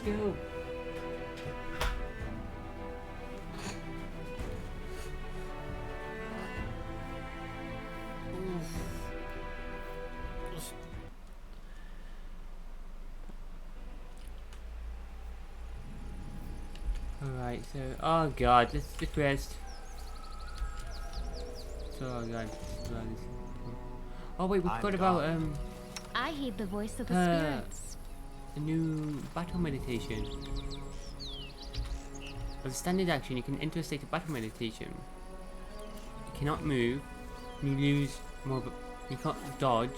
go. Alright, so oh god, let's just rest. So oh god, oh wait, we forgot about I heed the voice of the spirits. a new battle meditation. As a standard action, you can enter a state of battle meditation. You cannot move. You lose more of a, you can't dodge.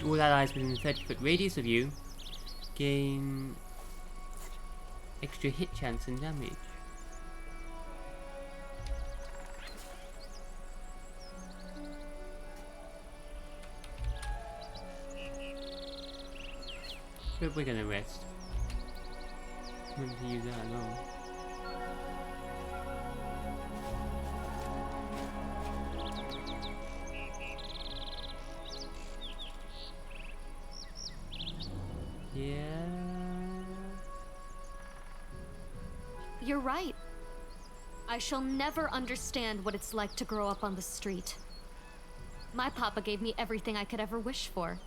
All allies within a 30-foot radius of you gain extra hit chance and damage. But we're gonna rest. I'm going to use that at all. Yeah. You're right. I shall never understand what it's like to grow up on the street. My papa gave me everything I could ever wish for.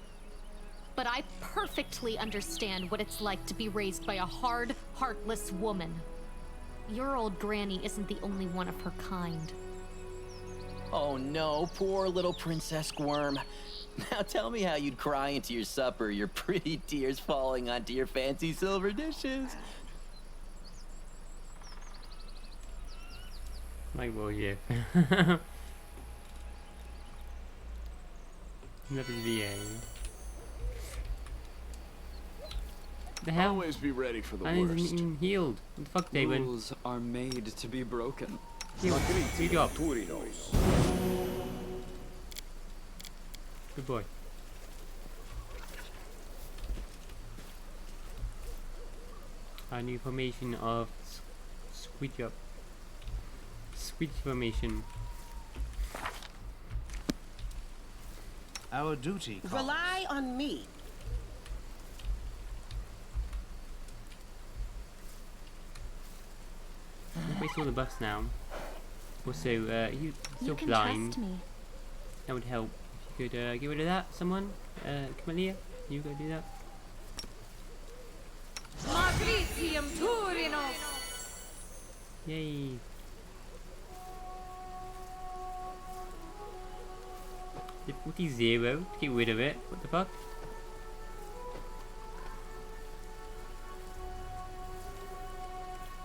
But I perfectly understand what it's like to be raised by a hard, heartless woman. Your old granny isn't the only one of her kind. Oh no, poor little Princess Worm. Now tell me how you'd cry into your supper, your pretty tears falling onto your fancy silver dishes. Like, well, yeah. Never VA. The hell? Always be ready for the I worst. isn't even healed. What the fuck, David? Rules are made to be broken. Heal. Speed up. Good boy. A new formation of squidge up. Squidge formation. Our duty calls. Rely on me. Waste all the buffs now. Also, he's still You can blind. trust me. That would help. If you could get rid of that, someone. Camellia, you go do that. Yay. Difficulty 0 to get rid of it. What the fuck?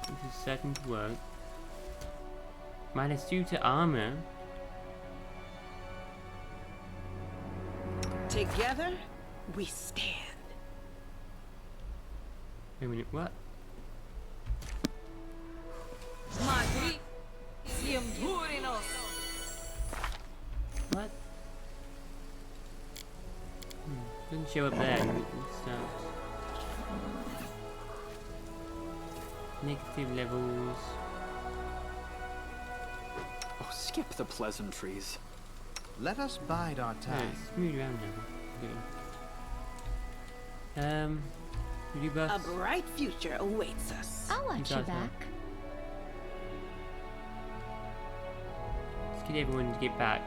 This is certain to work. -2 to armor. Together, we stand. Wait a minute, what? What? Doesn't show up there. Negative levels. Oh, skip the pleasantries. Let us bide our No, time. it's moved around now. Okay. A Rebuffs. bright future awaits us. I'll watch does your that? back. Let's get everyone to get back.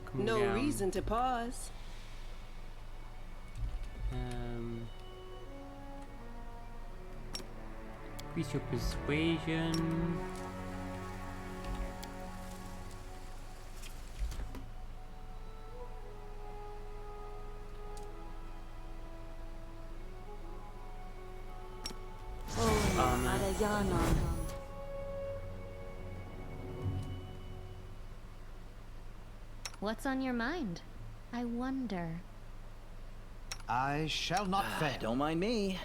Come No down. reason to pause. Increase your persuasion. What's on your mind? I wonder. I shall not fail. Don't mind me.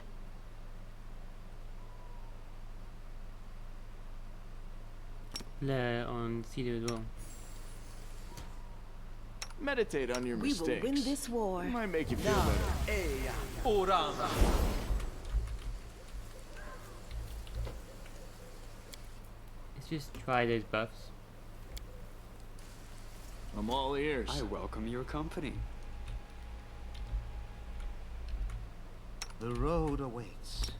Blur on Cedar as well. Meditate on your We mistakes. will win this war. Might make you feel better. Let's just try those buffs. I'm all ears. I welcome your company. The road awaits.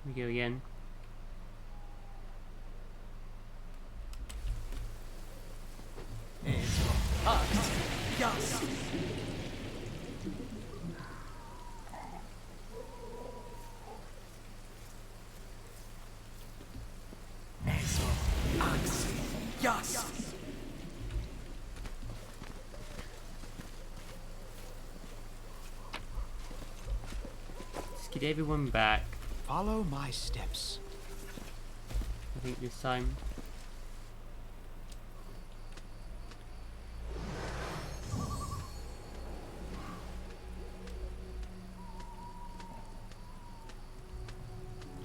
We go again. Just get everyone back. Follow my steps. I think this time.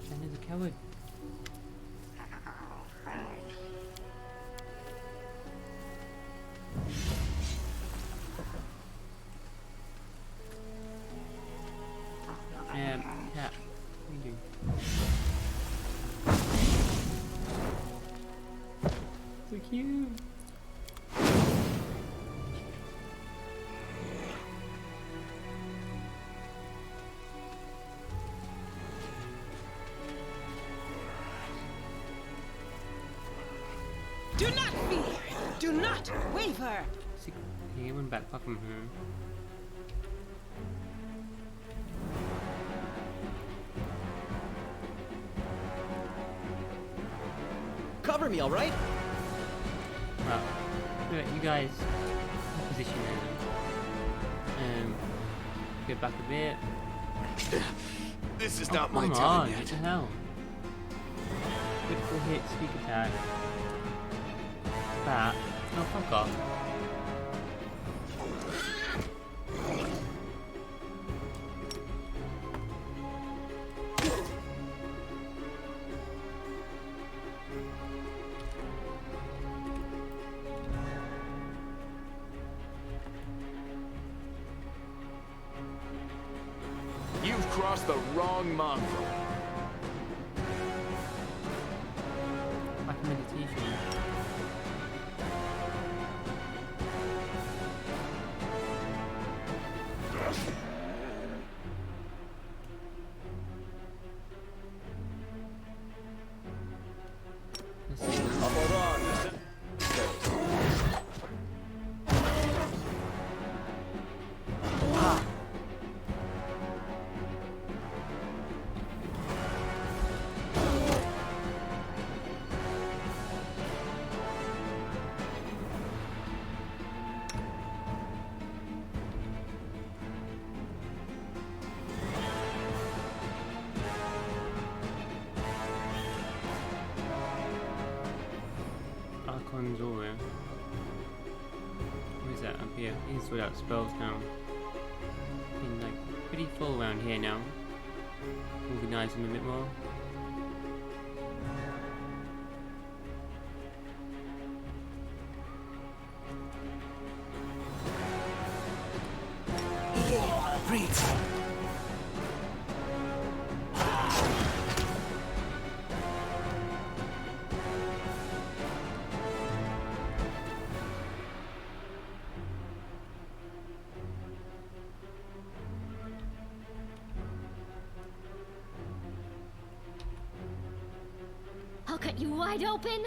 Shanna's a coward. Cat. What are you doing? So cute. Do not fear. Do not waver. Can you get one back apart from her? Cover me, all right? Well, you guys position there. Go back a bit. This is Oh, not my come time on, yet. what the hell? Critical hit, sneak attack. That. Oh, fuck off. You've crossed the wrong mongrel. Back in meditation. Let's see. Hold on, listen. Archon's aura. What is that up here? He's sort out spells now. Been like pretty full around here now. Organise them a bit more. I'll cut you wide open.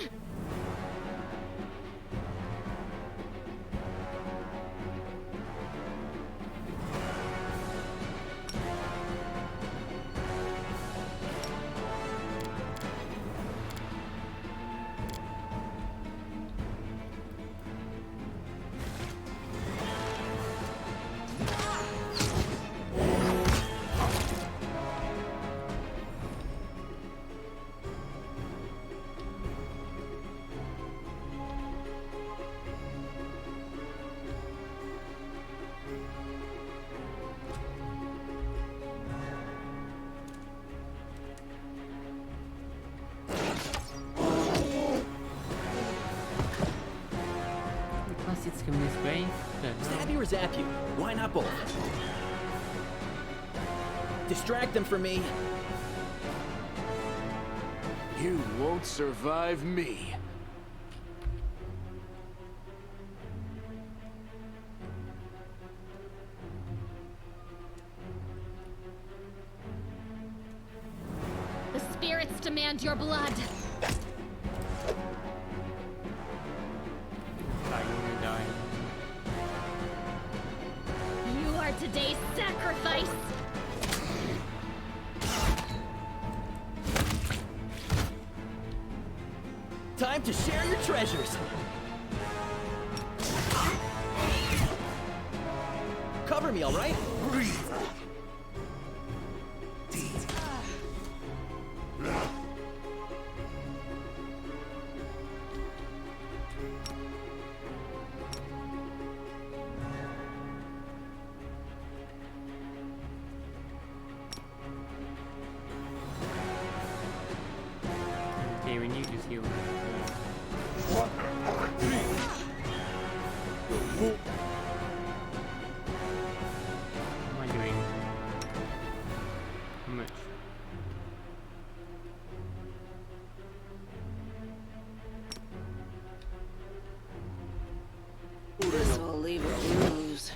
Plus it's coming this way. Stab you or zap you? Why not both? Distract them from me. You won't survive me. The spirits demand your blood. Like, you're gonna die. You are today's sacrifice. Time to share your treasures. Cover me, all right? Breathe. Okay, we need to heal. What am I doing? How much? This will leave a bruise.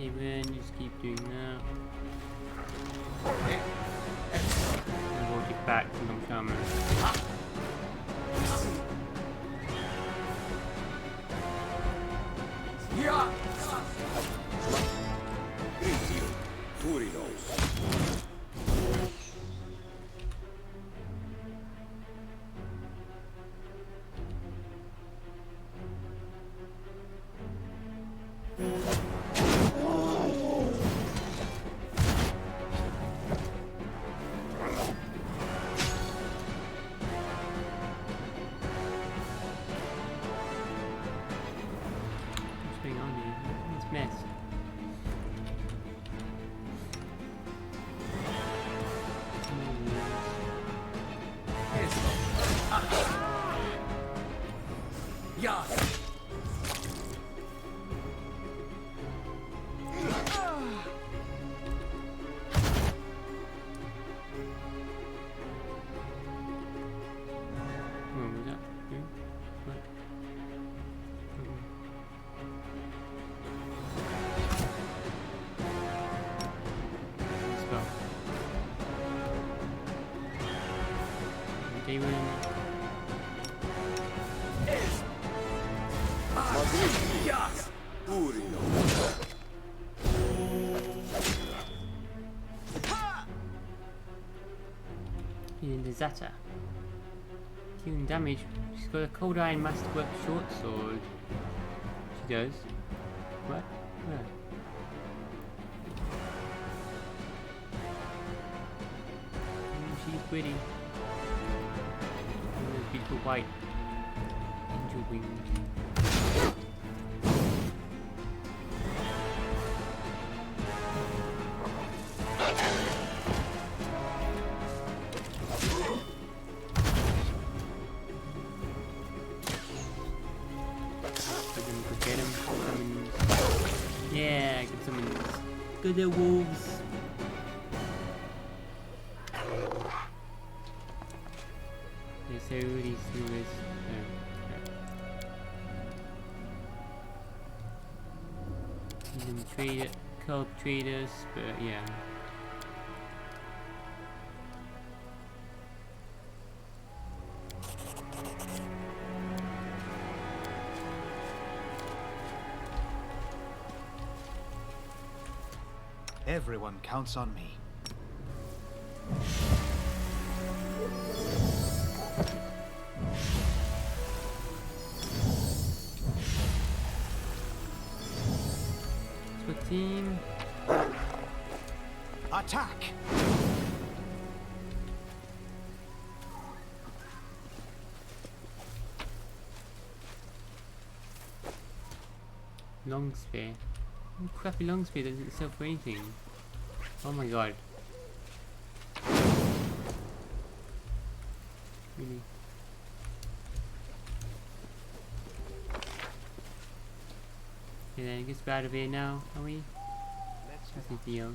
Even just keep doing that. And we'll get back to them coming. What's going on here? It's mess. What was that? What? Let's go. Demon. In the Zata. Dealing damage. She's got a cold iron masterwork short sword. She does. What? Where? She's pretty. And those beautiful white angel wings. Get him. Summons. Yeah, I can summon these. Good little wolves. Okay, so these movers. Even trader, cult traders, but yeah. Everyone counts on me. Squad team. Attack! Long spear. Oh, crappy long spear doesn't sell for anything. Oh my god. Really? Okay then, I guess we're out of here now, are we? That's the deal.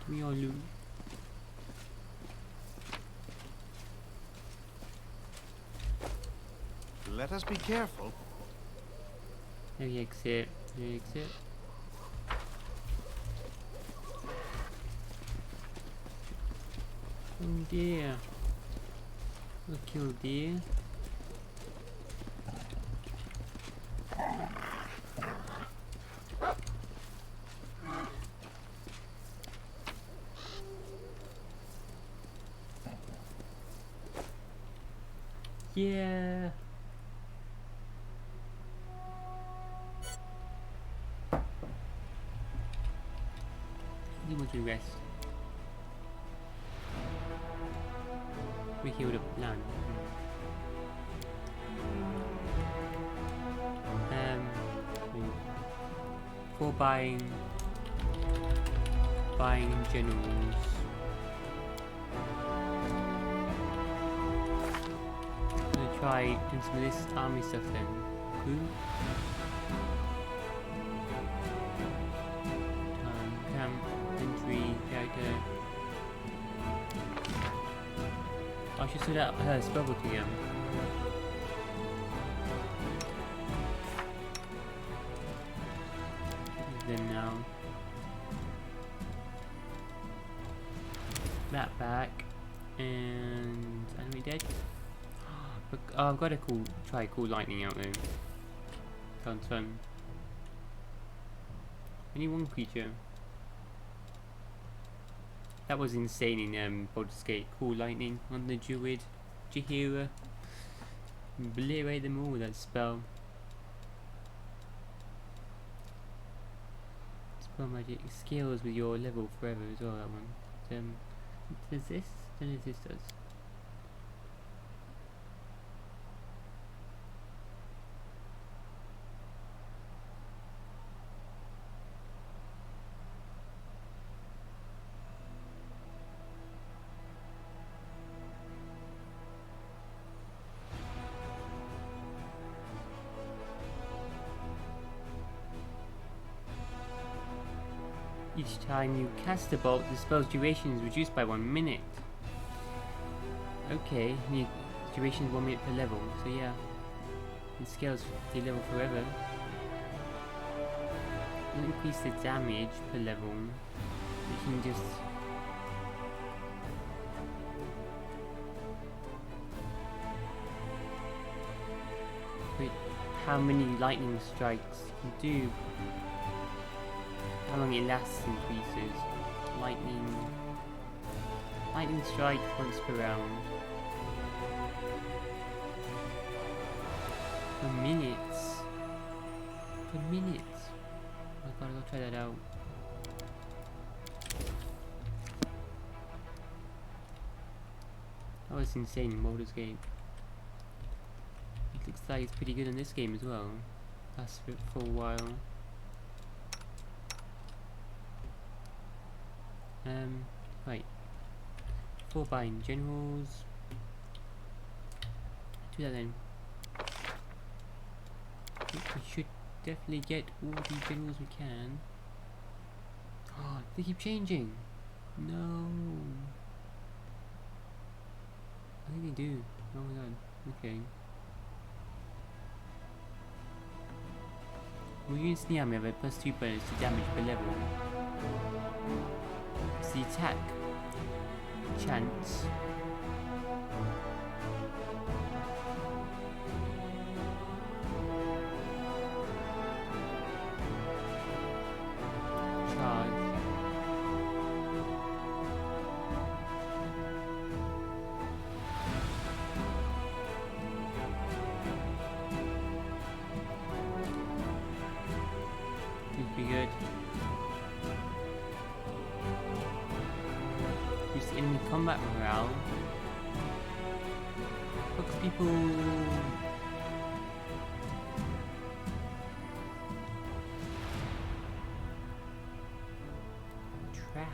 Give me all loot. Let us be careful. There we exit. There we exit. Oh dear. We'll kill deer. Yeah. He wants to rest. We healed up land. For buying generals. I'm gonna try doing some of this army stuff then. Cool. Camp, infantry, character. I should sort out her spellbook again. Them now. That back and enemy dead. But, I've got to try cool lightning out though. Sounds fun. Only one creature. That was insane in Baldur's Gate. Cool lightning on the druid, Jahira. Obliterate them all with that spell. Spell magic scales with your level forever as well. That one. Does this? I don't know if this does. Each time you cast a bolt, the spell's duration is reduced by 1 minute. Okay, the duration is 1 minute per level, so yeah. It scales the level forever. It'll increase the damage per level. You can just... Wait, how many lightning strikes you can do? How long it lasts increases. Lightning. Lightning strike once per round. For minutes. For minutes. I gotta go try that out. That was insane in Baldur's Gate. It looks like it's pretty good in this game as well. Lasts for a while. Right. 4 buying generals. Do that then. We should definitely get all the generals we can. Oh, they keep changing. No. I think they do. Oh my god. Okay. When you use the army, have a +2 bonus to damage per level. It's the attack chance. Charge. Could be good. Use enemy combat morale. Books people. Trap.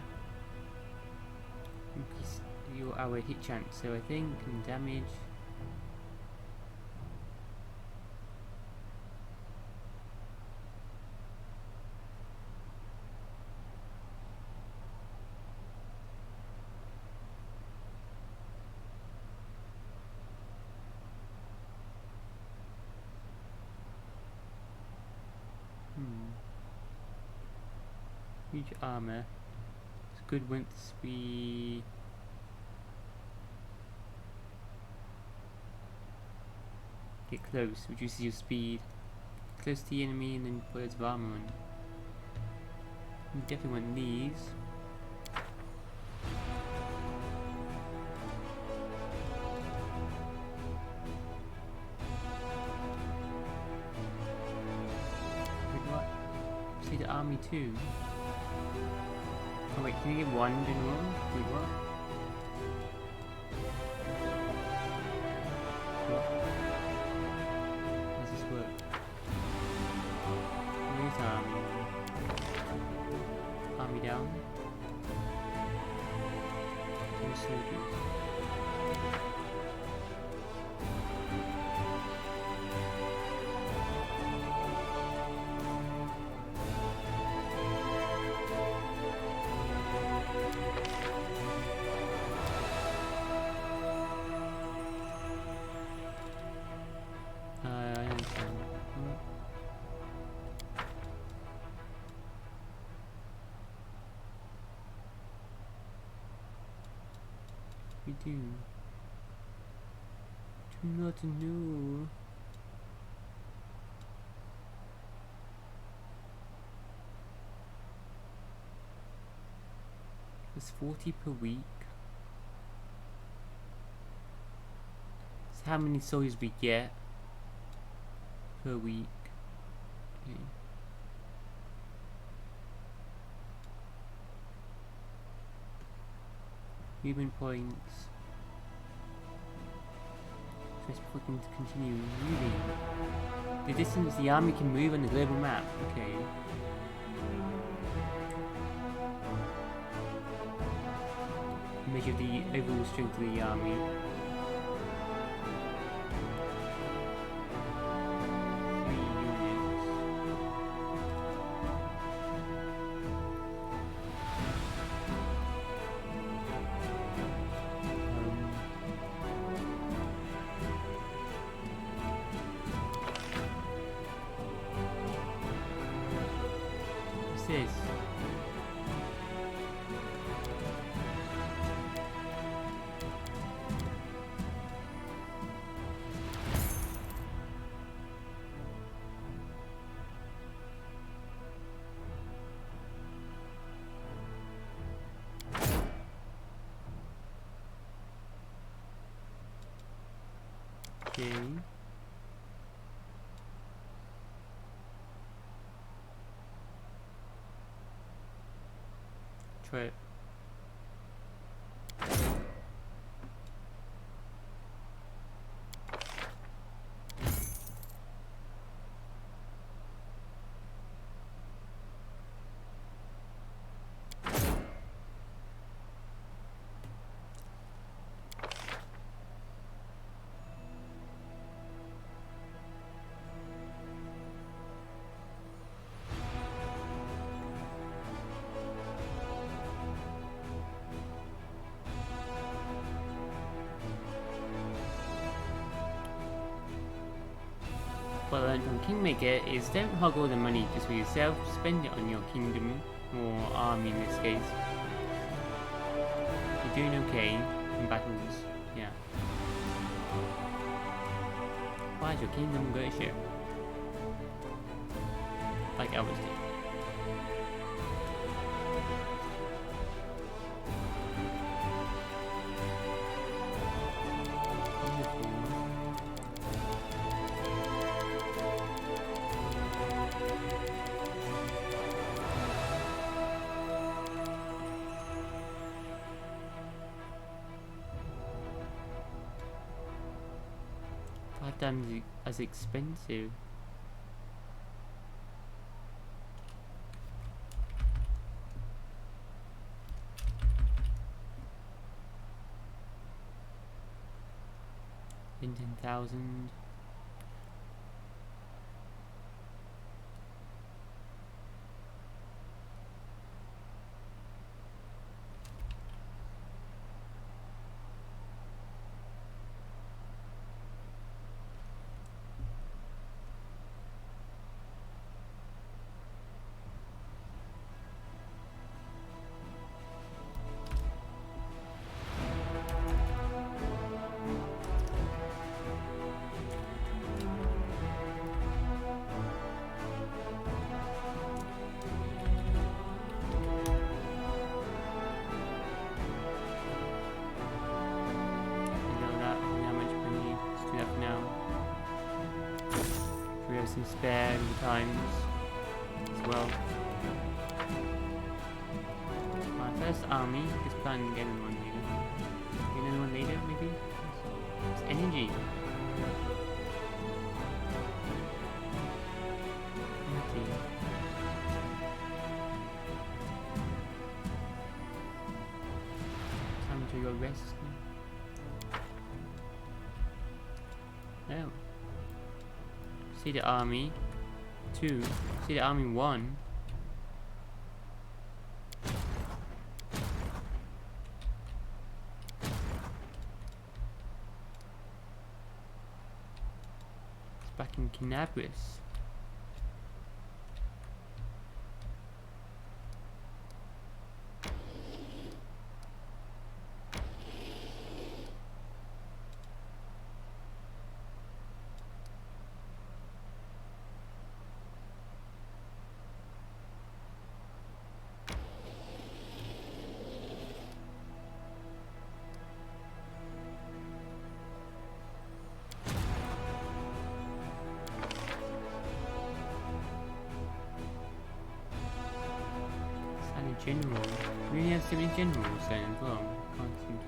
Increase our hit chance, so I think, and damage. Huge armor. It's good once we get close. Reduces your speed. Close to the enemy and then put loads of armor on. We definitely want these. Wait, what? See the army too. Oh wait, can you get one general? Wait, what? What? How does this work? Where's army? Army down? Where's soldiers? I understand. We do not know. It's 40 per week. So how many soldiers we get per week? Okay. Movement points. So let's fucking continue moving. The distance the army can move on the global map. Okay. Measure the overall strength of the army. This? Okay. Try it. What I learned from Kingmaker is don't hog all the money just for yourself, spend it on your kingdom, or army in this case. You're doing okay in battles, yeah. Why is your kingdom go to shit? Like ours did. Times as expensive. In 10,000. Some spare times as well. My first army is planning to get another one later. Get another one later, maybe? It's energy. Energy. Time to go rest. Oh. See the army 2, see the army 1. It's back in Kinabris. General. We only have 7 generals then as well. Can't seem to.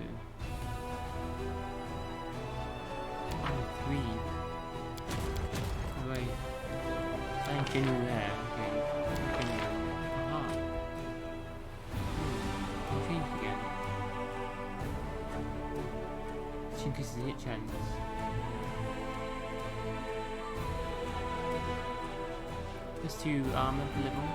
Oh, 3. Oh, wait. Sign general there. Okay. General. Aha. It changed again. Which increases the hit chance. Plus 2 armor per level.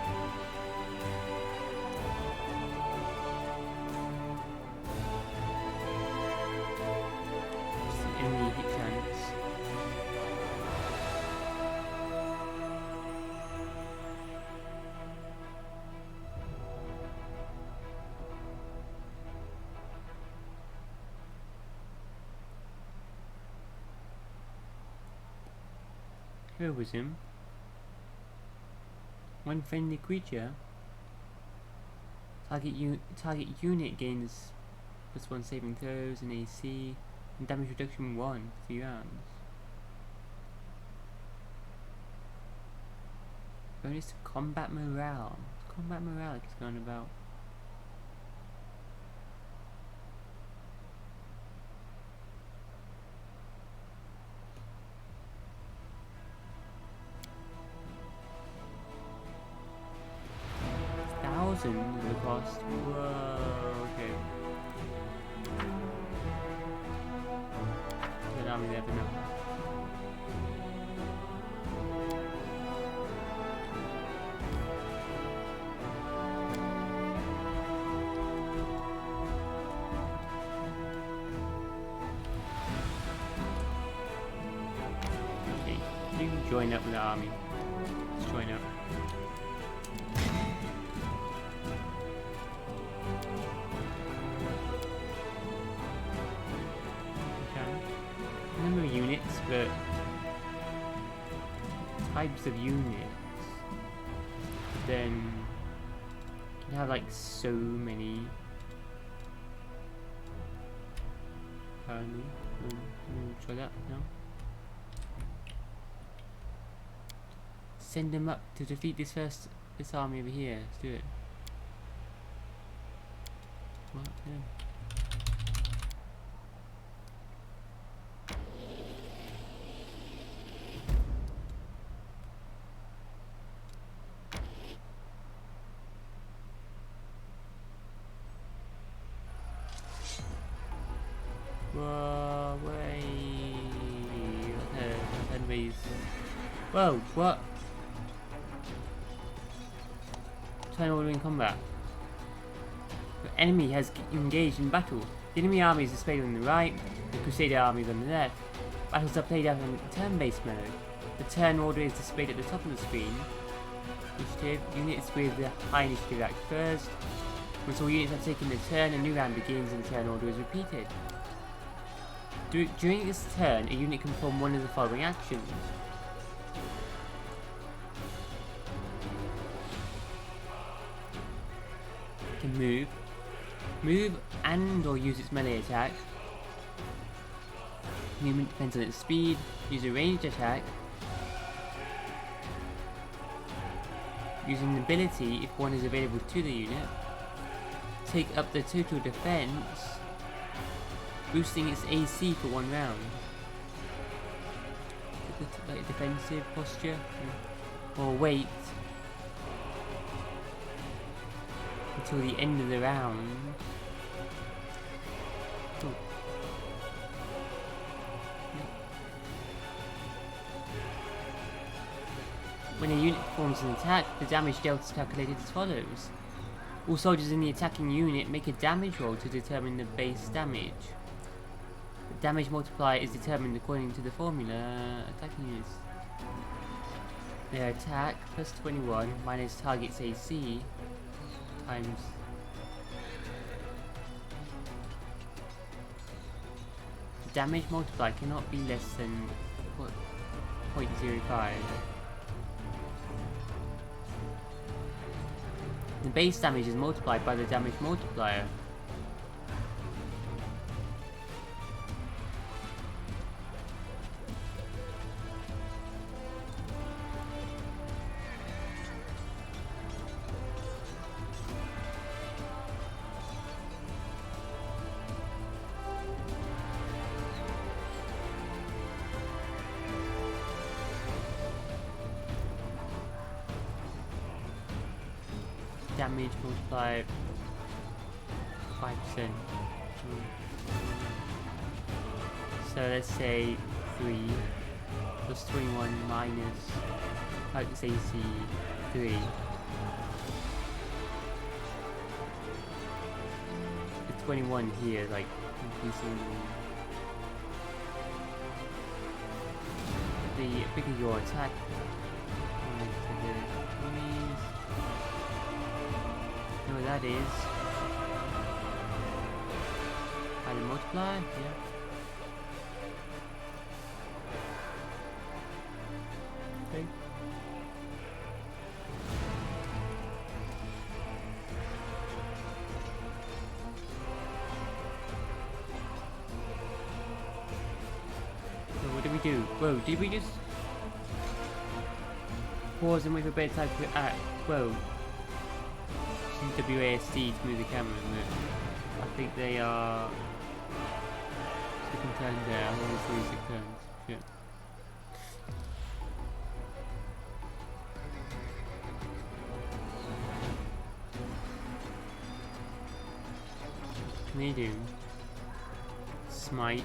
Heroism. One friendly creature. Target unit gains +1 saving throws and AC and damage reduction 1 for 3 rounds. Bonus to combat morale. Combat morale is going about. $1,000 the cost. Whoa, okay. Good army there for now. Okay, you join up with the army. Let's join up. Number of units, but types of units. Then you can have like so many. Try that now. Send them up to defeat this army over here. Let's do it. What? Yeah. Whoa, wait. Okay, enemies. Whoa, what? Turn order in combat. The enemy has engaged in battle. The enemy army is displayed on the right, the Crusade army is on the left. Battles are played out in turn-based mode. The turn order is displayed at the top of the screen. Initiative. Units with the high initiative act first. Once all units have taken their turn, a new round begins and the turn order is repeated. During this turn, a unit can perform one of the following actions. It can move and or use its melee attack. Movement depends on its speed. Use a ranged attack. Use an ability if one is available to the unit. Take up the total defense, boosting its AC for one round. Like defensive posture, or wait until the end of the round. Ooh. When a unit performs an attack, the damage dealt is calculated as follows. All soldiers in the attacking unit make a damage roll to determine the base damage. The damage multiplier is determined according to the formula. Attacking units. Their attack plus 21 minus target's AC times. The damage multiplier cannot be less than 0.05. The base damage is multiplied by the damage multiplier. Damage multiplied 5%. So let's say 3 plus 21 minus let's AC 3. The 21 here, like increasing the bigger your attack. What that is. By the multiplier, yeah. Okay. So what did we do? Whoa, did we just... pause and wait for bedside quote. WASD to move the camera, but I think they are second turn there, I only 46 turns. Shit. What can they do? Smite.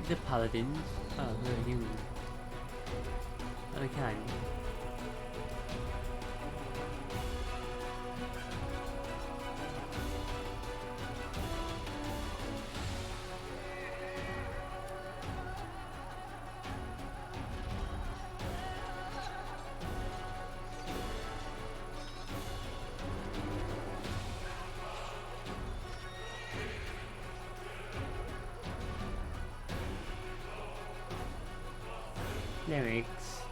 The paladins. Oh, they're human. Oh, they can. Clerics,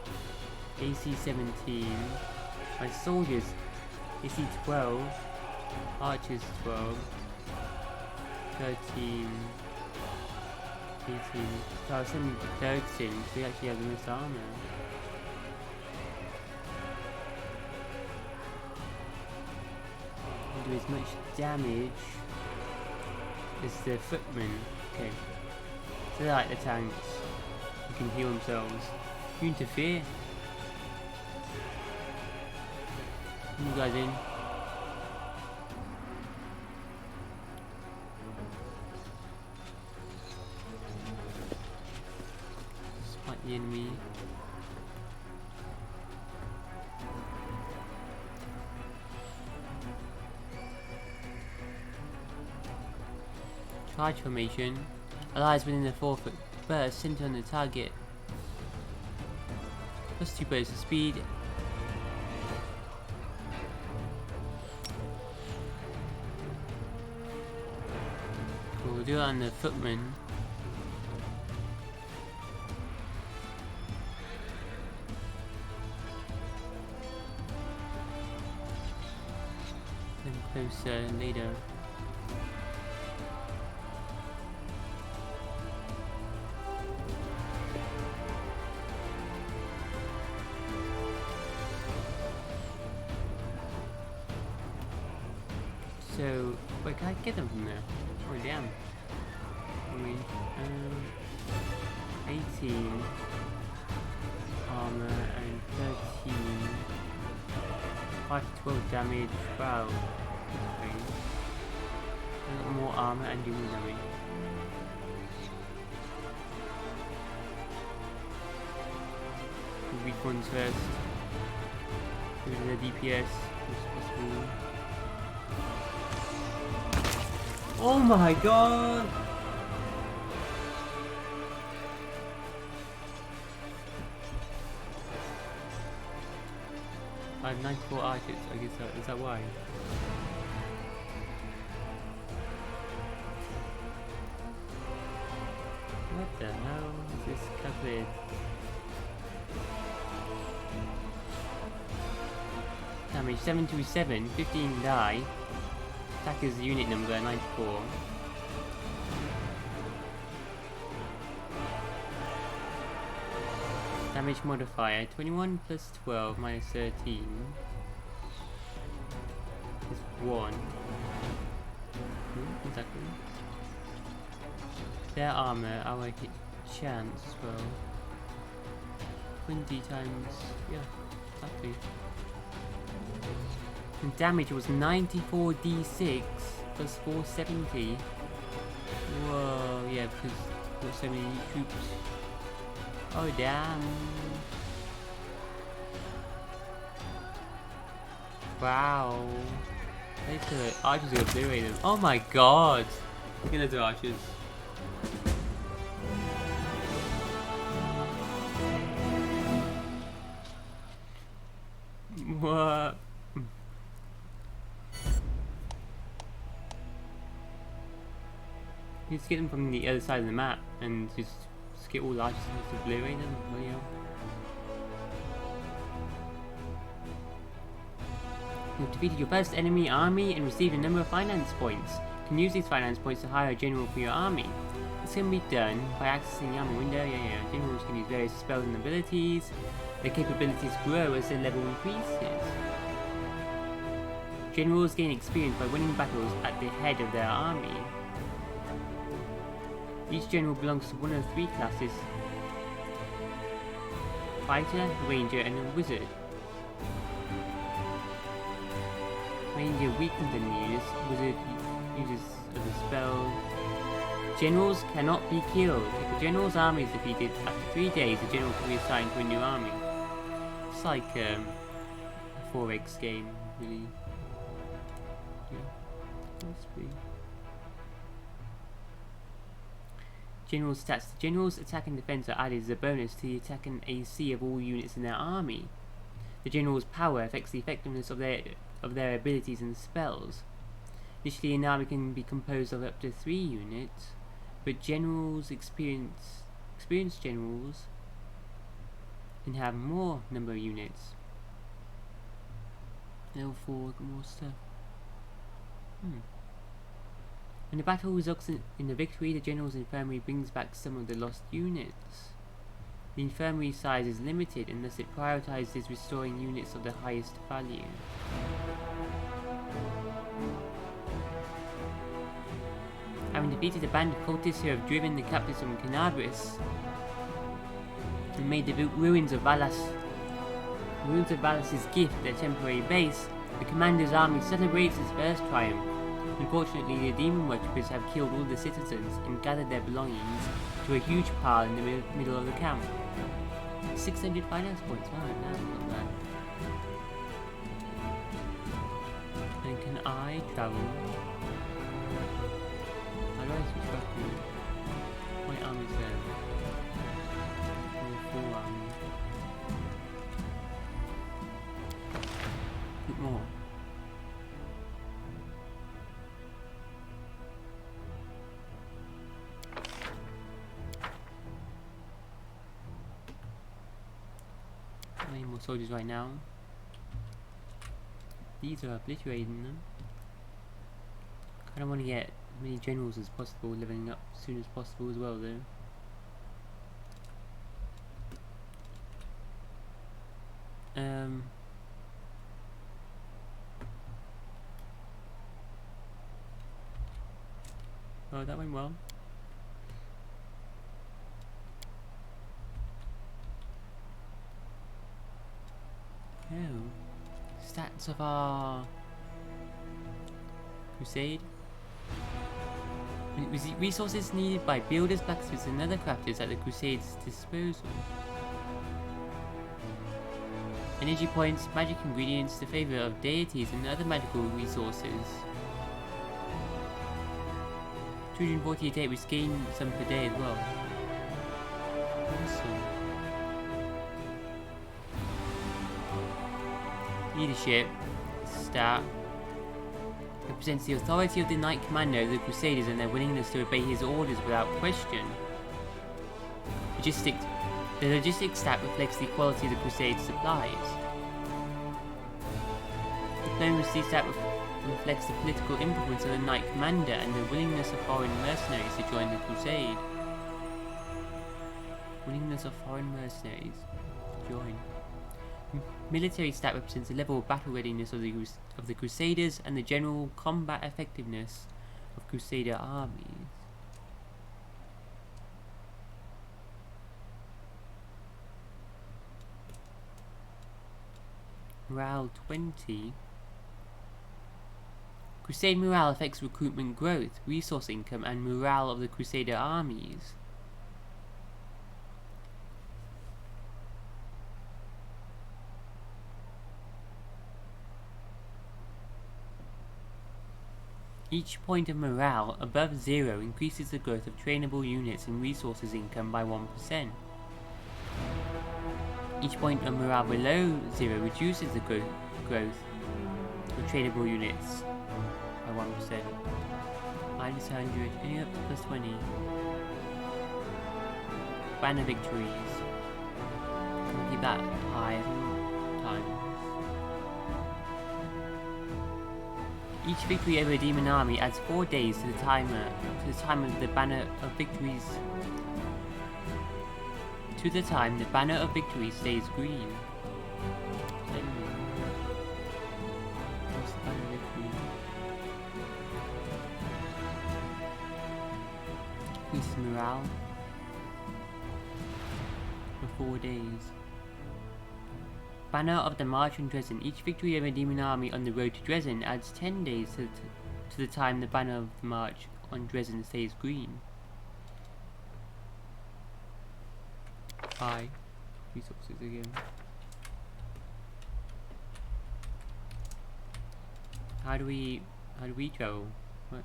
AC 17, my soldiers, AC 12, archers 12, 13, 18, so I was sending the third sim, so we actually have the most armor. And do as much damage as the footmen. Okay, so they're like the tanks, who can heal themselves. You interfere. You guys in. Spot the enemy. Charge formation. Allies within the 4-foot burst center on the target. Plus 2 bursts of speed. Cool, we'll do it on the footman. Then closer later. So, wait, can I get them from there? Oh, damn. I mean, 18 armor and 13. 5 to 12 damage. Wow. Okay. A lot more armor and do more damage. Weak ones first. Go to the DPS as possible. Oh my god! I have 94 archers, I guess is that why? What the hell is this calculated? Damage 727, 15 die. Attacker's unit number 94. Damage modifier 21 plus 12 minus 13 is 1. Exactly. Their armor, our chance as well. 20 times, yeah, exactly. And damage was 94d6 plus 470. Whoa, yeah, because there's so many troops. Oh damn. Wow. The archers are obliterated. Oh my god! Look at those archers. What? You just get them from the other side of the map and just get all archers and just obliterate them. Bloody hell. You've defeated your first enemy army and received a number of finance points. You can use these finance points to hire a general for your army. This This can be done by accessing the army window. Generals can use various spells and abilities. Their capabilities grow as their level increases. Generals gain experience by winning battles at the head of their army. Each general belongs to one of 3 classes: Fighter, Ranger, and a Wizard. Ranger weakens enemy units. Wizard uses other spells. Generals cannot be killed. If a general's army is defeated, after 3 days the general can be assigned to a new army. It's like a 4X game, really. General stats. The general's attack and defense are added as a bonus to the attack and AC of all units in their army. The general's power affects the effectiveness of their abilities and spells. Initially, an army can be composed of up to 3 units, but experienced generals can have more number of units. Level 4, more stuff. When the battle results in a victory, the general's infirmary brings back some of the lost units. The infirmary size is limited, and thus it prioritizes restoring units of the highest value. Having defeated a band of cultists who have driven the captives from Canabris and made the ruins of Valas's gift their temporary base, the commander's army celebrates its first triumph. Unfortunately, the demon worshippers have killed all the citizens and gathered their belongings to a huge pile in the middle of the camp. 600 finance points, wow, that's not bad. And can I travel? How do I switch back to my army's there? Full army. A bit more. More soldiers right now. These are obliterating them. I don't want to get as many generals as possible leveling up as soon as possible as well though. Oh, that went well. Stats of our Crusade. Resources needed by builders, blacksmiths and other crafters at the Crusade's disposal. Energy points, magic ingredients, the favour of deities and other magical resources. 240 a day, which gain some per day as well. Awesome. Leadership stat represents the authority of the Knight Commander of the Crusaders and their willingness to obey his orders without question. The logistics stat reflects the quality of the Crusade's supplies. Diplomacy stat reflects the political influence of the Knight Commander and the willingness of foreign mercenaries to join the Crusade. Willingness of foreign mercenaries to join. Military stat represents the level of battle readiness of the Crusaders and the general combat effectiveness of Crusader armies. Morale 20. Crusade morale affects recruitment growth, resource income, and morale of the Crusader armies. Each point of morale above 0 increases the growth of trainable units and resources income by 1%. Each point of morale below 0 reduces the growth of trainable units by 1%. Minus 100, any up to plus 20. Banner victories. Can we keep that high every time? Each victory over a demon army adds 4 days to the timer, to the time of the banner of victories. To the time the banner of victory stays green. What's the banner of victory? Increase morale for 4 days. Banner of the March on Dresden. Each victory over a demon army on the road to Dresden adds 10 days to the time the banner of the March on Dresden stays green. Buy resources again. How do we travel? What?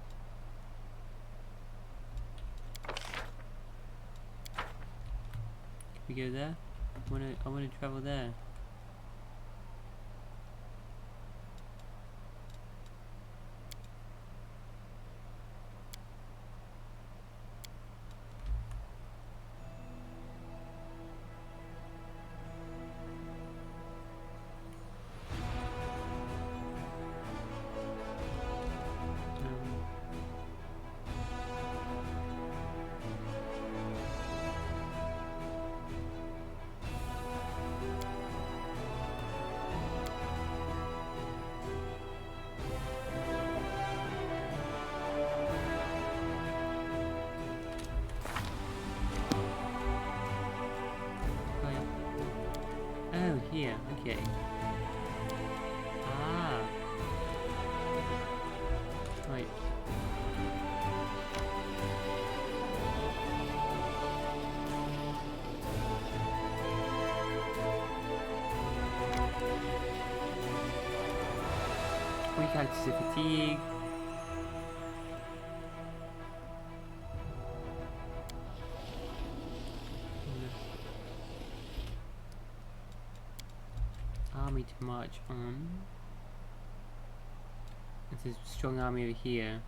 Can we go there? I wanna travel there. Oh, here, okay. Ah. Right. We can't see fatigue. Army to march on. There's a strong army over here.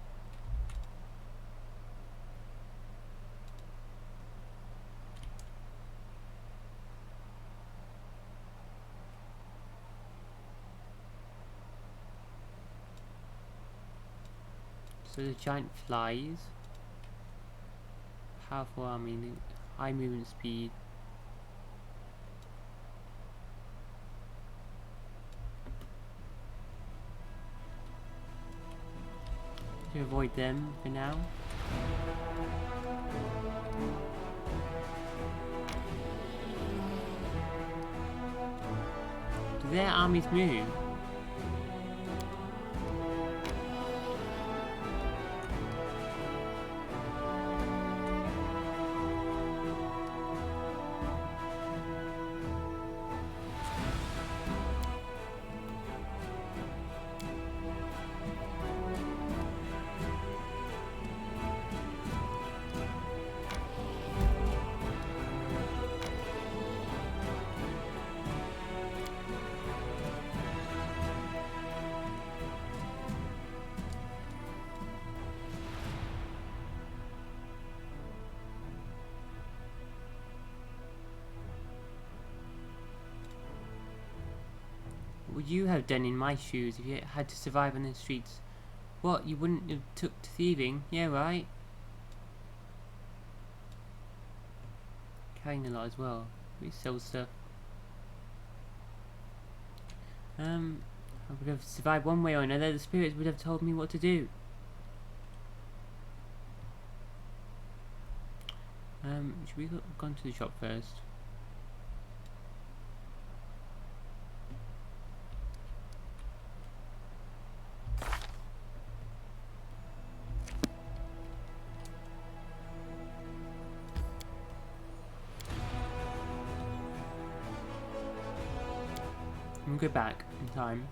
So the giant flies. Powerful army, high movement speed. To avoid them for now. Do their armies move? What would you have done in my shoes if you had to survive on the streets? What, you wouldn't have took to thieving? Yeah, right. Carrying a lot as well. We sell stuff. I would have survived one way or another. The spirits would have told me what to do. Should we go on to the shop first? We'll go back in time.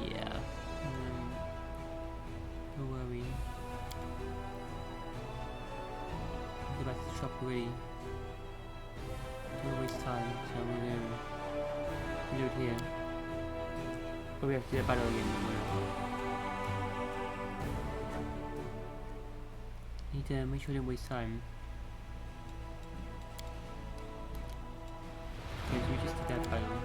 Yeah. Where were we? Go back to the shop already. Don't waste time, so I'm gonna do it here. But we have to do the battle again. Need to make sure I don't waste time. Okay, so we just did that battle.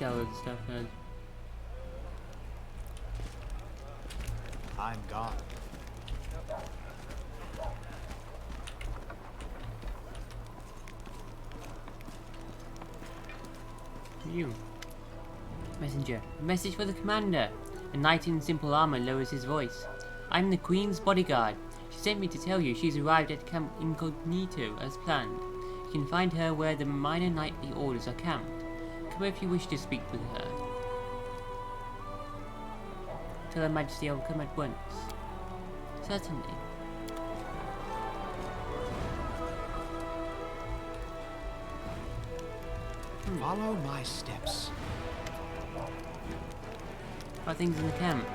sell other stuff. I'm gone. You. Messenger. Message for the commander. A knight in simple armor lowers his voice. I'm the Queen's bodyguard. She sent me to tell you she's arrived at Camp Incognito as planned. You can find her where the minor knightly orders are camped. Come if you wish to speak with her. Tell Her Majesty I will come at once. Certainly. Follow my steps. How are things in the camp?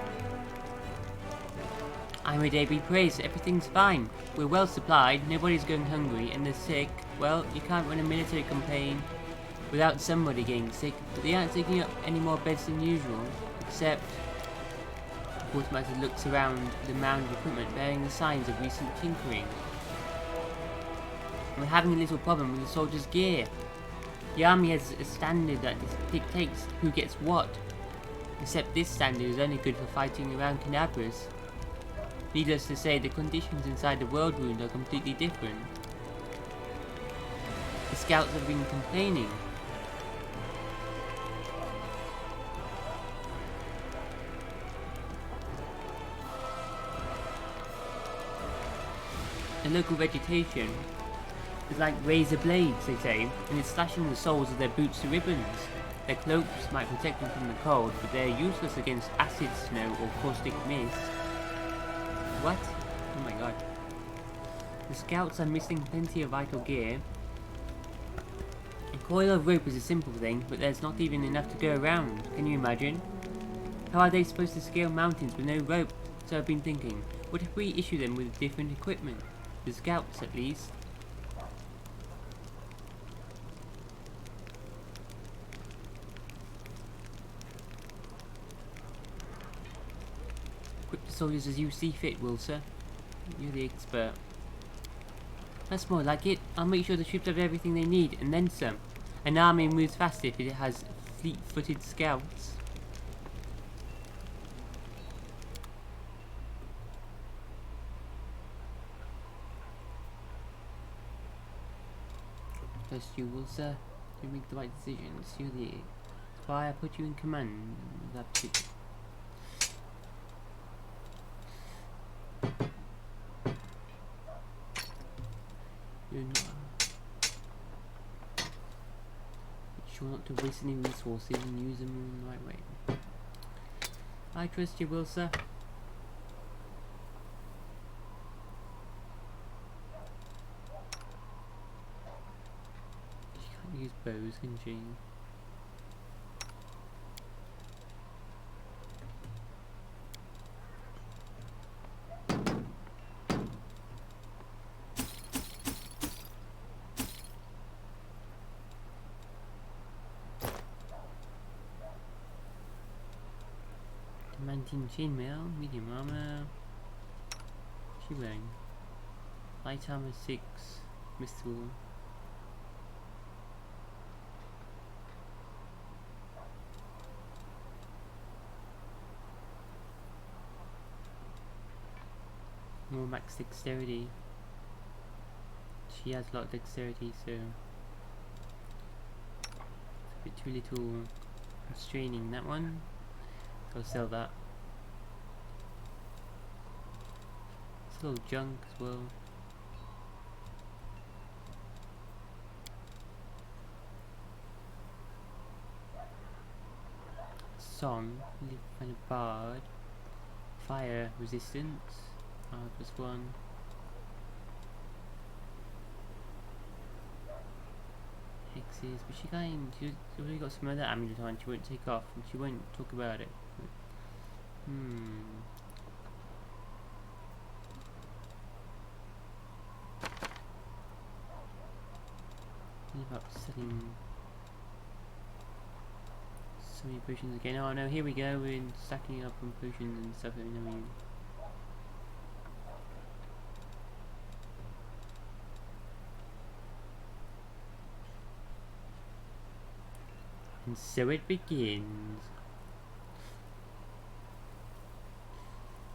May be praised, everything's fine. We're well supplied, nobody's going hungry, and the sick, well, you can't run a military campaign without somebody getting sick, but they aren't taking up any more beds than usual, except... Quartermaster looks around the mound of equipment bearing the signs of recent tinkering. We're having a little problem with the soldiers' gear. The army has a standard that dictates who gets what, except this standard is only good for fighting around Canabras. Needless to say, the conditions inside the World Wound are completely different. The scouts have been complaining. The local vegetation is like razor blades, they say, and it's slashing the soles of their boots to ribbons. Their cloaks might protect them from the cold, but they're useless against acid snow or caustic mist. What? Oh my god. The scouts are missing plenty of vital gear. A coil of rope is a simple thing, but there's not even enough to go around. Can you imagine? How are they supposed to scale mountains with no rope? So I've been thinking, what if we issue them with different equipment? The scouts, at least. Equip the soldiers as you see fit, Wilson. You're the expert. That's more like it. I'll make sure the troops have everything they need, and then some. An army moves faster if it has fleet-footed scouts. First you, Wilson. You make the right decisions. You're the... That's why I put you in command. That's it. You're not... Make sure not to waste any resources and use them in the right way. I trust you, Wilson. She can't use bows, can she? Chainmail, medium armor. What's she wearing? Light armor 6, missile. More max dexterity. She has a lot of dexterity, so it's a bit too little straining that one. So I'll sell that. It's a little junk as well. Song, kind of bard. Fire resistance. +1. Hexes, but she's already got some other amulet on. She won't take off, and she won't talk about it. About selling so many potions again. Oh no, here we go. We're stacking up on potions and stuff that we never use. And so it begins.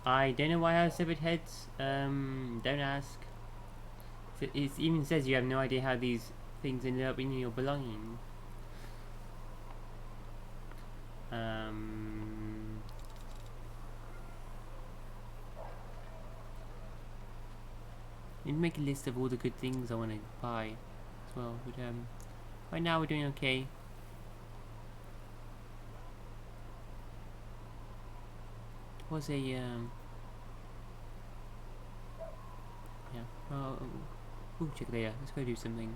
I don't know why I have severed heads. Don't ask. It even says you have no idea how these things ended up in your belongings. Need to make a list of all the good things I want to buy as well. But right now we're doing okay. Was a yeah. Oh, we'll check later. Let's go do something.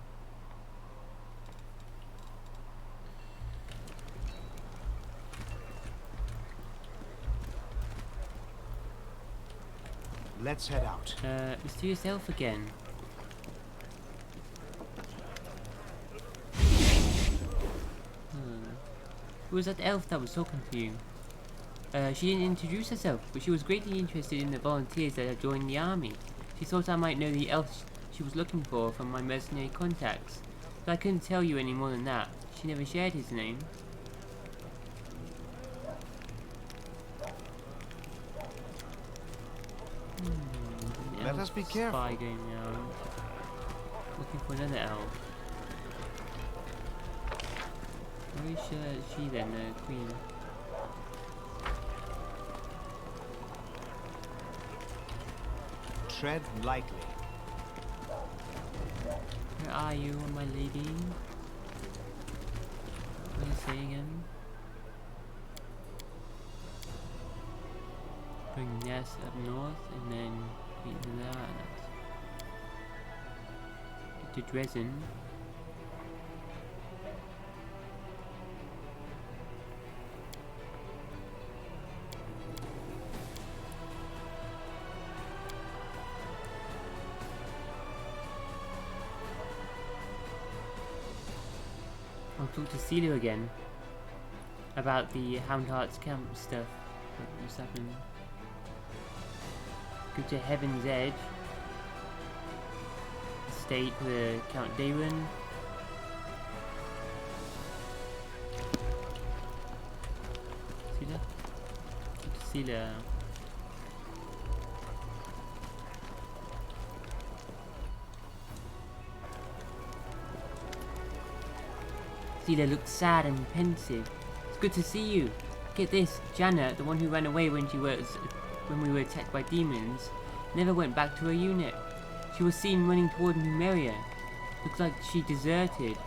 Let's head out. Mysterious elf again. Who was that elf that was talking to you? She didn't introduce herself, but she was greatly interested in the volunteers that had joined the army. She thought I might know the elf she was looking for from my mercenary contacts, but I couldn't tell you any more than that. She never shared his name. Let us be careful. Spy going around, looking for another elf. Where is she then, the queen? Tread lightly. Where are you, my lady? What do you say again? Bring Ness up north and then into that. Get to Dresden. I'll talk to Celia again about the Houndheart's camp stuff that just happened. Go to Heaven's Edge. Estate with Count Daron. Celia? Talk to Celia. Celia looked sad and pensive. It's good to see you. Get this, Janet, the one who ran away when we were attacked by demons, never went back to her unit. She was seen running toward Numeria. Looks like she deserted.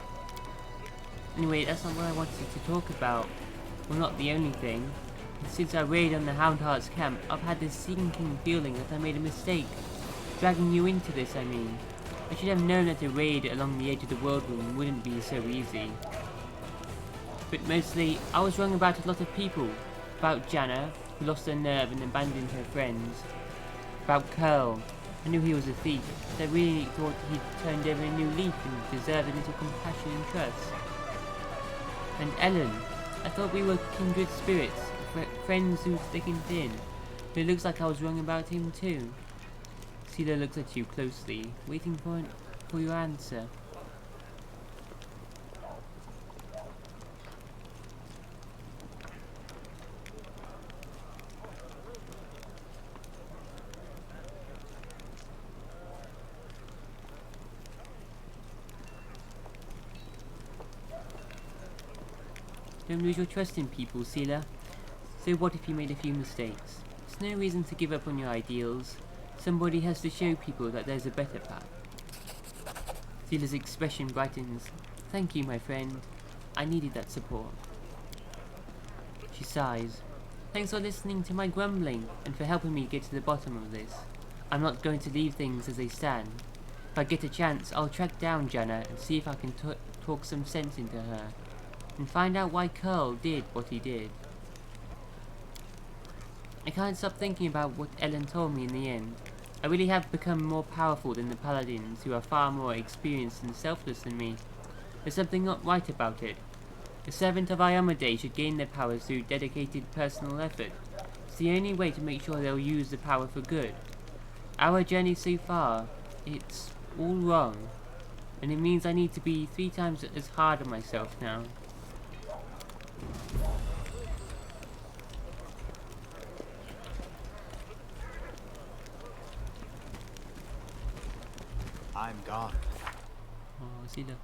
Anyway, that's not what I wanted to talk about. Well, not the only thing. Since I raided on the Houndheart's camp, I've had this sinking feeling that I made a mistake. Dragging you into this, I mean. I should have known that a raid along the edge of the world room wouldn't be so easy. But mostly, I was wrong about a lot of people. About Janna, who lost her nerve and abandoned her friends. About Curl. I knew he was a thief, but I really thought he'd turned over a new leaf and deserved a little compassion and trust. And Ellen. I thought we were kindred spirits, friends through thick and thin. But it looks like I was wrong about him too. Celia looks at you closely, waiting for your answer. Don't lose your trust in people, Celia. So what if you made a few mistakes? There's no reason to give up on your ideals. Somebody has to show people that there's a better path. Celia's expression brightens. Thank you, my friend. I needed that support. She sighs. Thanks for listening to my grumbling and for helping me get to the bottom of this. I'm not going to leave things as they stand. If I get a chance, I'll track down Janna and see if I can talk some sense into her. And find out why Curl did what he did. I can't stop thinking about what Ellen told me in the end. I really have become more powerful than the paladins, who are far more experienced and selfless than me. There's something not right about it. The servant of Iomedae should gain their powers through dedicated personal effort. It's the only way to make sure they'll use the power for good. Our journey so far, it's all wrong. And it means I need to be 3 times as hard on myself now. I'm gone. Oh, see that?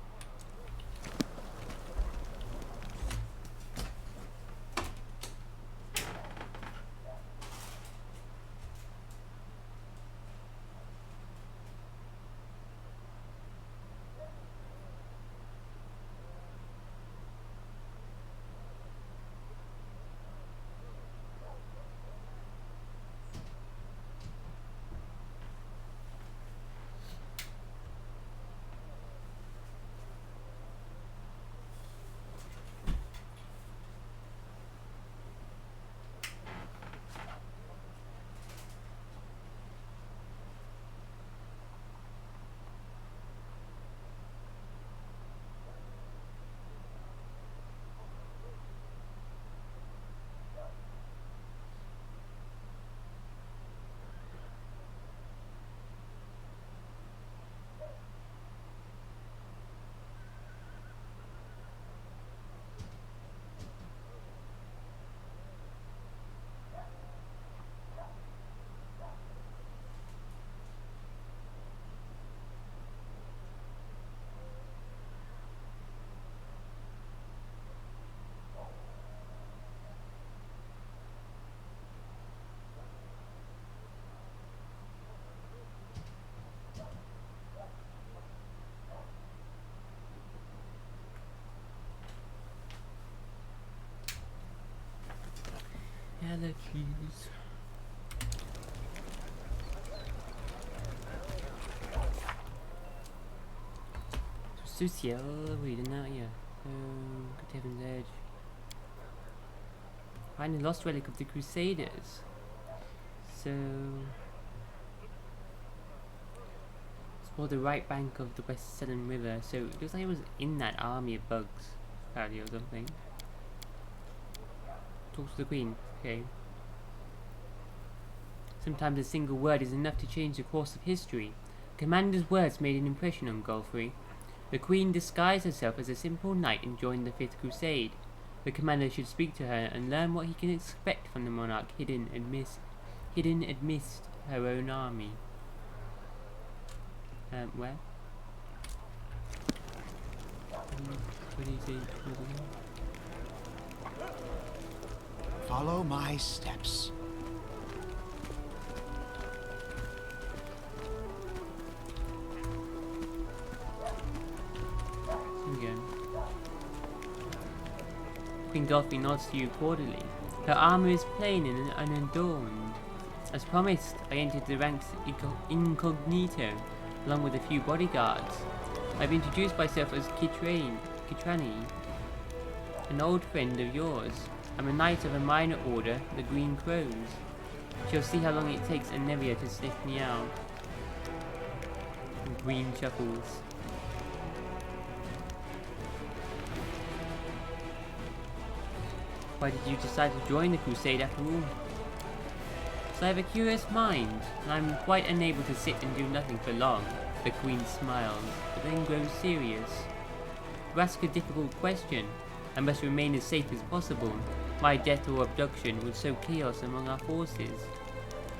Allergies. Social reading that, yeah. Good Heaven's Edge. Find the lost relic of the Crusaders. So explore the right bank of the West Southern River. So it looks like it was in that army of bugs, apparently, or something. Talk to the Queen. Okay. Sometimes a single word is enough to change the course of history. The commander's words made an impression on Godfrey. The Queen disguised herself as a simple knight and joined the Fifth Crusade. The commander should speak to her and learn what he can expect from the monarch hidden amidst her own army. Where? What do you say? Follow my steps. Again. Queen Godfrey nods to you cordially. Her armor is plain and unadorned. As promised, I entered the ranks incognito, along with a few bodyguards. I've introduced myself as Kitrani, an old friend of yours. I'm a knight of a minor order, the Green Crows. She'll see how long it takes Anevia to sniff me out. Green chuckles. Why did you decide to join the Crusade after all? So I have a curious mind, and I'm quite unable to sit and do nothing for long. The Queen smiles, but then grows serious. You ask a difficult question. I must remain as safe as possible. My death or abduction would sow chaos among our forces.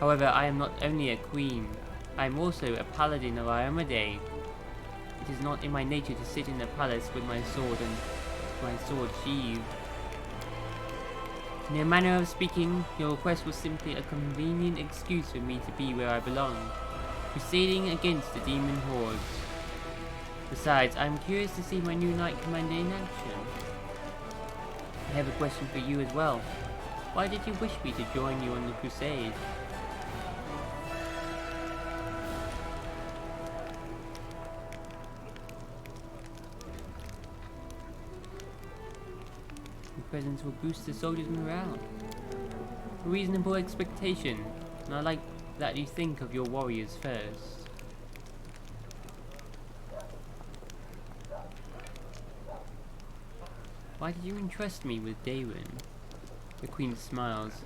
However, I am not only a queen, I am also a paladin of Iomedae. It is not in my nature to sit in the palace with my sword sheathed. In a manner of speaking, your request was simply a convenient excuse for me to be where I belong, crusading against the demon hordes. Besides, I am curious to see my new knight commander in action. I have a question for you as well. Why did you wish me to join you on the crusade? Your presence will boost the soldiers' morale. A reasonable expectation, and I like that you think of your warriors first. Why did you entrust me with Daewin? The Queen smiles.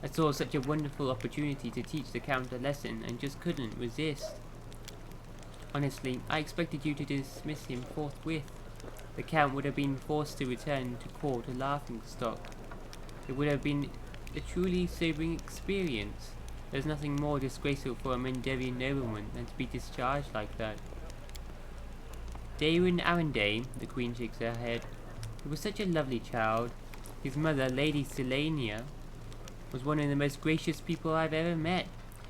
I saw such a wonderful opportunity to teach the Count a lesson and just couldn't resist. Honestly, I expected you to dismiss him forthwith. The Count would have been forced to return to court a laughingstock. It would have been a truly sobering experience. There's nothing more disgraceful for a Mendelian nobleman than to be discharged like that. Daewin Arenday, the Queen shakes her head. He was such a lovely child. His mother, Lady Selenia, was one of the most gracious people I've ever met.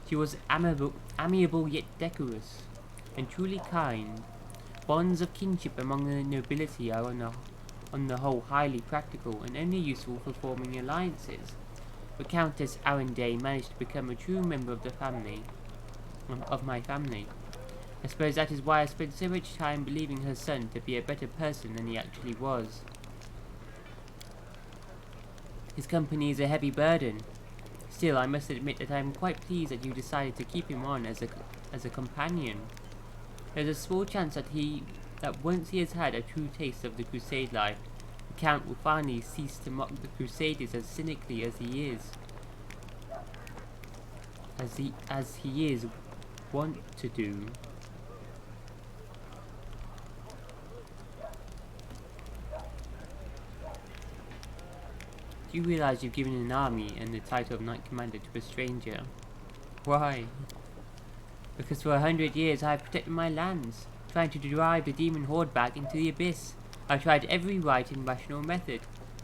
She was amiable yet decorous, and truly kind. Bonds of kinship among the nobility are on the whole highly practical and only useful for forming alliances. But Countess Arenday managed to become a true member of the family, of my family. I suppose that is why I spent so much time believing her son to be a better person than he actually was. His company is a heavy burden. Still, I must admit that I am quite pleased that you decided to keep him on as a companion. There's a small chance that once he has had a true taste of the Crusade life, the Count will finally cease to mock the Crusaders as cynically as he is. As he is wont to do. Do you realize you've given an army and the title of Knight Commander to a stranger? Why? Because for 100 years I have protected my lands, trying to drive the demon horde back into the abyss. I've tried every right and rational method.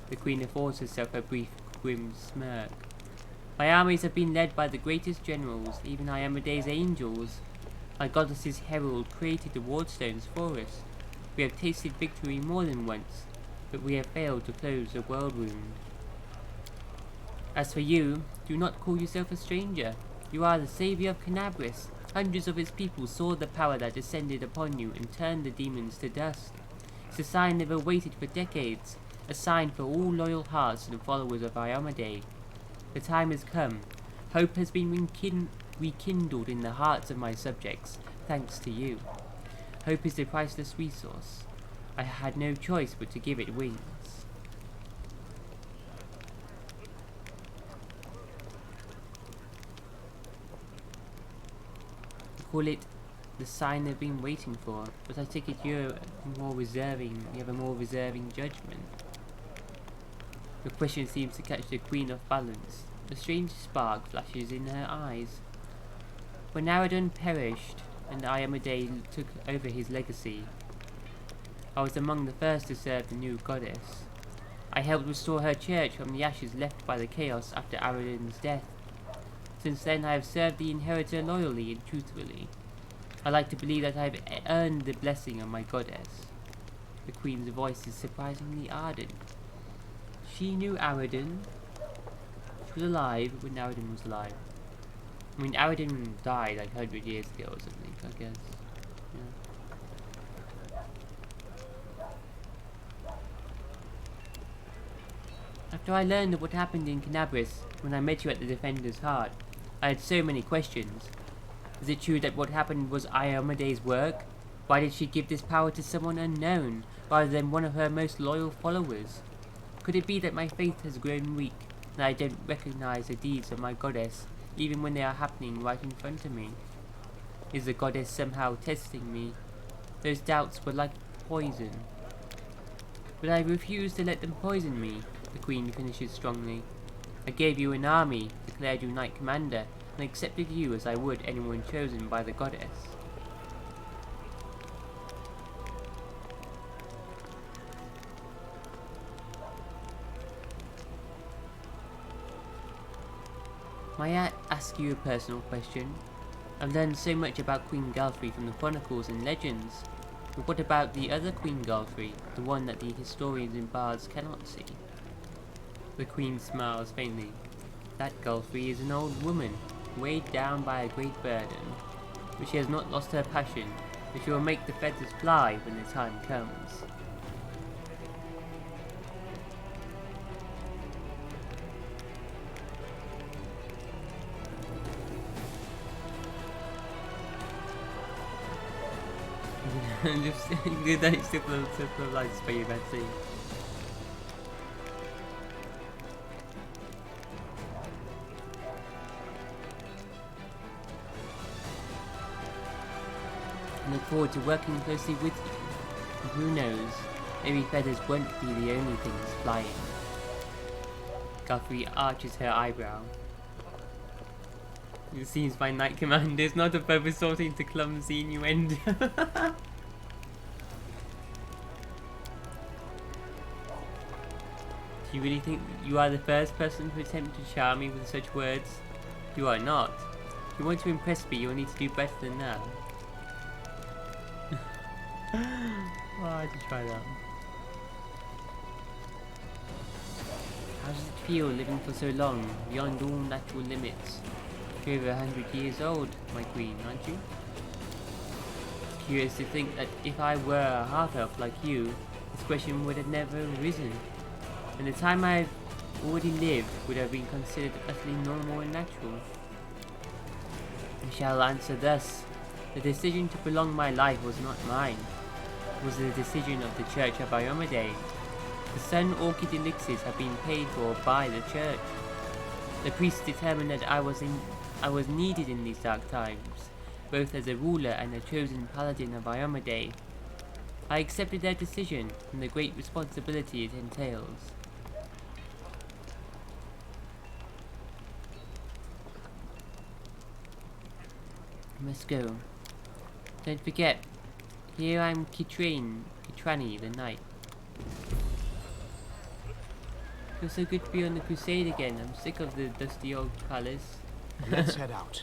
The Queen affords herself a brief, grim smirk. My armies have been led by the greatest generals, even Iamada's angels. My goddess's herald created the wardstones for us. We have tasted victory more than once, but we have failed to close the world wound. As for you, do not call yourself a stranger. You are the savior of Canabris. Hundreds of its people saw the power that descended upon you and turned the demons to dust. It's a sign they've awaited for decades, a sign for all loyal hearts and followers of Iamade. The time has come. Hope has been rekindled in the hearts of my subjects, thanks to you. Hope is a priceless resource. I had no choice but to give it wings. Call it the sign they've been waiting for, but I take it you have a more reserving judgment. The question seems to catch the Queen off balance. A strange spark flashes in her eyes. When Aradon perished and Iamade took over his legacy, I was among the first to serve the new goddess. I helped restore her church from the ashes left by the chaos after Aradon's death. Since then I have served the inheritor loyally and truthfully. I like to believe that I have earned the blessing of my goddess. The Queen's voice is surprisingly ardent. She knew Aradon. She was alive when Aradon was alive. I mean, Aradon died like 100 years ago or something, I guess. Yeah. After I learned of what happened in Canabris, when I met you at the Defender's Heart, I had so many questions. Is it true that what happened was Iamade's work? Why did she give this power to someone unknown, rather than one of her most loyal followers? Could it be that my faith has grown weak, and I don't recognize the deeds of my goddess, even when they are happening right in front of me? Is the goddess somehow testing me? Those doubts were like poison. But I refuse to let them poison me, the Queen finishes strongly. I gave you an army, declared you Knight Commander, and accepted you as I would anyone chosen by the goddess. May I ask you a personal question? I've learned so much about Queen Galfrey from the chronicles and legends. But what about the other Queen Galfrey, the one that the historians and bards cannot see? The Queen smiles faintly. That Galfrey is an old woman, weighed down by a great burden. But she has not lost her passion, and she will make the feathers fly when the time comes. Just good night, simple lights for you, Betsy. I look forward to working closely with you. And who knows, maybe feathers won't be the only things flying. Guthrie arches her eyebrow. It seems my Knight Commander is not above resorting to clumsy innuendo. Do you really think you are the first person to attempt to charm me with such words? You are not. If you want to impress me, you'll need to do better than that. Why did you try that? How does it feel living for so long, beyond all natural limits? You're over 100 years old, my queen, aren't you? Curious to think that if I were a half-elf like you, this question would have never arisen. And the time I've already lived would have been considered utterly normal and natural. I shall answer thus. The decision to prolong my life was not mine. It was the decision of the Church of Iomedae. The Sun Orchid elixirs have been paid for by the Church. The priests determined that I was needed in these dark times, both as a ruler and a chosen paladin of Iomedae. I accepted their decision and the great responsibility it entails. I must go. Don't forget, here I'm Kitrani the Knight. Feels so good to be on the crusade again. I'm sick of the dusty old palace. Let's head out.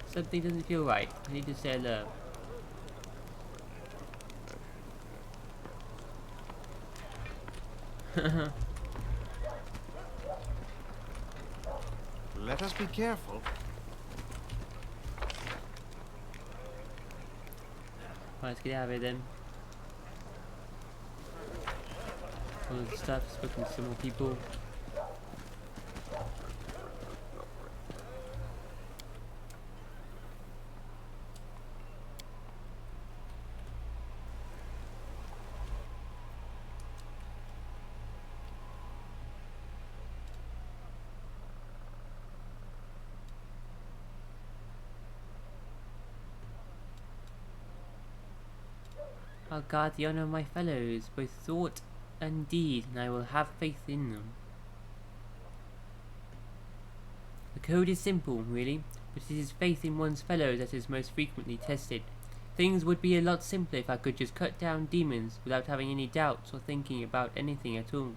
Something doesn't feel right. I need to say hello. Let us be careful. Right, let's get out of here then. All of the stuff, spoken to some more people. I'll guard the honor of my fellows, both thought and deed, and I will have faith in them. The code is simple, really, but it is faith in one's fellows that is most frequently tested. Things would be a lot simpler if I could just cut down demons without having any doubts or thinking about anything at all.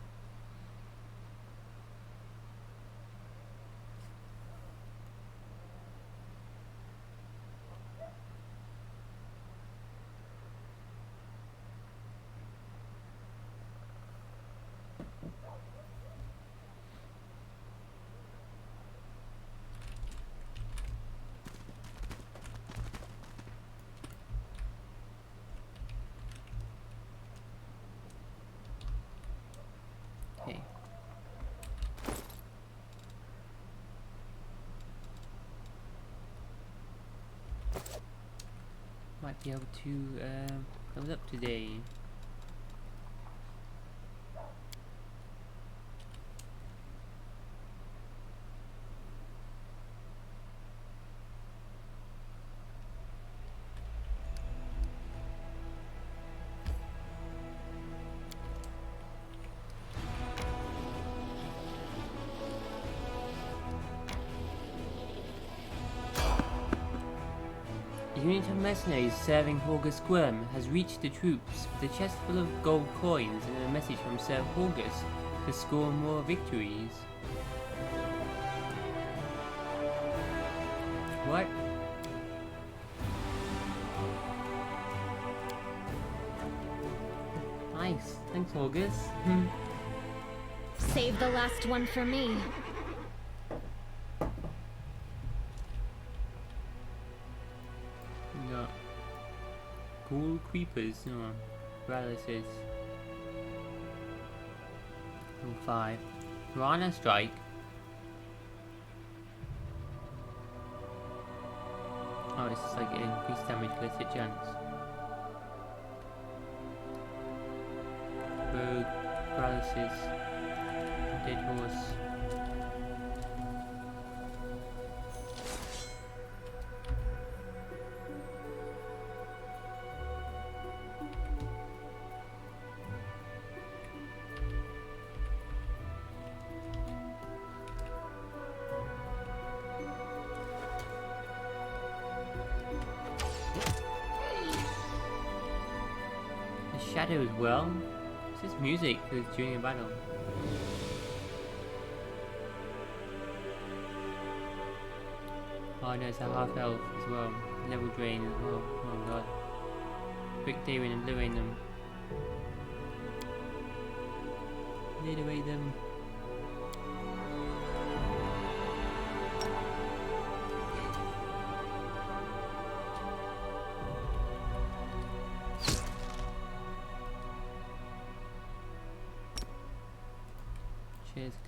Okay. Might be able to level up today. A unit of mercenaries serving Horgus Squirm has reached the troops with a chest full of gold coins and a message from Sir Horgus to score more victories. What? Nice. Thanks, Horgus. Save the last one for me. No. Cool creepers, no. Paralysis. Level 5. Rana Strike. Oh, this is like an increased damage plus hit chance. Rogue. Paralysis. Dead horse. Shadow as well. just music during a battle. Oh no, it's a half health as well. Level drain as well. Oh god. Quick daring and obliterate them. Obliterate them.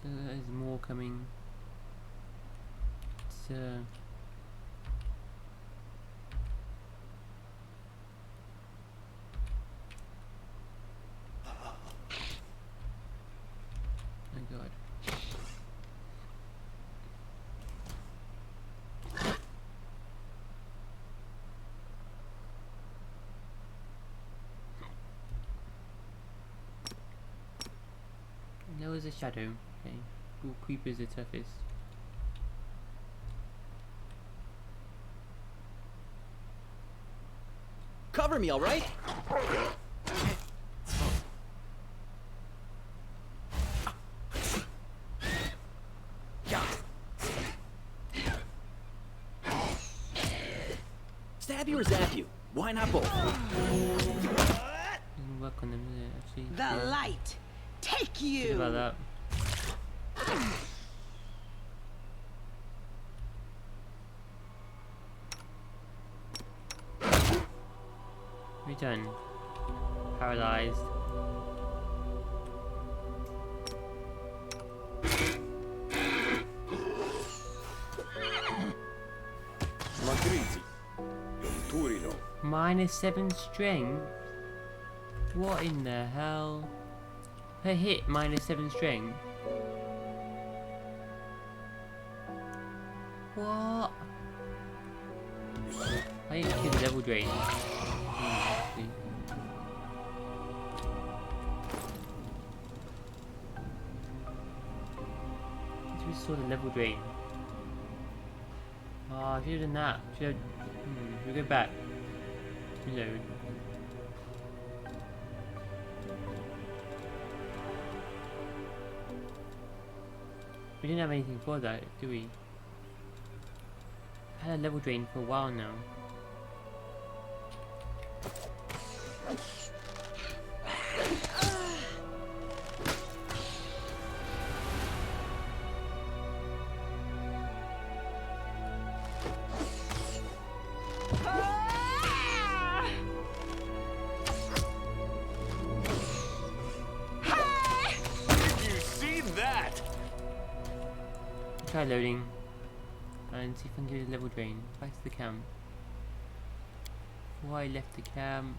There's more coming. It's oh god. There was a shadow. Okay. All creepers are toughest. Cover me, all right? Stab you or zap you? Why not both? Doesn't work on them, does it? Actually. The light. Take Think you. about that. Return. Paralyzed. -7 strength? What in the hell? Per hit, -7 strength? What? I need to kill the level drain. Let's restore the level drain. Oh, I should have done that. Should have. We'll go back. Reload. We didn't have anything for that, do we? I had a level drain for a while now. Try loading and see if I can do the level drain. Back to the camp. Before I left the camp.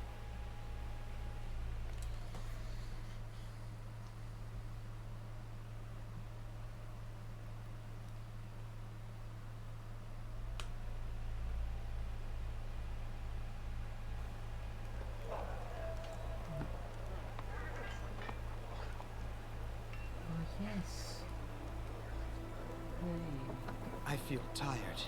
Oh yes. I feel tired.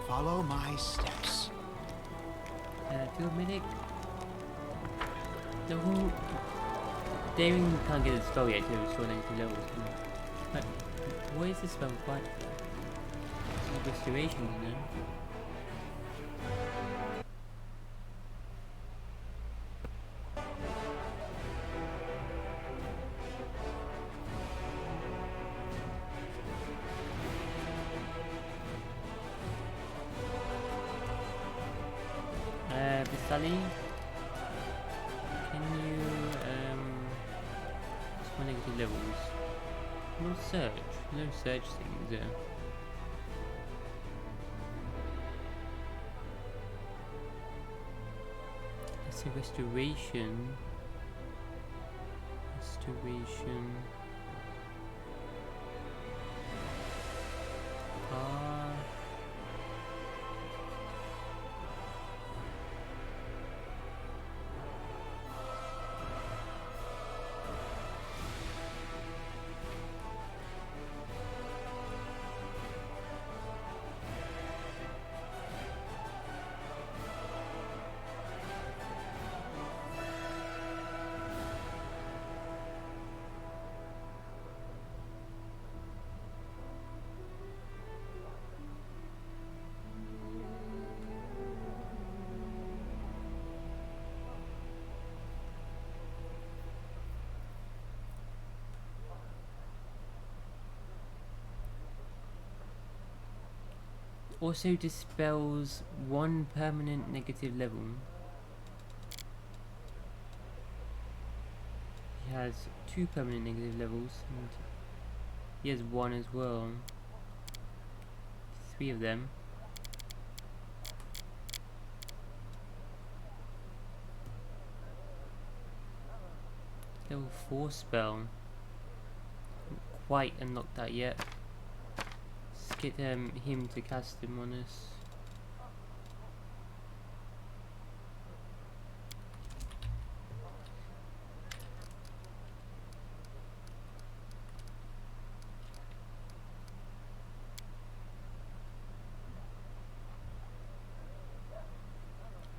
Follow my steps. Field medic. The whole daring can't get a spell yet to restore negative levels. But what is this spell for? It's restoration, you know? Sally, can you just negative levels? No search thing, is there? Let's see, restoration. Also dispels one permanent negative level. He has 2 permanent negative levels, and he has 1 as well. 3 of them. Level 4 spell. Not quite unlocked that yet. Let's get him to cast him on us.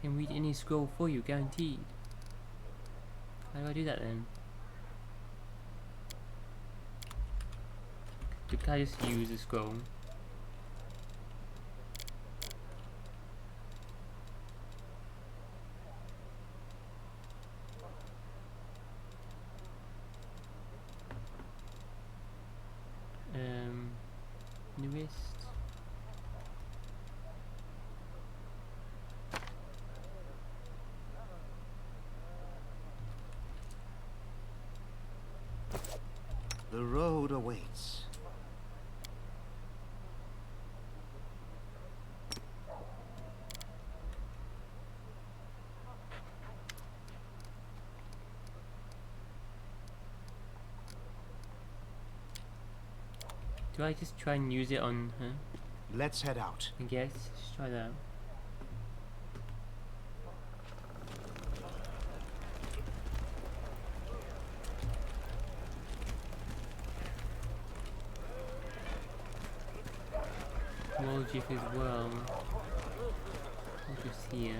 Can read any scroll for you, guaranteed. How do I do that then? Can I just use a scroll? Newest. The road awaits. Do I just try and use it on her? Let's head out. I guess. Just try that. Logic as well. I'll just here.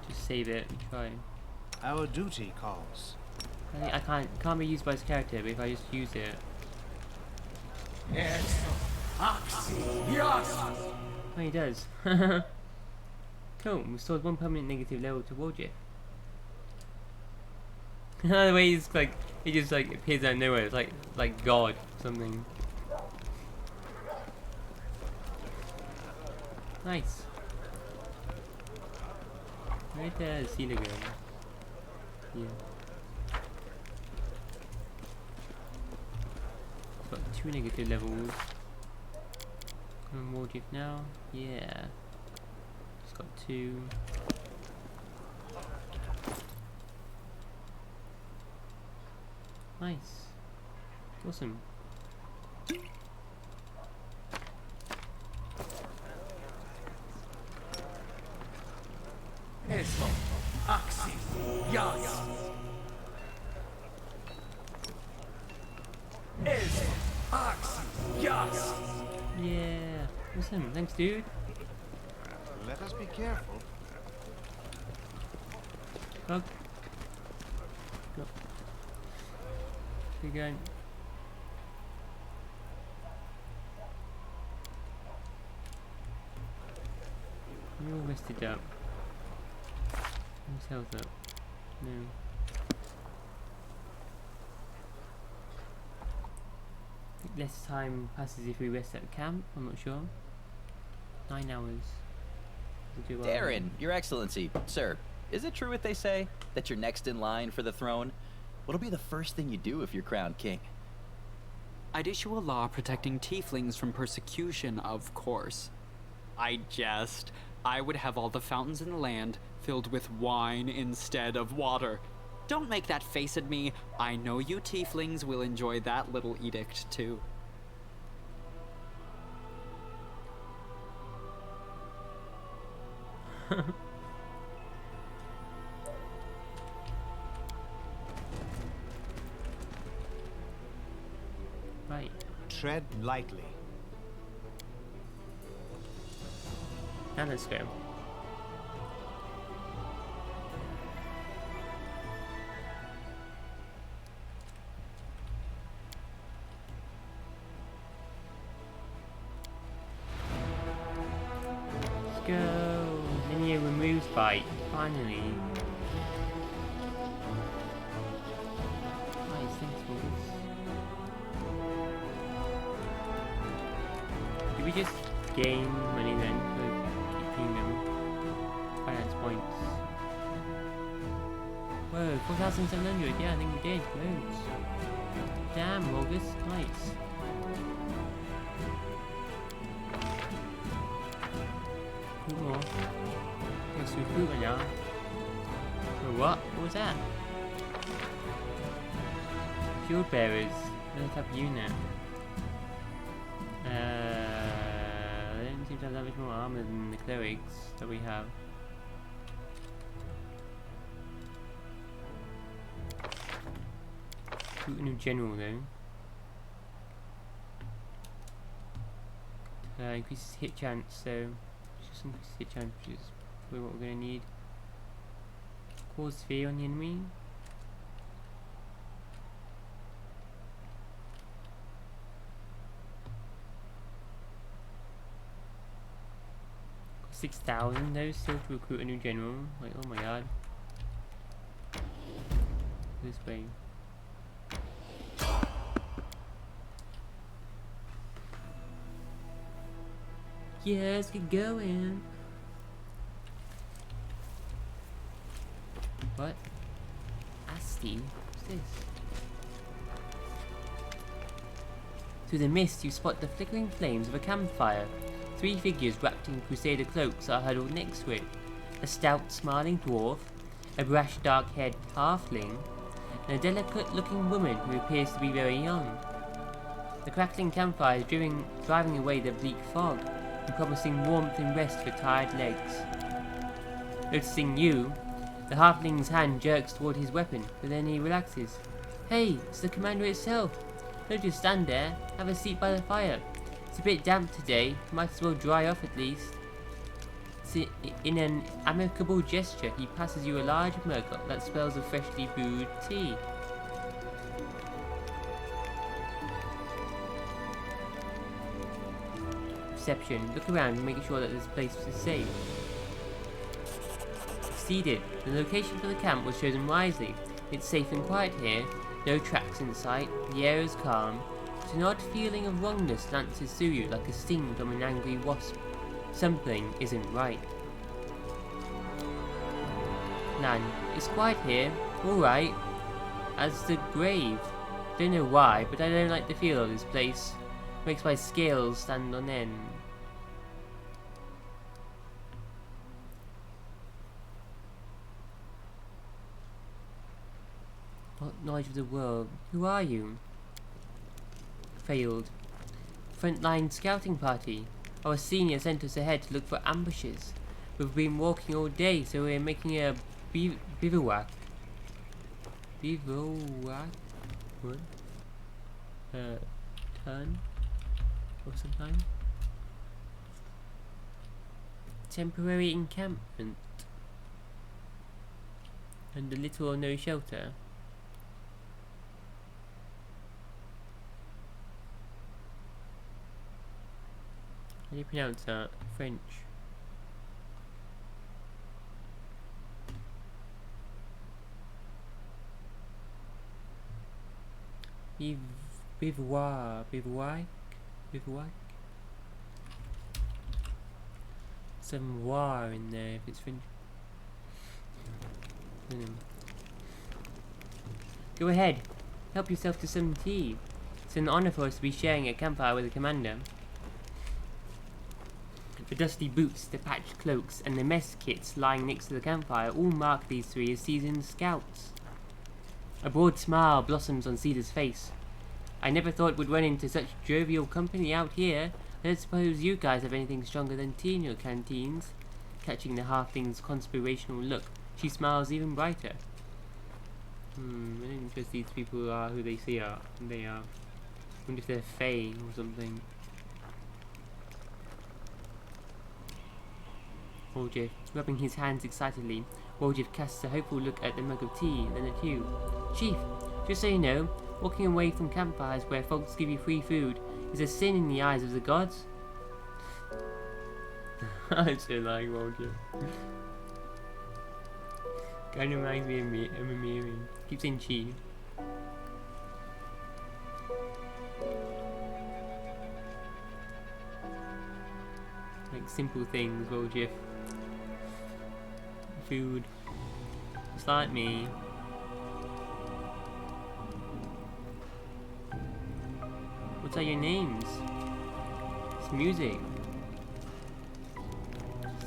Just save it and try. Our duty calls. I think I can't be used by his character, but if I just use it. Oh, he does. Cool. Restored 1 permanent negative level to Warjiff. The way he's like, he just like appears out of nowhere. It's like God or something. Nice. Right there, Cena go. Yeah. Got 2 negative levels. Come on, Warjiff now. Yeah. Just got 2. Nice. Awesome. Yeah. Awesome. Thanks, dude. Let us be careful. Bug. Go. Keep going. You're all rested up. Whose health up? No. I think less time passes if we rest at camp. I'm not sure. 9 hours. We'll do well. Darren, Your Excellency, sir, is it true what they say? That you're next in line for the throne? What'll be the first thing you do if you're crowned king? I'd issue a law protecting tieflings from persecution, of course. I jest. I would have all the fountains in the land filled with wine instead of water. Don't make that face at me. I know you tieflings will enjoy that little edict, too. Right. Tread lightly. And let's go. Let's go. Linear removes bite. Finally. Nice, thanks for this. just gain money then for kingdom? Finance points. Whoa, 4,700. Yeah, I think we did. Loads. Damn, August. Nice. Cool. Let's recruit now. Oh, what? What was that? Field bearers. Another type of unit. They don't seem to have that much more armor than the clerics that we have. Recruit a new general though. Increases hit chance, so just increases hit chance, which is probably what we're gonna need. Cause fear on the enemy. 6,000 though still to recruit a new general. Like, oh my god. This way. Yeah, let's get going. What? Asti? What's this? Through the mist, you spot the flickering flames of a campfire. 3 figures wrapped in crusader cloaks are huddled next to it. A stout, smiling dwarf, a brash, dark-haired halfling, and a delicate-looking woman who appears to be very young. The crackling campfire is driving away the bleak fog, and promising warmth and rest for tired legs. Noticing you, the halfling's hand jerks toward his weapon, but then he relaxes. Hey, it's the commander itself. Don't just stand there, have a seat by the fire. It's a bit damp today, might as well dry off at least. In an amicable gesture, he passes you a large mug that smells of freshly brewed tea. Perception. Look around and make sure that this place is safe. Succeeded. The location for the camp was chosen wisely. It's safe and quiet here. No tracks in sight. The air is calm. But an odd feeling of wrongness lances through you like a sting from an angry wasp. Something isn't right. Nan, it's quiet here. Alright. As the grave. Don't know why, but I don't like the feel of this place. Makes my scales stand on end. What knowledge of the world? Who are you? Failed. Frontline scouting party. Our senior sent us ahead to look for ambushes. We've been walking all day, so we're making a bivouac. Bivouac? What? Turn? Or sometime? Temporary encampment. Under little or no shelter. How do you pronounce that? French. Bivouac. Some war in there if it's French. Go ahead. Help yourself to some tea. It's an honor for us to be sharing a campfire with the commander. The dusty boots, the patched cloaks, and the mess kits lying next to the campfire all mark these 3 as seasoned scouts. A broad smile blossoms on Cedar's face. I never thought we'd run into such jovial company out here. I don't suppose you guys have anything stronger than tea in your canteens. Catching the halfling's conspirational look, she smiles even brighter. I don't trust these people are who they say they are. I wonder if they're Fae or something. Woljif, rubbing his hands excitedly, Woljif casts a hopeful look at the mug of tea, then at you. Chief, just so you know, walking away from campfires where folks give you free food is a sin in the eyes of the gods. I so like Woljif. Kinda reminds me of Mimiri. Keep saying chief. simple things, Roljif. Food. Just like me. What are your names? It's music.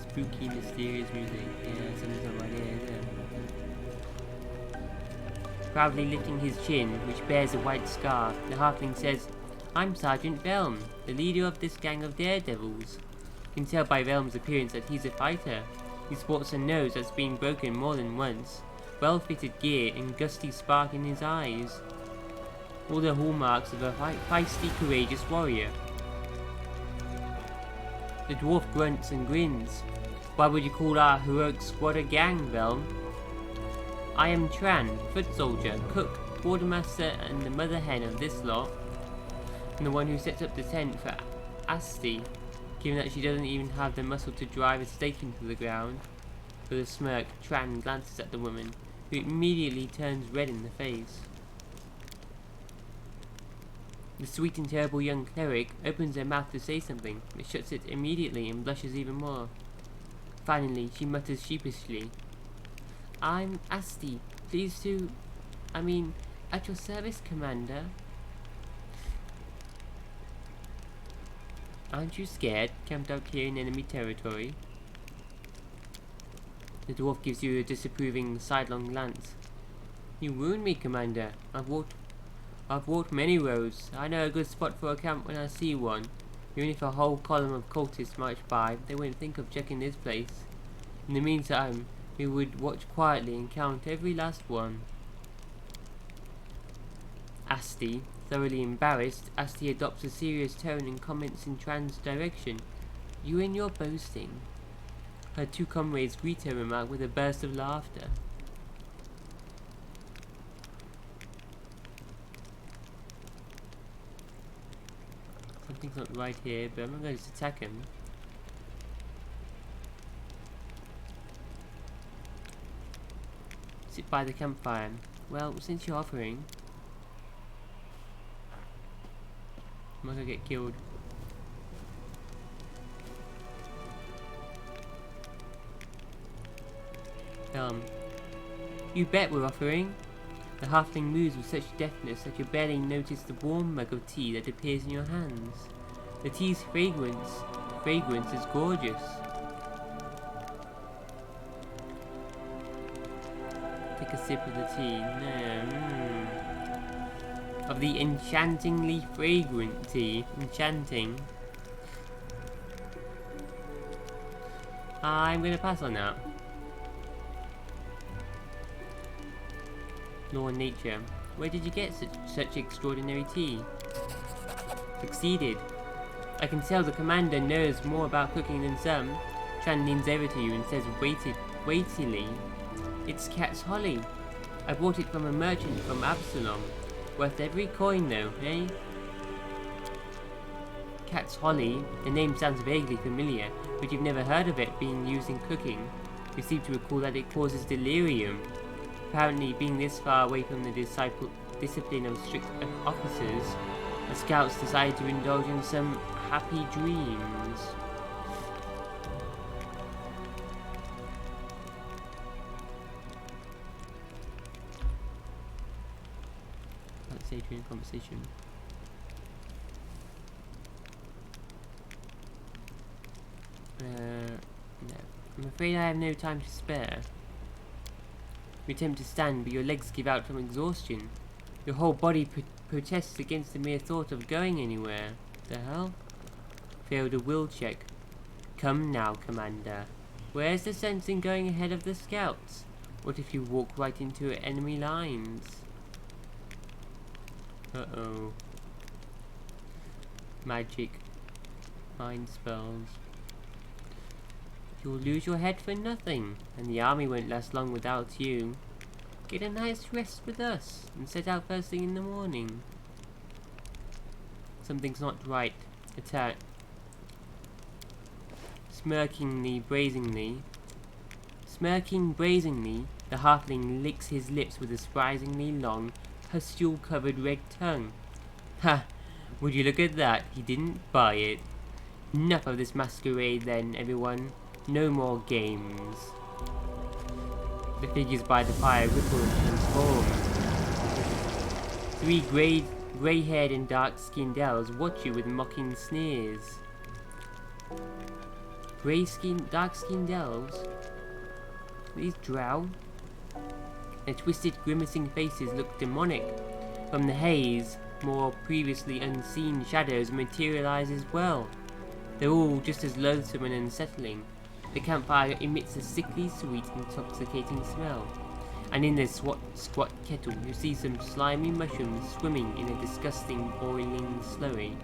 Spooky, mysterious music. Yeah, something's not right here, is it? Proudly lifting his chin, which bears a white scar, the halfling says, "I'm Sergeant Belm, the leader of this gang of daredevils." You can tell by Belm's appearance that he's a fighter. He sports a nose that's been broken more than once, well-fitted gear and gusty spark in his eyes. All the hallmarks of a feisty, courageous warrior. The dwarf grunts and grins. "Why would you call our heroic squad a gang, Belm?" "I am Tran, foot soldier, cook, quartermaster and the mother hen of this lot. And the one who sets up the tent for Asti, given that she doesn't even have the muscle to drive a stake into the ground." With a smirk, Tran glances at the woman, who immediately turns red in the face. The sweet and terrible young cleric opens her mouth to say something, but shuts it immediately and blushes even more. Finally, she mutters sheepishly, "I'm Asti, pleased to... at your service, Commander." "Aren't you scared, camped out here in enemy territory?" The dwarf gives you a disapproving sidelong glance. "You wound me, Commander. I've walked many roads. I know a good spot for a camp when I see one. Even if a whole column of cultists marched by, they wouldn't think of checking this place. In the meantime, we would watch quietly and count every last one." Asti, thoroughly embarrassed, Asti adopts a serious tone and comments in Tran's direction. "You and your boasting." Her two comrades greet her remark with a burst of laughter. Something's not right here, but I'm not going to attack him. Sit by the campfire. Well, since you're offering, I'm not going to get killed. You bet we're offering. The halfling moves with such deftness that you barely notice the warm mug of tea that appears in your hands. The tea's fragrance is gorgeous. Take a sip of the tea. Of the enchantingly fragrant tea. Enchanting. I'm gonna pass on that. Law and nature. Where did you get such extraordinary tea? Succeeded. I can tell the commander knows more about cooking than some. Tran leans over to you and says weightily, "It's cat's holly. I bought it from a merchant from Absalom. Worth every coin though, eh?" Cat's holly, the name sounds vaguely familiar, but you've never heard of it being used in cooking. You seem to recall that it causes delirium. Apparently, being this far away from the discipline of strict officers, the scouts decided to indulge in some happy dreams. Let's say during conversation. No. I'm afraid I have no time to spare. You attempt to stand, but your legs give out from exhaustion. Your whole body protests against the mere thought of going anywhere. The hell? Failed a will check. Come now, Commander. Where's the sense in going ahead of the scouts? What if you walk right into enemy lines? Uh-oh. Magic. Mind spells. You'll lose your head for nothing, and the army won't last long without you. Get a nice rest with us, and set out first thing in the morning. Something's not right. Attack. Smirking brazenly, the halfling licks his lips with a surprisingly long, pustule-covered red tongue. Ha! Would you look at that? He didn't buy it. Enough of this masquerade then, everyone. No more games. The figures by the fire ripple and transform. 3 grey-haired and dark-skinned elves watch you with mocking sneers. Dark-skinned elves? These drow? Their twisted, grimacing faces look demonic. From the haze, more previously unseen shadows materialize as well. They're all just as loathsome and unsettling. The campfire emits a sickly, sweet, intoxicating smell. And in this squat kettle, you see some slimy mushrooms swimming in a disgusting, boiling slurry.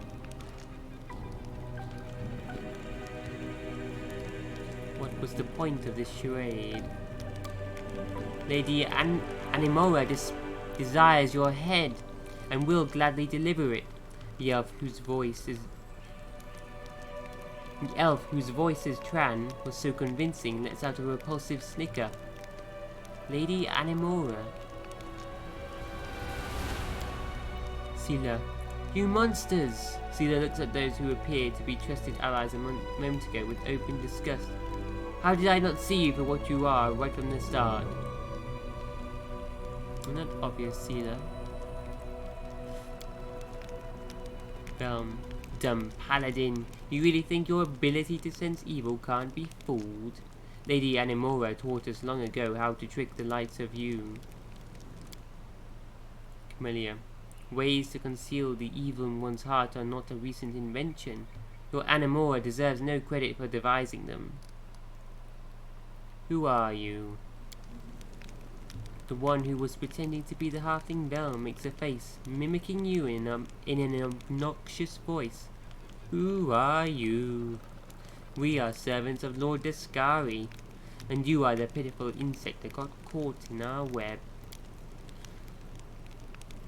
What was the point of this charade? Lady Animora desires your head, and will gladly deliver it. The elf whose voice is Tran was so convincing lets out a repulsive snicker. Lady Animora. Sela. You monsters! Sela looks at those who appeared to be trusted allies a moment ago with open disgust. How did I not see you for what you are right from the start? Not obvious, Sela. Belm. Dumb paladin. You really think your ability to sense evil can't be fooled? Lady Animora taught us long ago how to trick the likes of you. Camellia. Ways to conceal the evil in one's heart are not a recent invention. Your Animora deserves no credit for devising them. Who are you? The one who was pretending to be the halfling Belm makes a face, mimicking you in an obnoxious voice. Who are you? We are servants of Lord Descari, and you are the pitiful insect that got caught in our web.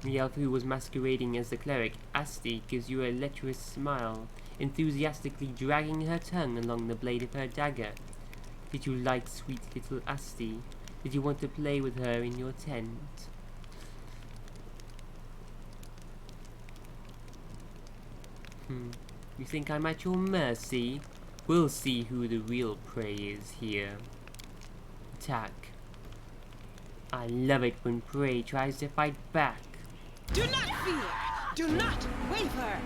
The elf who was masquerading as the cleric, Asti, gives you a lecherous smile, enthusiastically dragging her tongue along the blade of her dagger. Did you like sweet little Asti? Did you want to play with her in your tent? You think I'm at your mercy? We'll see who the real prey is here. Attack. I love it when prey tries to fight back. Do not fear! Do not waver!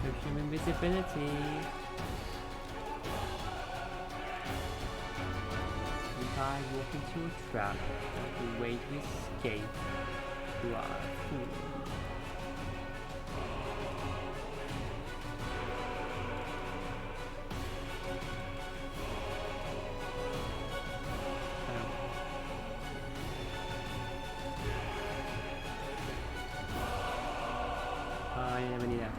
Potion invisibility. If I walk into a trap, the way to escape, you are a fool. I never need that.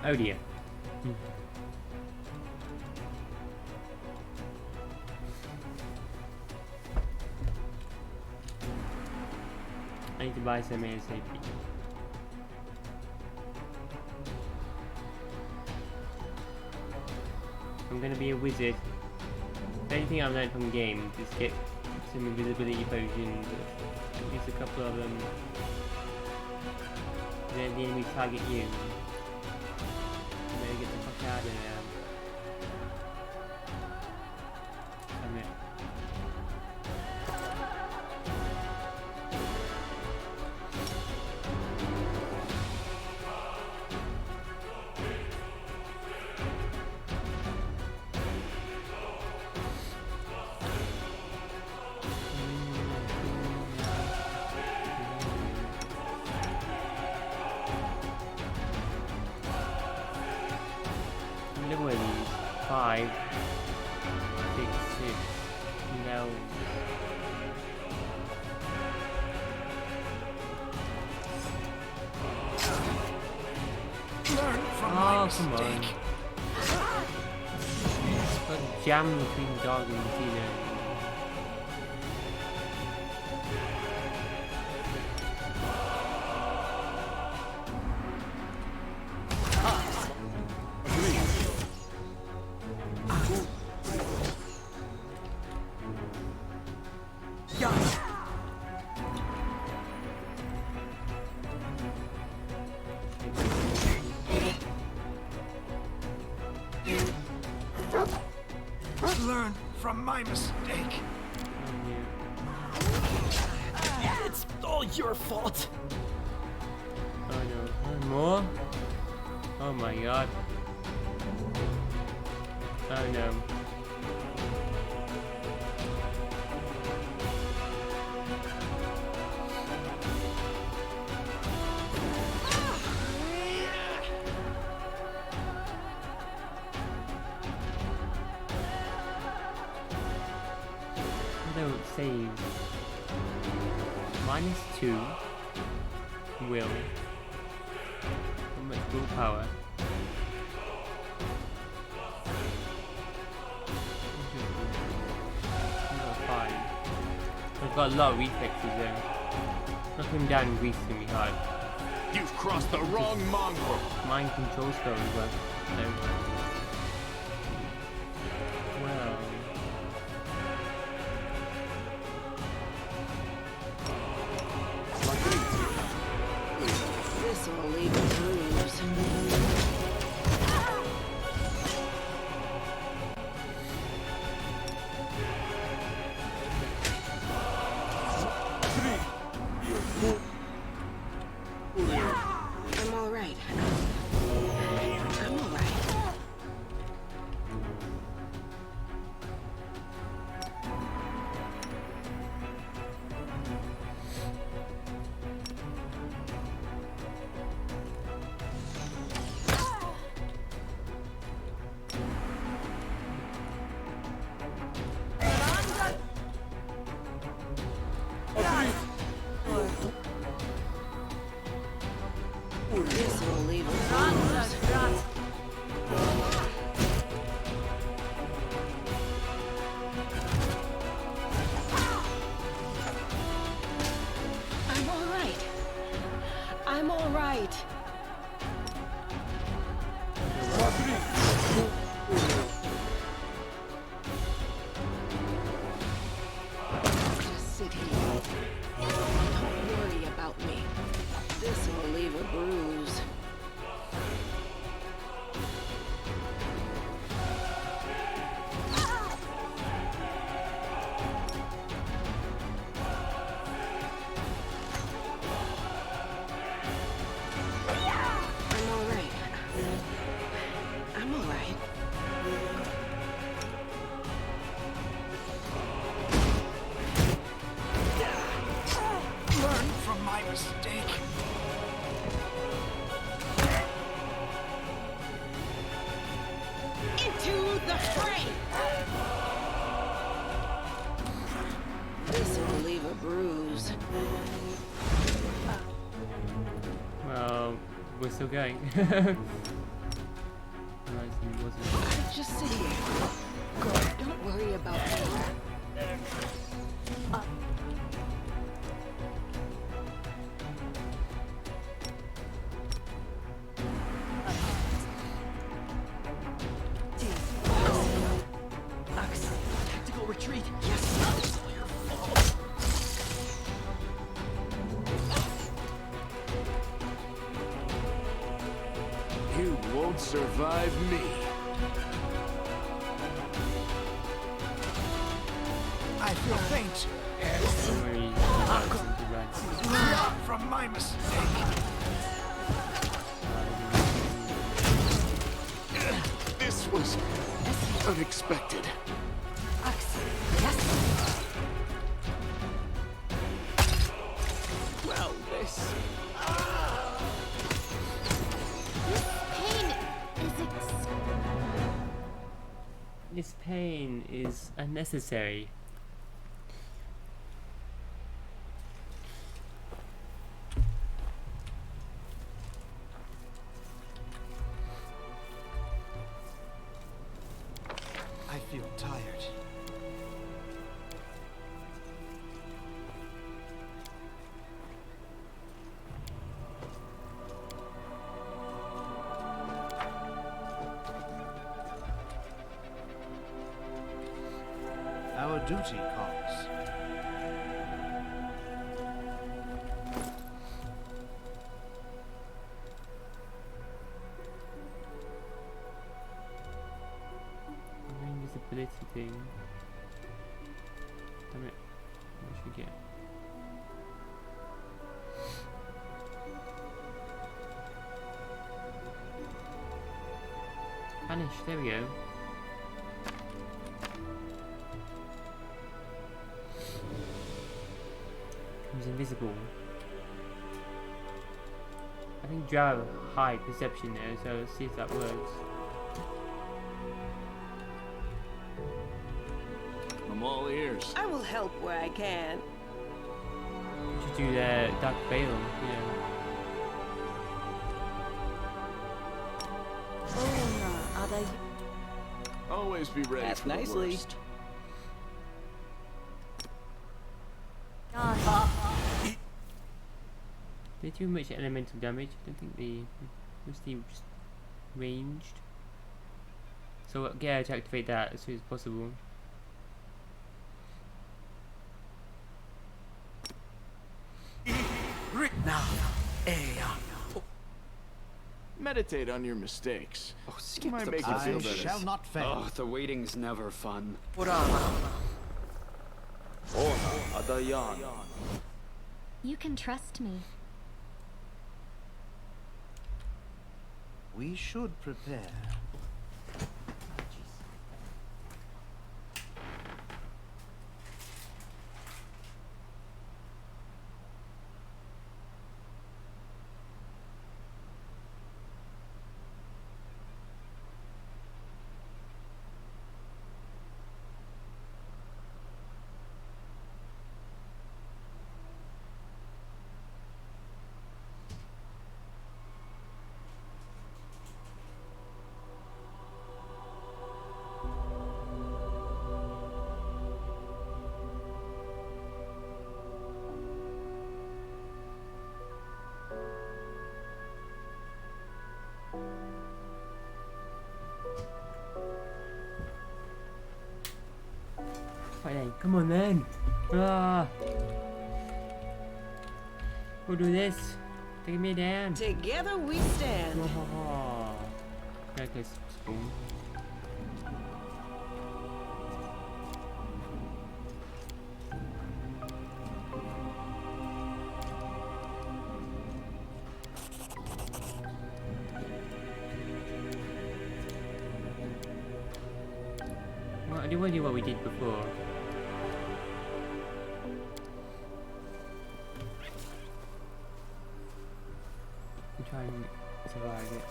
Oh dear. I need to buy some ASAP. I'm gonna be a wizard. Anything I've learned from the game, just get some invisibility potions, at least a couple of them. Then the enemies target you. Better get the fuck out of there. Damn it. 5, 6, 6. No. Learn from my Oh, come on. mistake. Got jam between the dog and the Tina. Learn from my mistake. It's all your fault. Oh no. Oh, more? Oh my god. Oh no. I don't save. -2 will. How much willpower? I've got a lot of reflexes there. Knocking him down in Greece is gonna be hard. You've crossed the wrong mongrel. Mind control spell as well. So. Well. This will leave a bruise. I'm all right. I'm all right. This will leave a bruise. I'm all right. I'm all right. Just sit here. Don't worry about me. This will leave a bruise. I'm all right. I'm all right. Learn from my mistake. Into the fray! This will leave a bruise. Well, we're still going. Just sit here. Good. Don't worry about me. Tactical retreat. Yes. It's all your fault. You won't survive me. I feel faint. Learn from my mistake. This was unexpected. Well, this. Pain is This pain is unnecessary. I feel tired. Our duty calls. Invisibility thing. Damn it. What should we get? Vanish, there we go. Becomes invisible. I think Drow have high perception there, so let's see if that works. I'm all ears. I will help where I can. We should do the Dark Veil, yeah. Always be ready Ask for the nicely. worst. They do much elemental damage. I don't think they mostly just ranged. So get her to activate that as soon as possible. Meditate on your mistakes. Oh, skip Might the make you I feel better. shall not fail. Oh, the waiting's never fun. You can trust me. We should prepare. Right then, come on then. Ah. We'll do this. Take me down. Together we stand. Oh. Reckless spoon. Well, I do want to do what we did before. And try and survive it.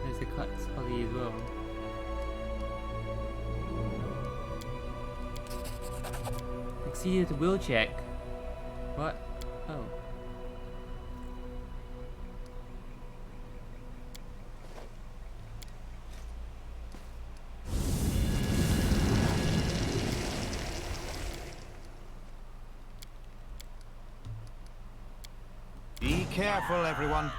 There's a cuts Holly as well. Exceeded the will check. What? Oh. Be careful, everyone.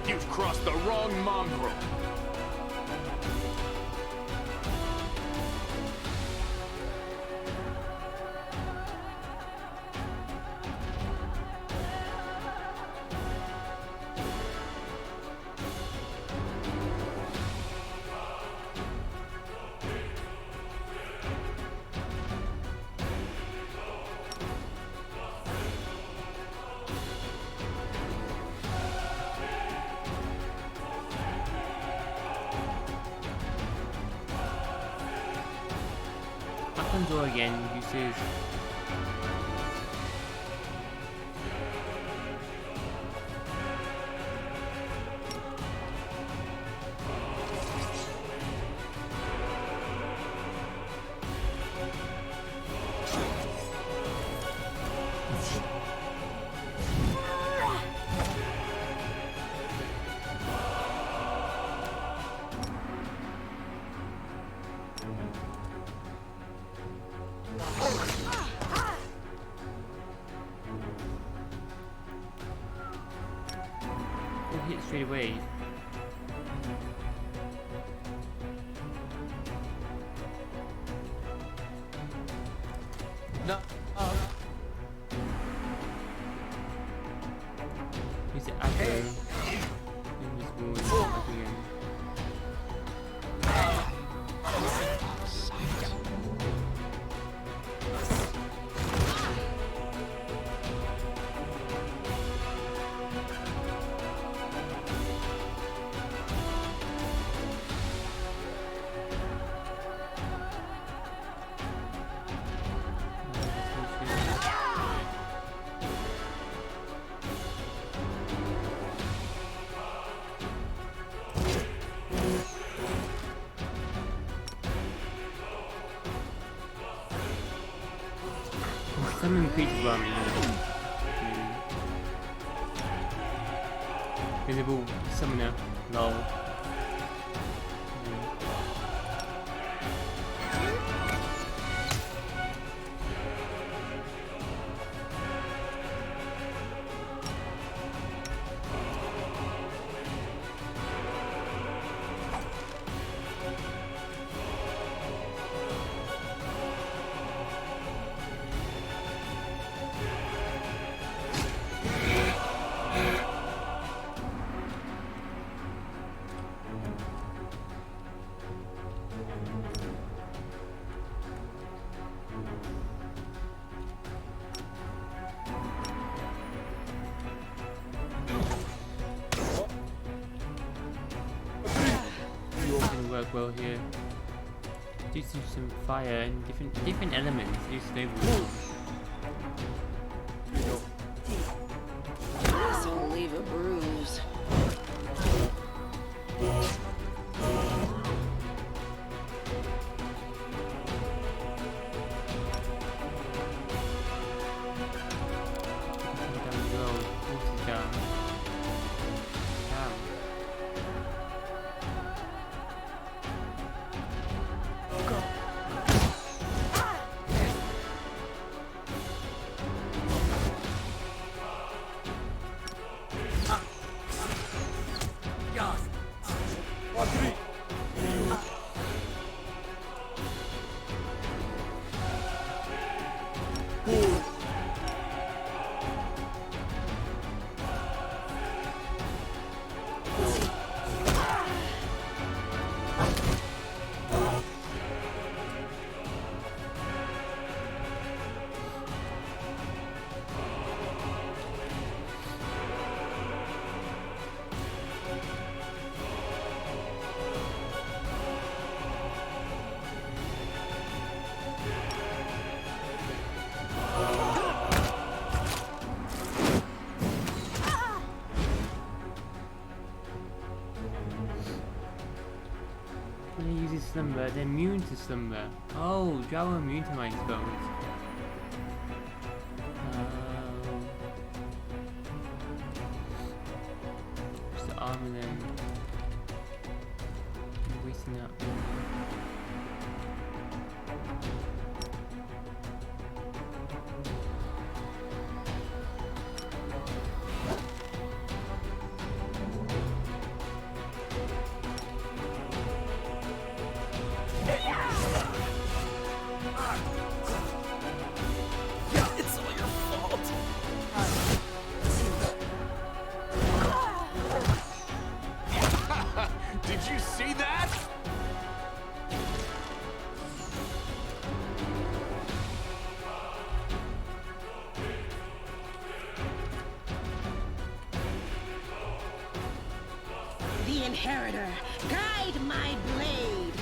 You've crossed the wrong mongrel. front door again uses. Hit straight away. No. Use it aggro. Invisible and back again. So many creatures around me. Visible summoner, lol. Work well here. Do some fire and different elements. Use stable. This'll leave a bruise. Down the road. Horses down. Down. When he uses slumber, they're immune to slumber. Oh, Drow are immune to mind spells. Just the armor then. Wasting up. The Inheritor, guide my blade.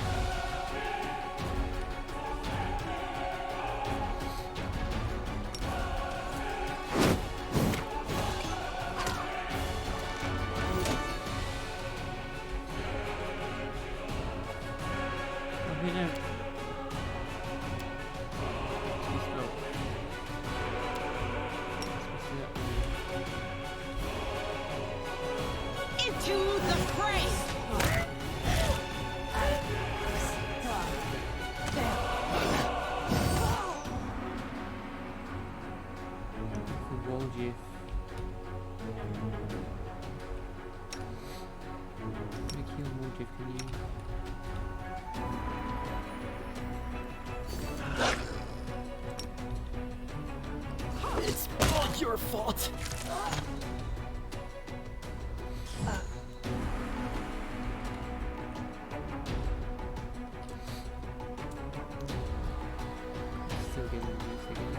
to the fray! Wojif. Kill Wojif, can you? It's all your fault. Still getting this again.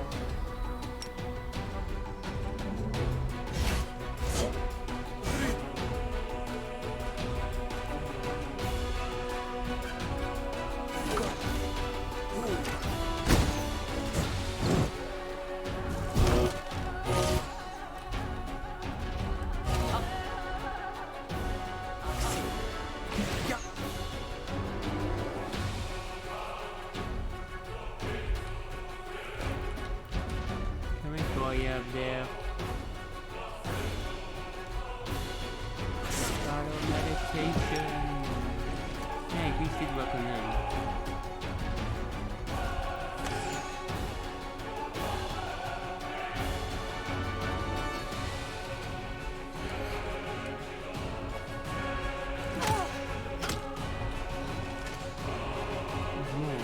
Coming for you up there. Start of meditation. Hey, we did work on them. There's more.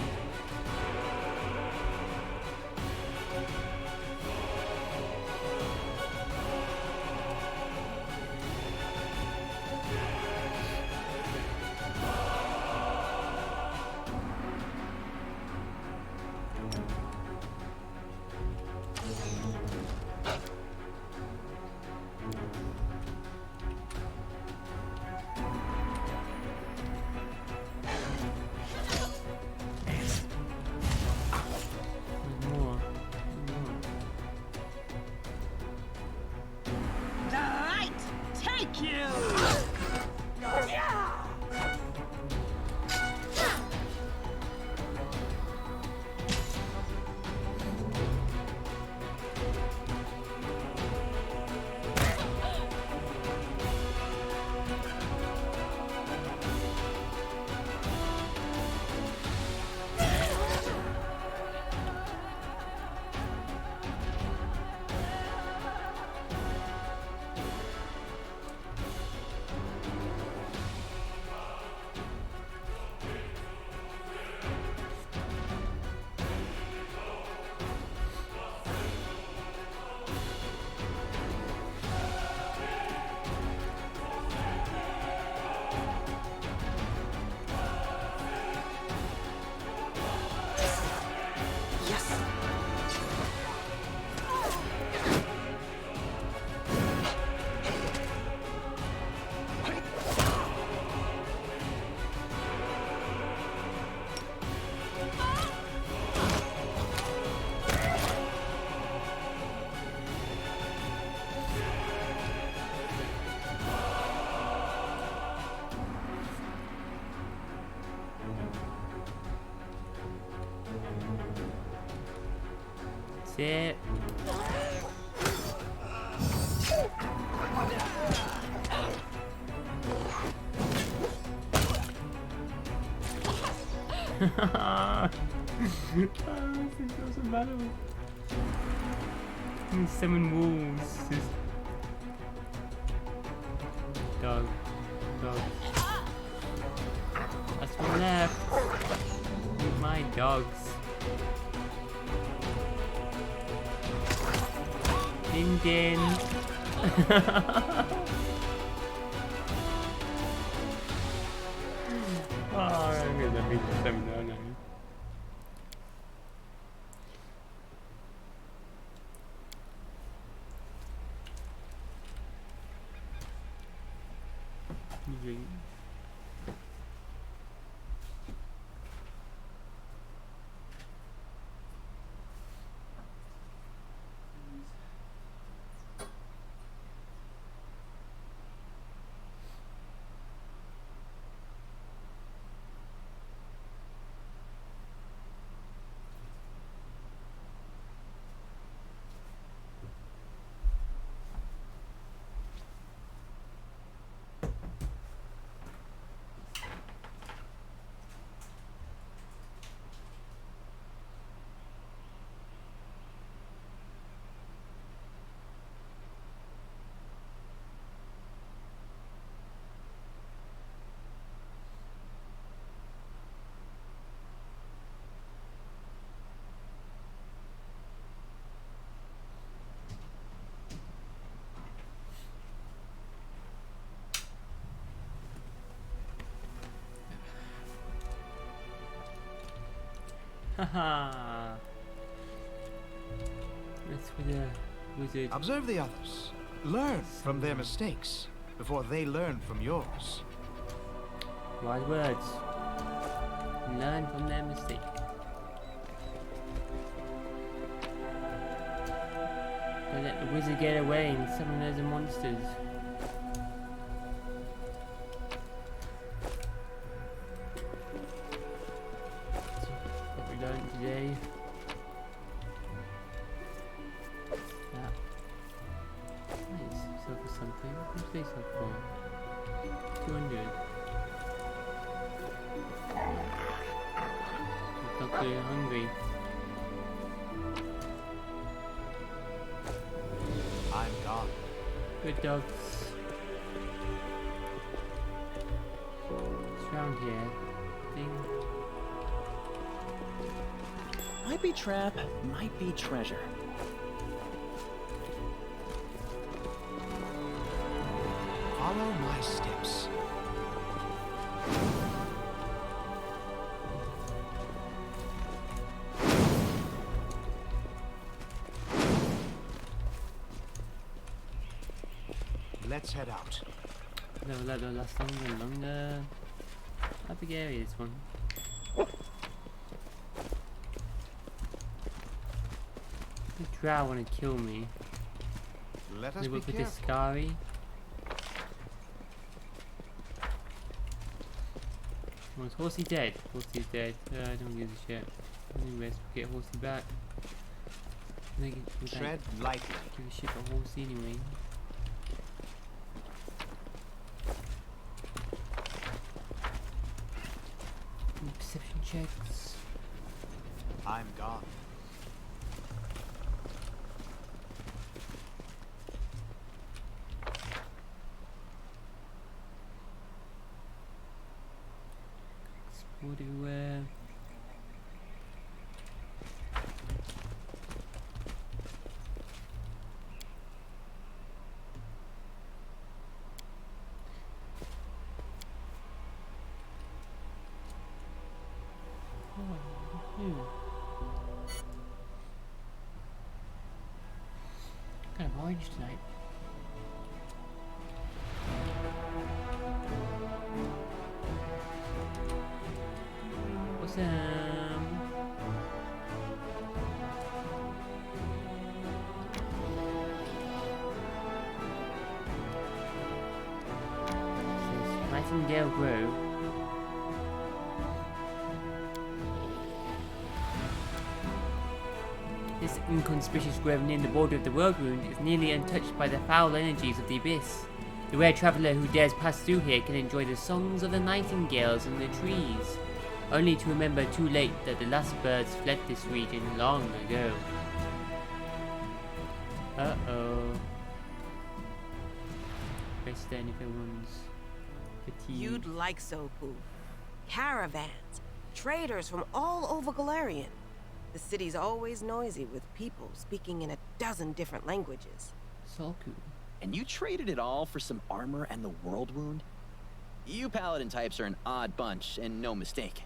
There's more. The light take you! That's it. This is awesome battle. 7 wolves. Just... Dog. Dog. That's one left. Leave my dogs. Din din. Oh, I'm gonna beat the 7 now. Drink. Haha. That's with a wizard. Observe the others. Learn from their mistakes before they learn from yours. Wise words. Learn from their mistake. Don't let the wizard get away and summon other monsters. What we learned today. That. Nice. Sell for something. How much they sell for? 200. Doctor, you're hungry. I'm gone. Good dogs. It's around here. Thing. Might be trap, might be treasure. Follow my steps. Let's head out. Never let it last longer and longer. How big area is this one? The drow want to kill me. Let us They be work with this careful. Scary. Oh, is Horsey dead? Horsey's dead. I don't give a shit. Anyways, we'll get Horsey back. We don't Tread lightly. give a shit about Horsey anyway. Any perception checks. I'm gone. Explode everywhere. Kind of orange tonight. Awesome. Says Nightingale Grove. This inconspicuous grove near the border of the world wound is nearly untouched by the foul energies of the abyss. The rare traveller who dares pass through here can enjoy the songs of the nightingales in the trees, only to remember too late that the last birds fled this region long ago. Uh-oh. Best then if everyone's fatigued. You'd like Sopu. Caravans, traders from all over Galarian. The city's always noisy with people speaking in a dozen different languages. Solku. And you traded it all for some armor and the world wound? You paladin types are an odd bunch, and no mistake.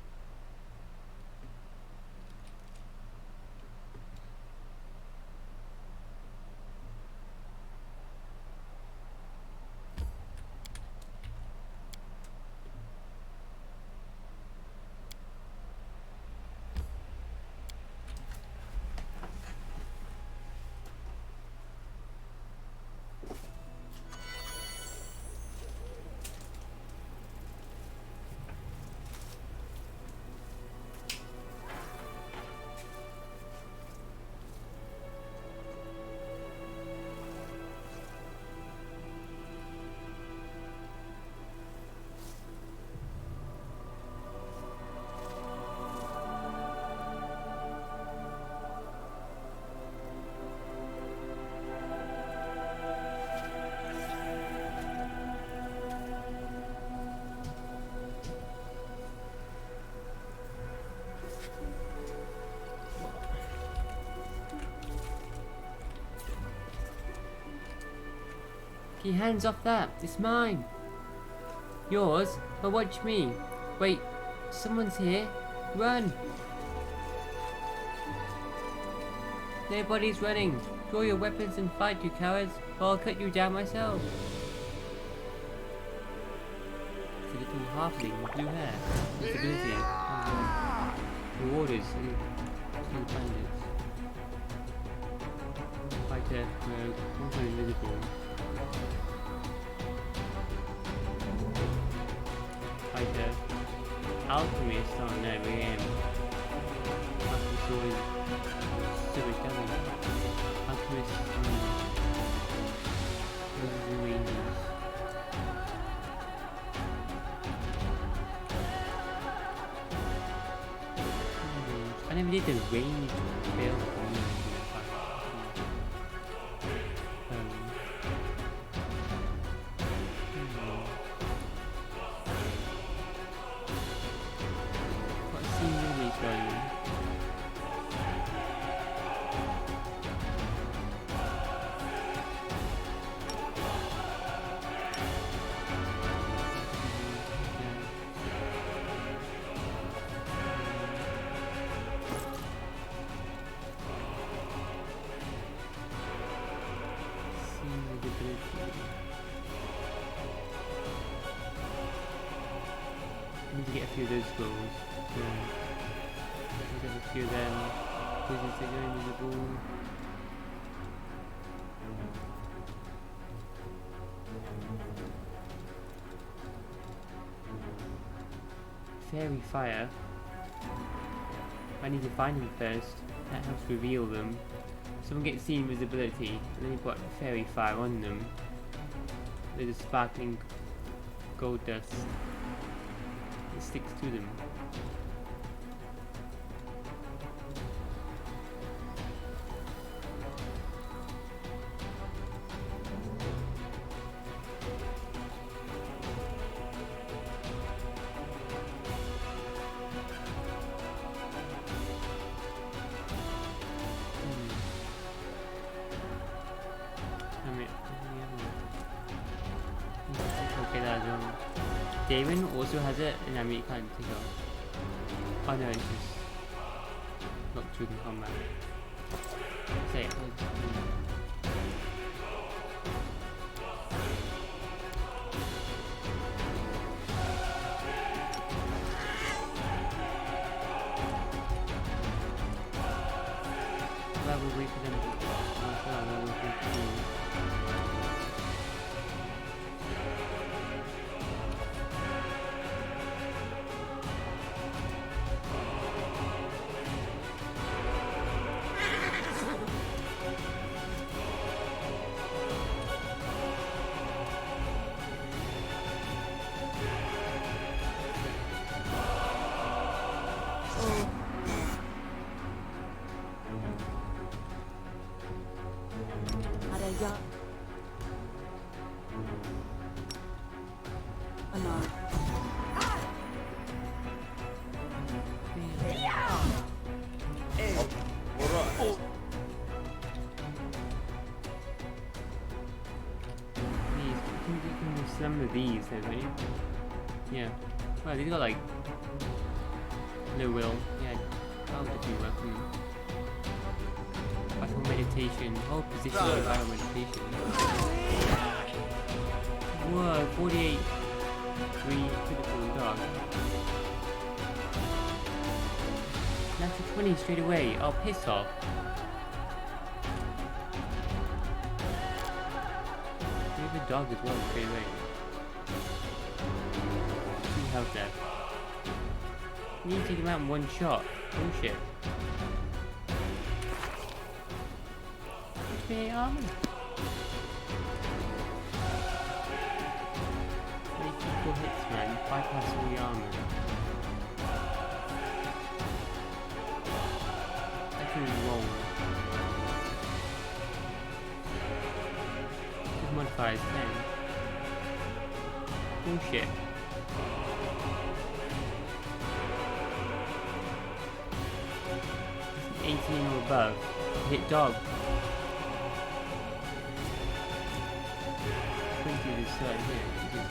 Get your hands off that. It's mine. Yours? But watch me. Wait. Someone's here. Run. Nobody's running. Draw your weapons and fight, you cowards, or I'll cut you down myself. It's a little halfling with blue hair. Disability. Rewarders. Two bandits. Fighter, rogue, also invisible. Fighter. Alchemist, oh no, we am. Alchemist always so much damage. Alchemist, Roses and Rangers. I never did the range build. What scene movies going? I need to get a few of those scrolls. Yeah. Get a few of them. Wizards that go invisible. Fairy fire. I need to find them first. That helps reveal them. Someone gets seen invisibility, and then you've got fairy fire on them. There's a sparkling gold dust. It sticks to them. Damon also has it, and I mean, you can't take it off. Oh no, it's just not true in combat. Say it. Level wait for them to level 15. Some of these, haven't you? Yeah. Well, these got like no will. Yeah, that'll definitely work for me. Battle meditation. Oh, position of battle meditation. Whoa, 48. 3 critical dog. Natural 20 straight away. Oh, piss off. We have a dog as well straight away. Health there. You need to take him out in one shot. Bullshit. 28 armor. 24 hits, man. Bypass all the armor. That's really wrong. His modifier is 10. Bullshit. 18 or above. Hit dog. 20 to start here. Just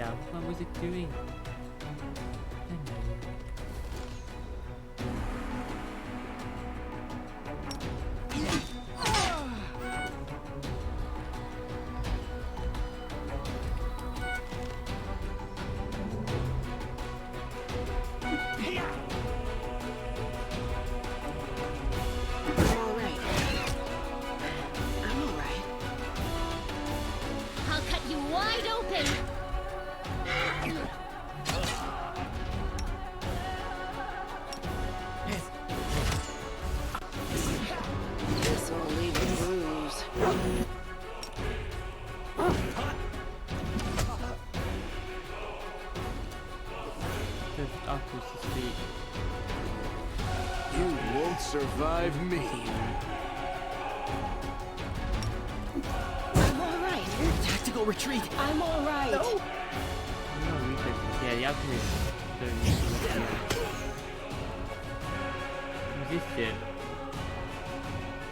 fire. What was it doing? I'm alright. I'm alright. I'll cut you wide open! This will leave a bruise. Just after to speak. You won't survive me. I'm alright. Tactical retreat. I'm alright. No. No reflexes. Yeah, the alchemist don't need to resist it.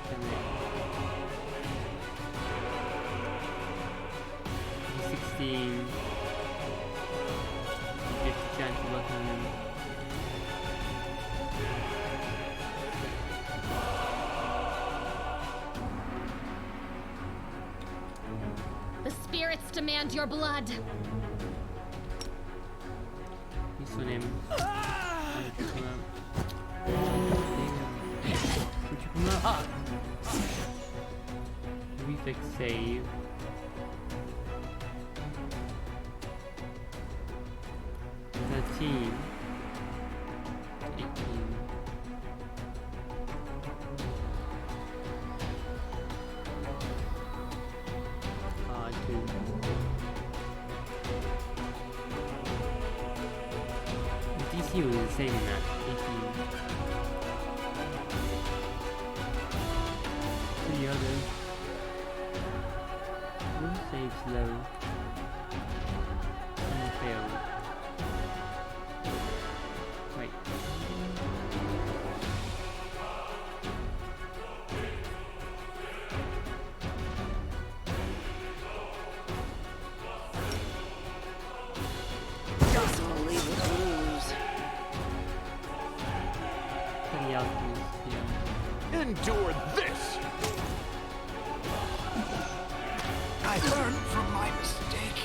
Can they? 16. 50 chance of working on them. The spirits demand your blood! This one him. Would you come up? Ah! Reflex save. 13. 18. Ah, 2. The DC was the same in that. 18. The others. One saves low. And failed. Wait. This will leave a bruise. For the alchemist, yeah. Endure this! I learned from my mistake.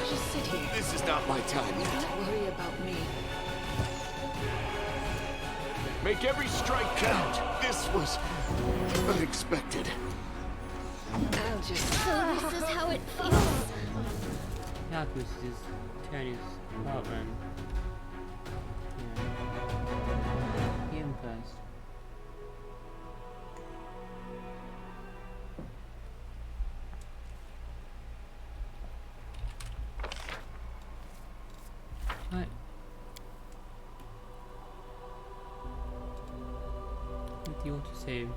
Just sit here. This is not my time yet. Don't worry about me. Make every strike count. This was unexpected. I'll just... So this is how it feels. The alchemist is turning his part then. Yeah. Him first. Right. With the autosave.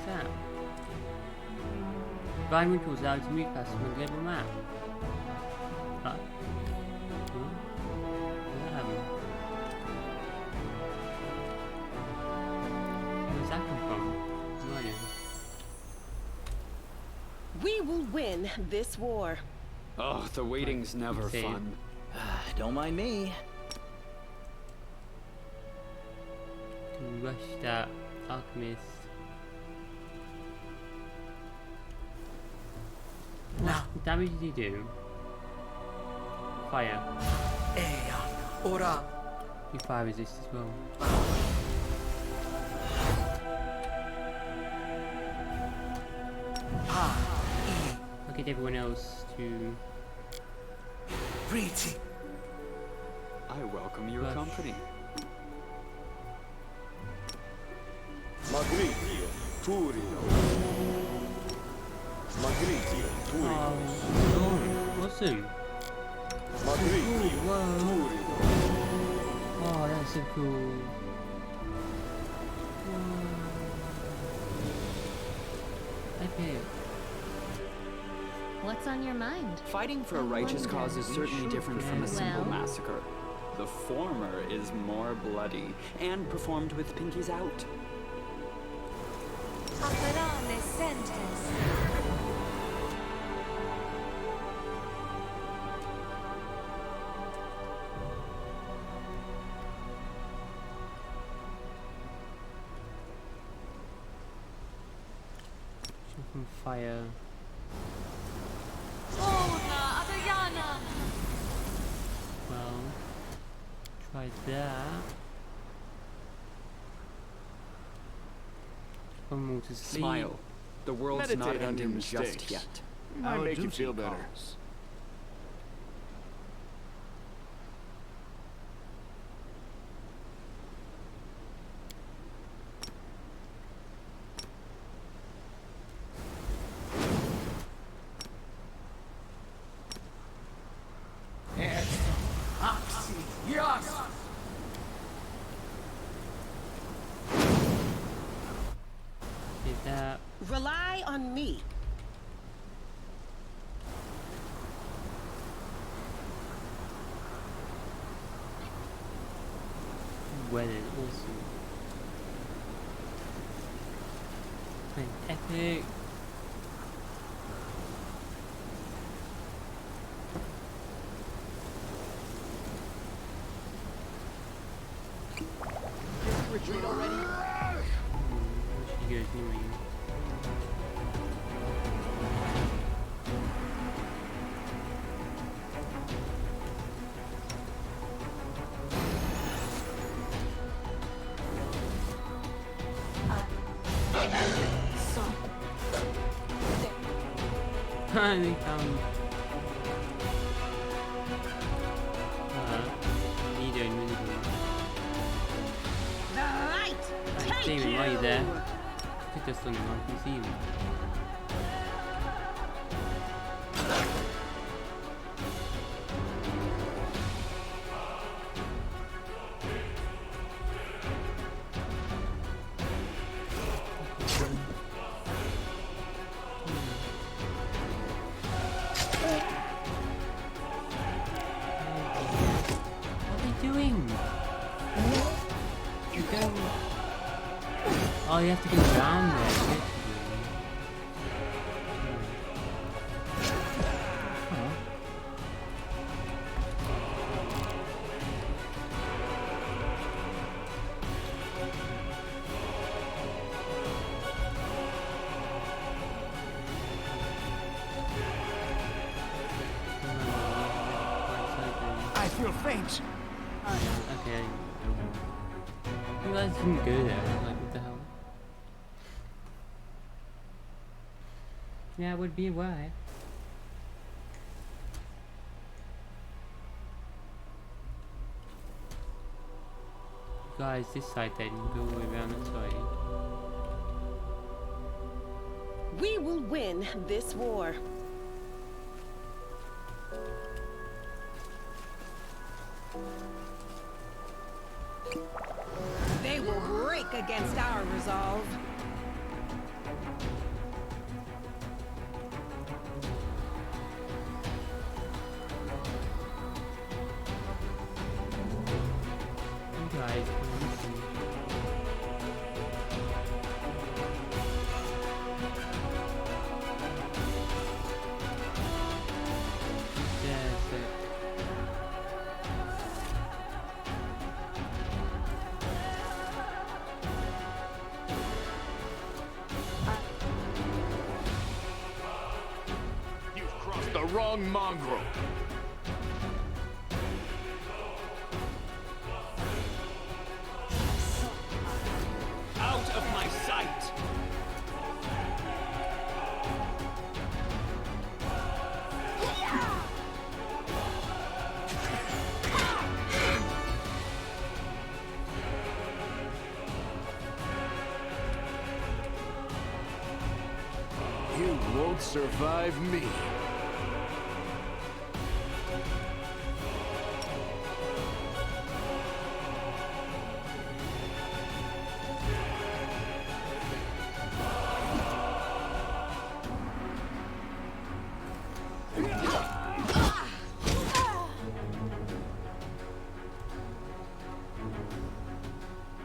Sam. Divine rituals allowed to move past on the global map. Huh? Where does that come from? Right. We will win this war. Oh, the waiting's never Same. fun. Don't mind me. To rush that alchemist. What damage did he do? Fire. Ora. You fire resist as well. I'll get everyone else to. Riti. I welcome your Rush. company. Magritio, Turio. Magritio, Turio. Oh, awesome. Whoa. Oh, that's so cool. Okay. What's on your mind? Fighting for a righteous cause is certainly different from a simple Well? massacre. The former is more bloody and performed with pinkies out. From fire. Well, try that. One more to sleep. Smile. The world's Meditate not on your ending mistakes. just yet. Might Our make you duty feel better. calls. Did that. Rely on me. Weather is awesome. Playing epic. Retreat already? What you guys doing? They found. Need invisible. The light. Take David, why are you you. there? Pick us on him, I can see him. What are they doing? You go. Oh, you have to go down there. Literally. Huh. I feel faint. Okay. You guys didn't go there. Like, what the hell? Yeah, it would be why. Guys, this side then, go all the way around that side. We will win this war. They will break against our resolve. You guys, listen. That's it. You've crossed the wrong mongrel. Out of my sight! You won't survive me.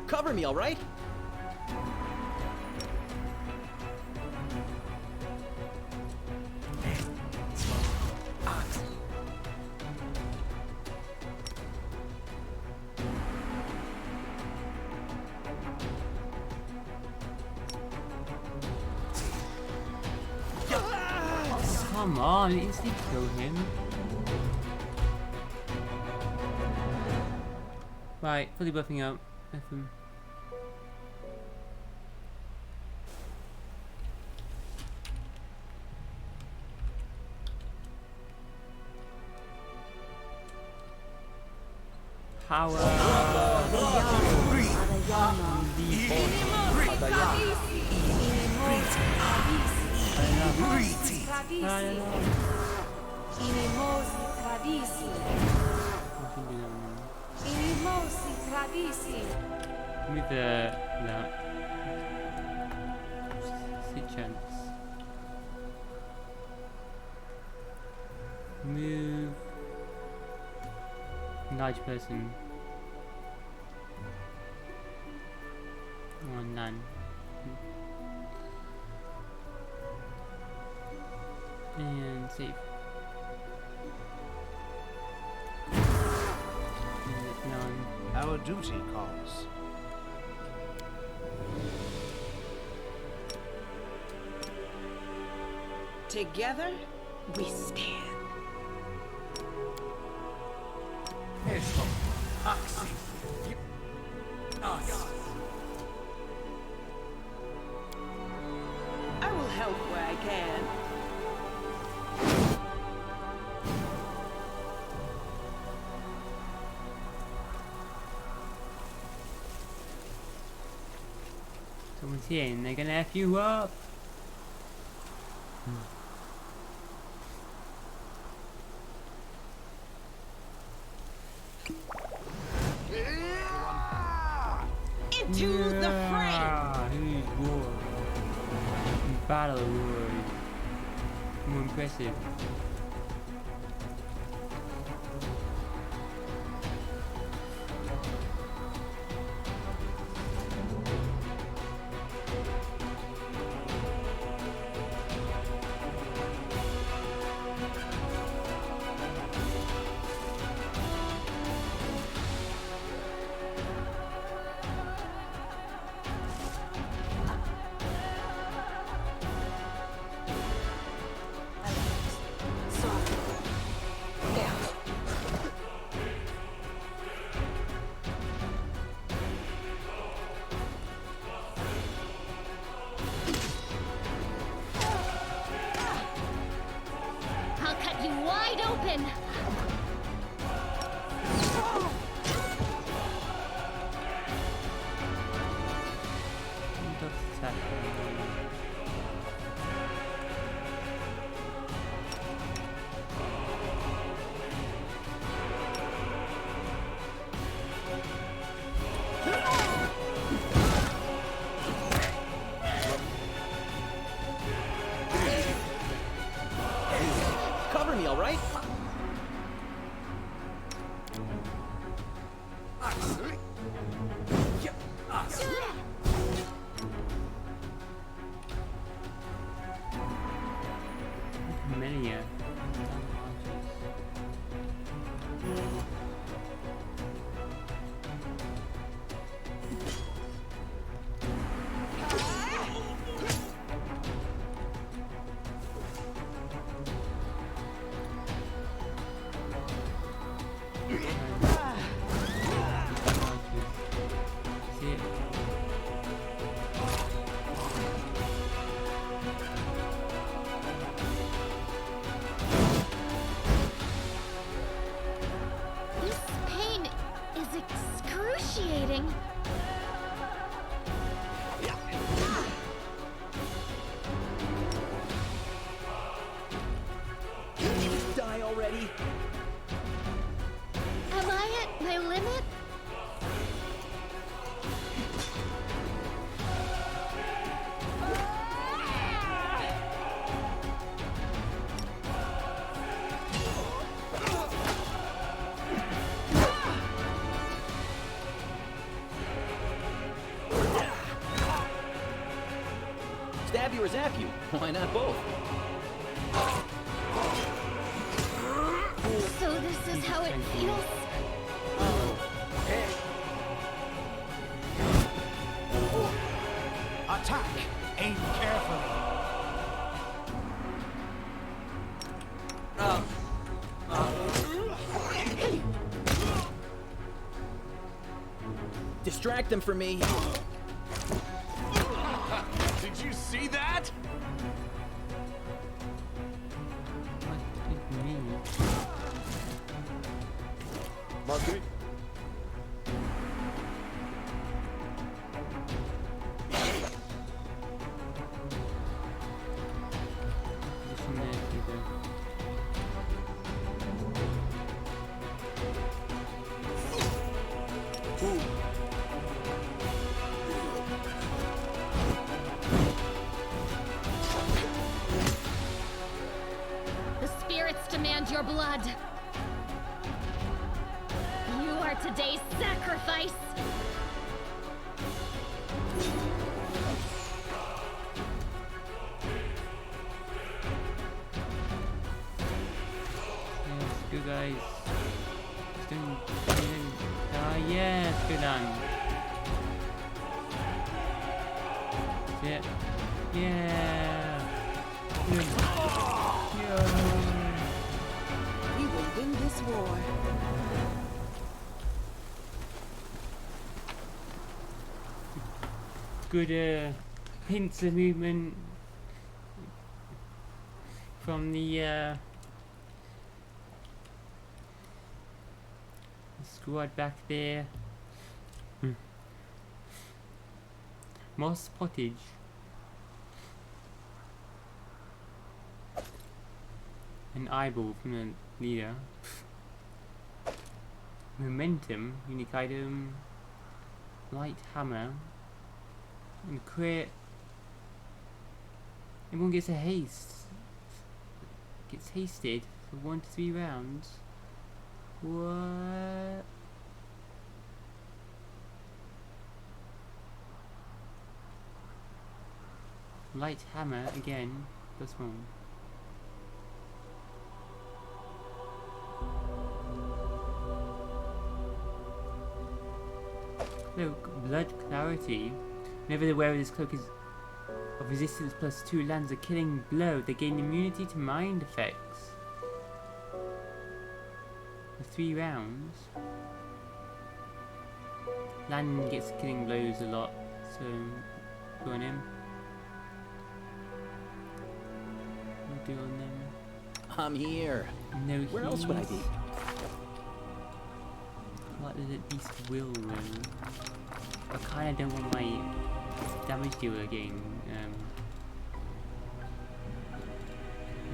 Cover me, all right? Come on, you instantly kill him. Right, fully buffing up. Nothing. Power. With that sit chance. Move. Large person. Oh, none. And save. None. Our duty calls. Together, we stand. I will help where I can. Someone's here and they're gonna F you up. Into the fray! Who's war? Battle awards. More impressive. I'll cut you wide open. Cover me, all right? Many This pain is excruciating. Die already. Am I at my limit? Why not both? So this is how it feels? Attack! Aim carefully. Distract them for me. Did you see that? What did you mean? Marguerite. Position there, either. The spirits demand your blood. You are today's sacrifice. Yes, good guys. Ah, yes, good on. That's it. Yeah. Good. Yeah. We will win this war. Good hints of movement from the squad back there. More spottage. An eyeball from the leader. Momentum, unique item. Light hammer. And crit. Everyone gets a haste. Gets hasted for 1 to 3 rounds. What? Light hammer again. +1. Cloak, blood clarity. Whenever the wearer of this cloak is of resistance +2 lands a killing blow, they gain immunity to mind effects. For 3 rounds. Lan gets killing blows a lot, so go on him. We'll do on them. I'm here. No, Where else would I be? What does it beast will though? I kinda don't want my damage dealer game.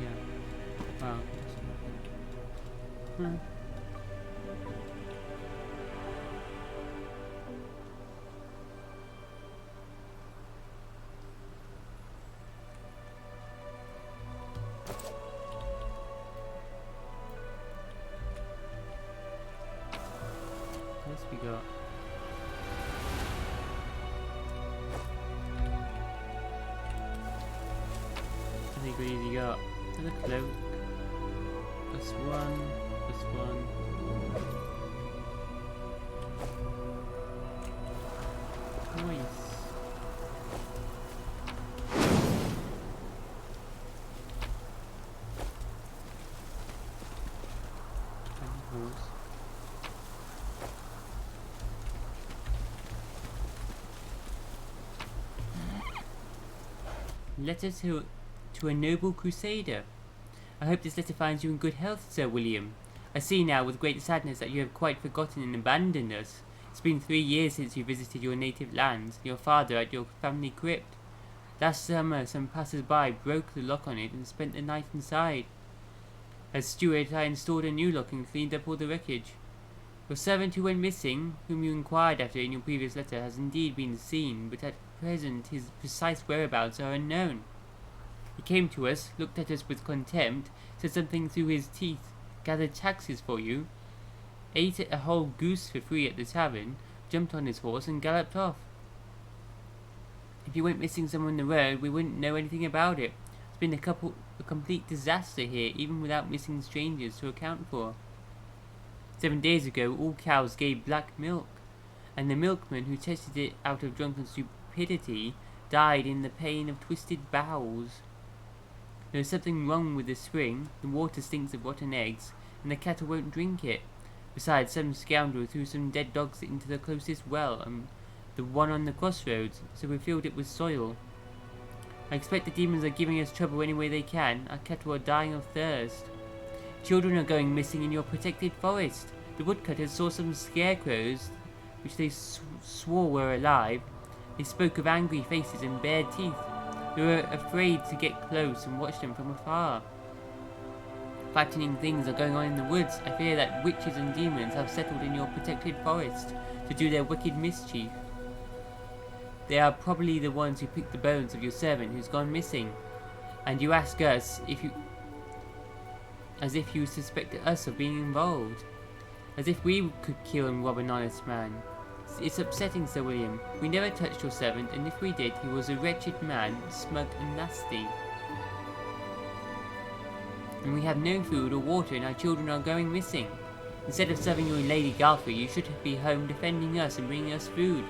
Yeah. Wow. What else we got? How many goodies you got? Another cloak. +1, +1. Nice. Animals. Letter to a noble crusader. I hope this letter finds you in good health, Sir William. I see now with great sadness that you have quite forgotten and abandoned us. It's been 3 years since you visited your native lands, your father at your family crypt. Last summer some passers-by broke the lock on it and spent the night inside. As steward I installed a new lock and cleaned up all the wreckage. Your servant who went missing, whom you inquired after in your previous letter, has indeed been seen, but at present his precise whereabouts are unknown. He came to us, looked at us with contempt, said something through his teeth, gathered taxes for you, ate a whole goose for free at the tavern, jumped on his horse and galloped off. If you went missing somewhere on the road, we wouldn't know anything about it. It's been a complete disaster here, even without missing strangers to account for. 7 days ago, all cows gave black milk, and the milkman who tested it out of drunken stupidity died in the pain of twisted bowels. There's something wrong with the spring, the water stinks of rotten eggs, and the cattle won't drink it. Besides, some scoundrel threw some dead dogs into the closest well, the one on the crossroads, so we filled it with soil. I expect the demons are giving us trouble any way they can. Our cattle are dying of thirst. Children are going missing in your protected forest. The woodcutters saw some scarecrows, which they swore were alive. They spoke of angry faces and bared teeth. They were afraid to get close and watch them from afar. Frightening things are going on in the woods. I fear that witches and demons have settled in your protected forest to do their wicked mischief. They are probably the ones who picked the bones of your servant who's gone missing. And you ask us as if you suspected us of being involved. As if we could kill and rob an honest man. It's upsetting, Sir William. We never touched your servant, and if we did, he was a wretched man, smug and nasty. And we have no food or water, and our children are going missing. Instead of serving your Lady Galfrey, you should be home defending us and bringing us food.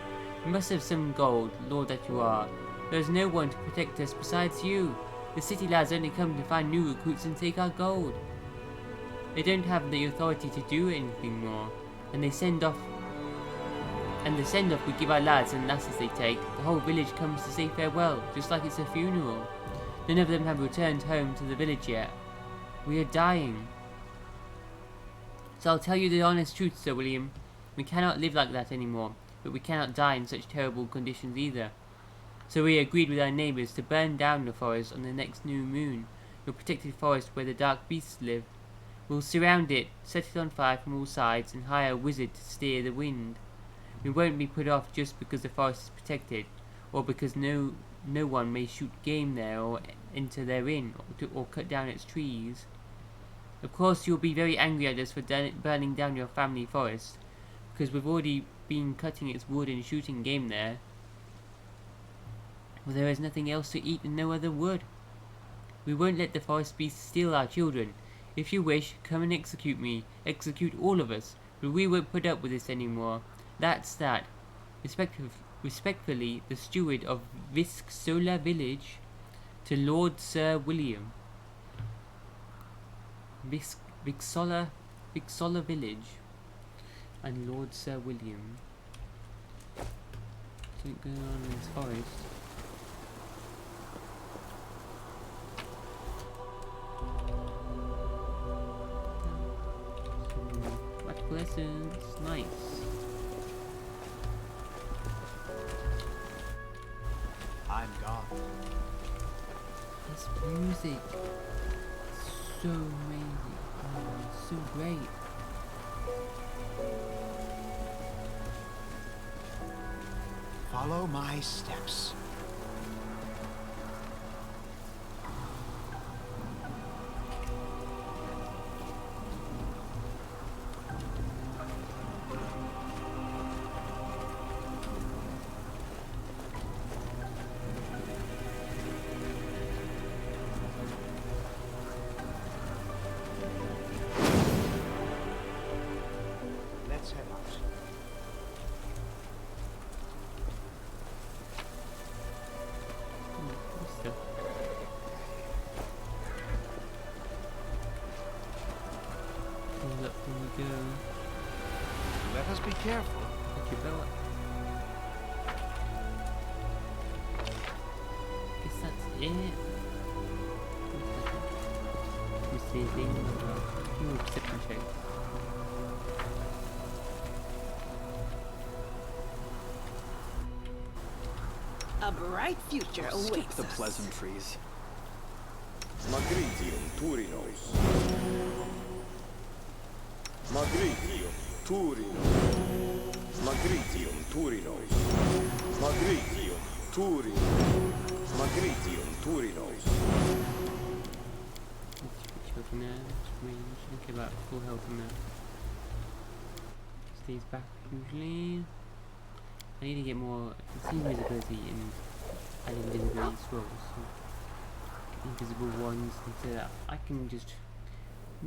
You must have some gold, lord that you are. There is no one to protect us besides you. The city lads only come to find new recruits and take our gold. They don't have the authority to do anything more, and the send-off we give our lads and lasses they take. The whole village comes to say farewell, just like it's a funeral. None of them have returned home to the village yet. We are dying. So I'll tell you the honest truth, Sir William. We cannot live like that anymore, but we cannot die in such terrible conditions either. So we agreed with our neighbours to burn down the forest on the next new moon, your protected forest where the dark beasts live. We'll surround it, set it on fire from all sides, and hire a wizard to steer the wind. We won't be put off just because the forest is protected, or because no one may shoot game there or enter therein, or cut down its trees. Of course you'll be very angry at us for burning down your family forest, because we've already been cutting its wood and shooting game there. Well, there is nothing else to eat and no other wood. We won't let the forest beasts steal our children. If you wish, come and execute me. Execute all of us. But we won't put up with this anymore. That's that. Respectfully, the steward of Visxola village, to Lord Sir William. Vixola village. And Lord Sir William. Something going on in this forest. Lessons, nice. I'm gone. This music is so amazing. Oh, so great. Follow my steps. Let's head out. Up we go. Let us be careful. Put your belt. Guess that's it. Receiving. Ooh, perception check. A bright future Skip awaits the us. pleasantries. Magritium Turinos. Magritium Turinos. Magritium Turinos. Magritium Turinos. Magritium Turinos. Let's switch from there. Range. Okay, about full health from there. Stays back usually. I need to get more. I can see invisibility and add invisibility scrolls. So invisible ones, and so that I can just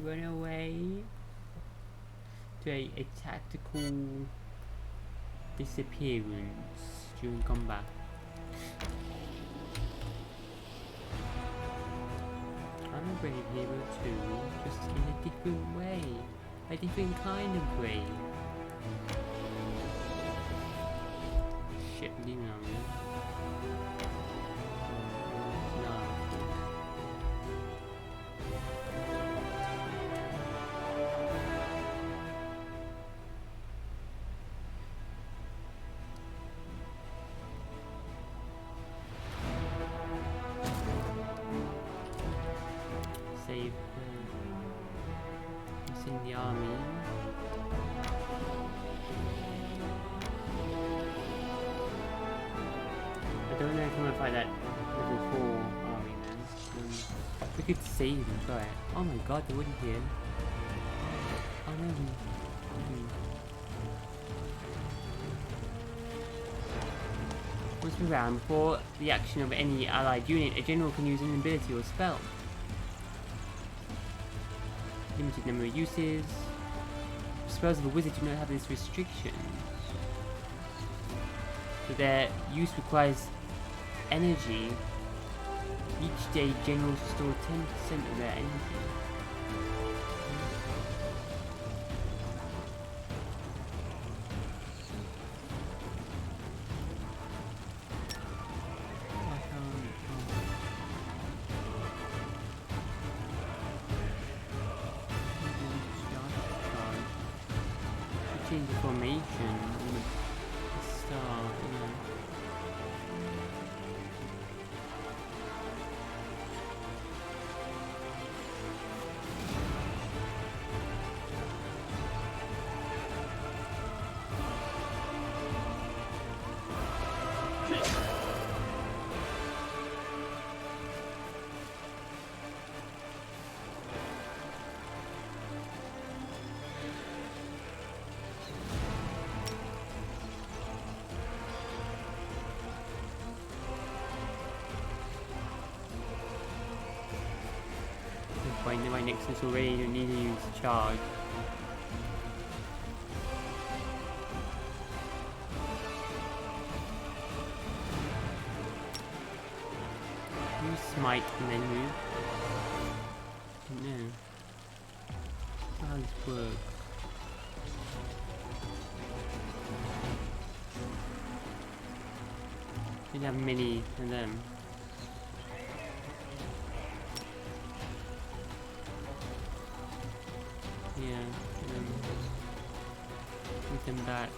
run away to a tactical disappearance during combat. I'm a brave hero too, just in a different way, a different kind of brave. Shit, leave me on me. No. Save what's in the army. I don't know if I'm gonna fight that level 4 army then. We could save him, try it. Oh my god, they wouldn't hear. Oh no. Once per round, before the action of any allied unit, a general can use an ability or spell. Limited number of uses. Spells of a wizard do not have this restriction. So their use requires energy. Each day, generals store 10% of their energy. Change the formation. Start, you know. My Nexus already don't need to use charge. Use smite and then move. No. How does this work? Didn't have many of them. Yeah, get them back.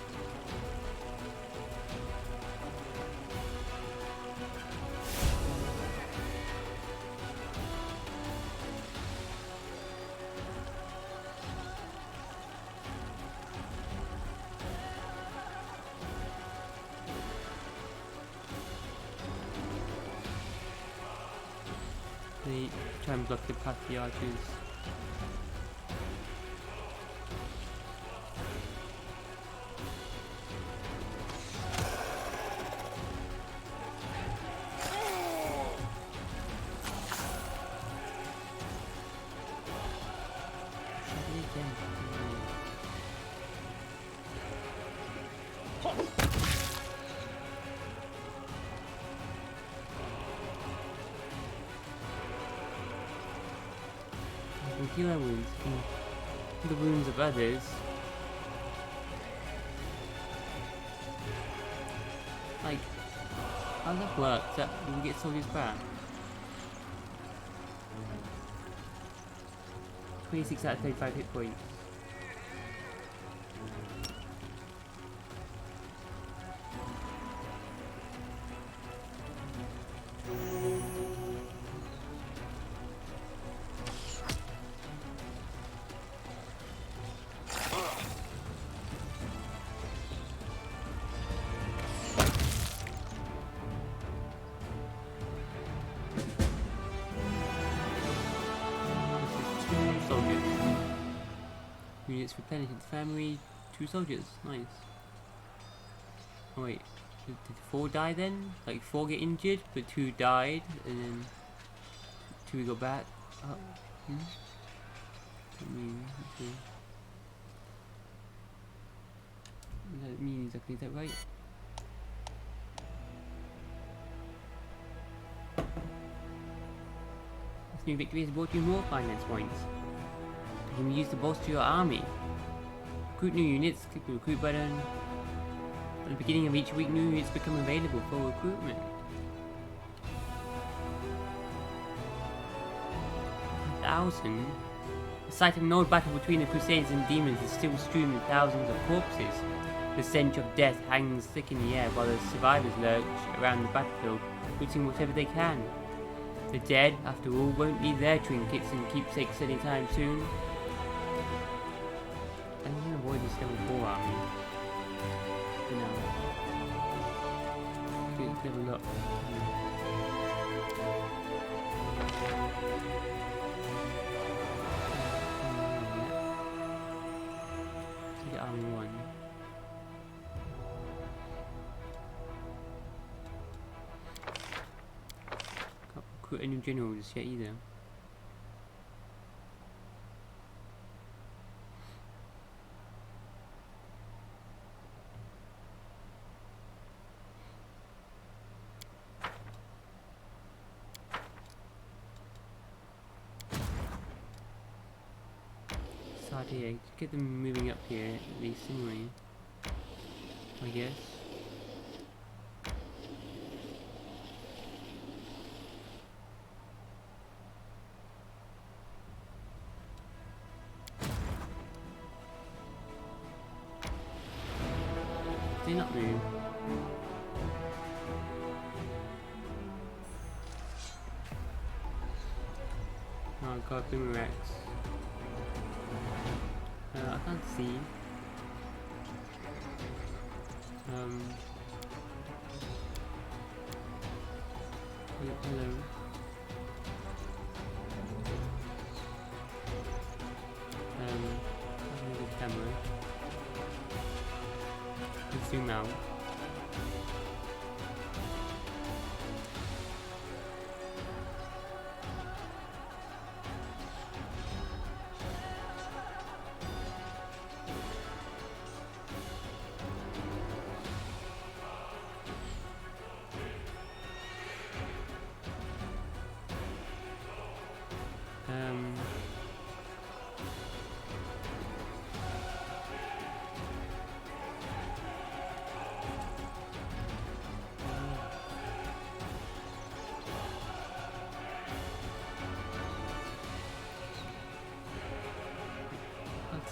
They try and block the path of the archers. Heal our wounds, the wounds of others. Like, how does that work? Do we get soldiers back? 26 out of 35 hit points. Units replenish its family, 2 soldiers, nice. Oh wait, did 4 die then? Like 4 get injured, but 2 died, and then Should we go back? Up? I mean, okay. What does that mean exactly? Is that right? This new victory has brought you more finance points. You can be used to bolster your army. Recruit new units, click the recruit button. At the beginning of each week, new units become available for recruitment. 1,000? The site of an old battle between the Crusaders and demons is still strewn with thousands of corpses. The stench of death hangs thick in the air while the survivors lurch around the battlefield, looting whatever they can. The dead, after all, won't need their trinkets and keepsakes anytime soon. I'm gonna avoid this level 4 army. You know. Good level up. Take army 1. Can't recruit a new general just yet either. Here, get them moving up here at least anyway, I guess. Did they not move? Oh god, boomerangs. I can't see. Hello. The camera. Let's zoom out.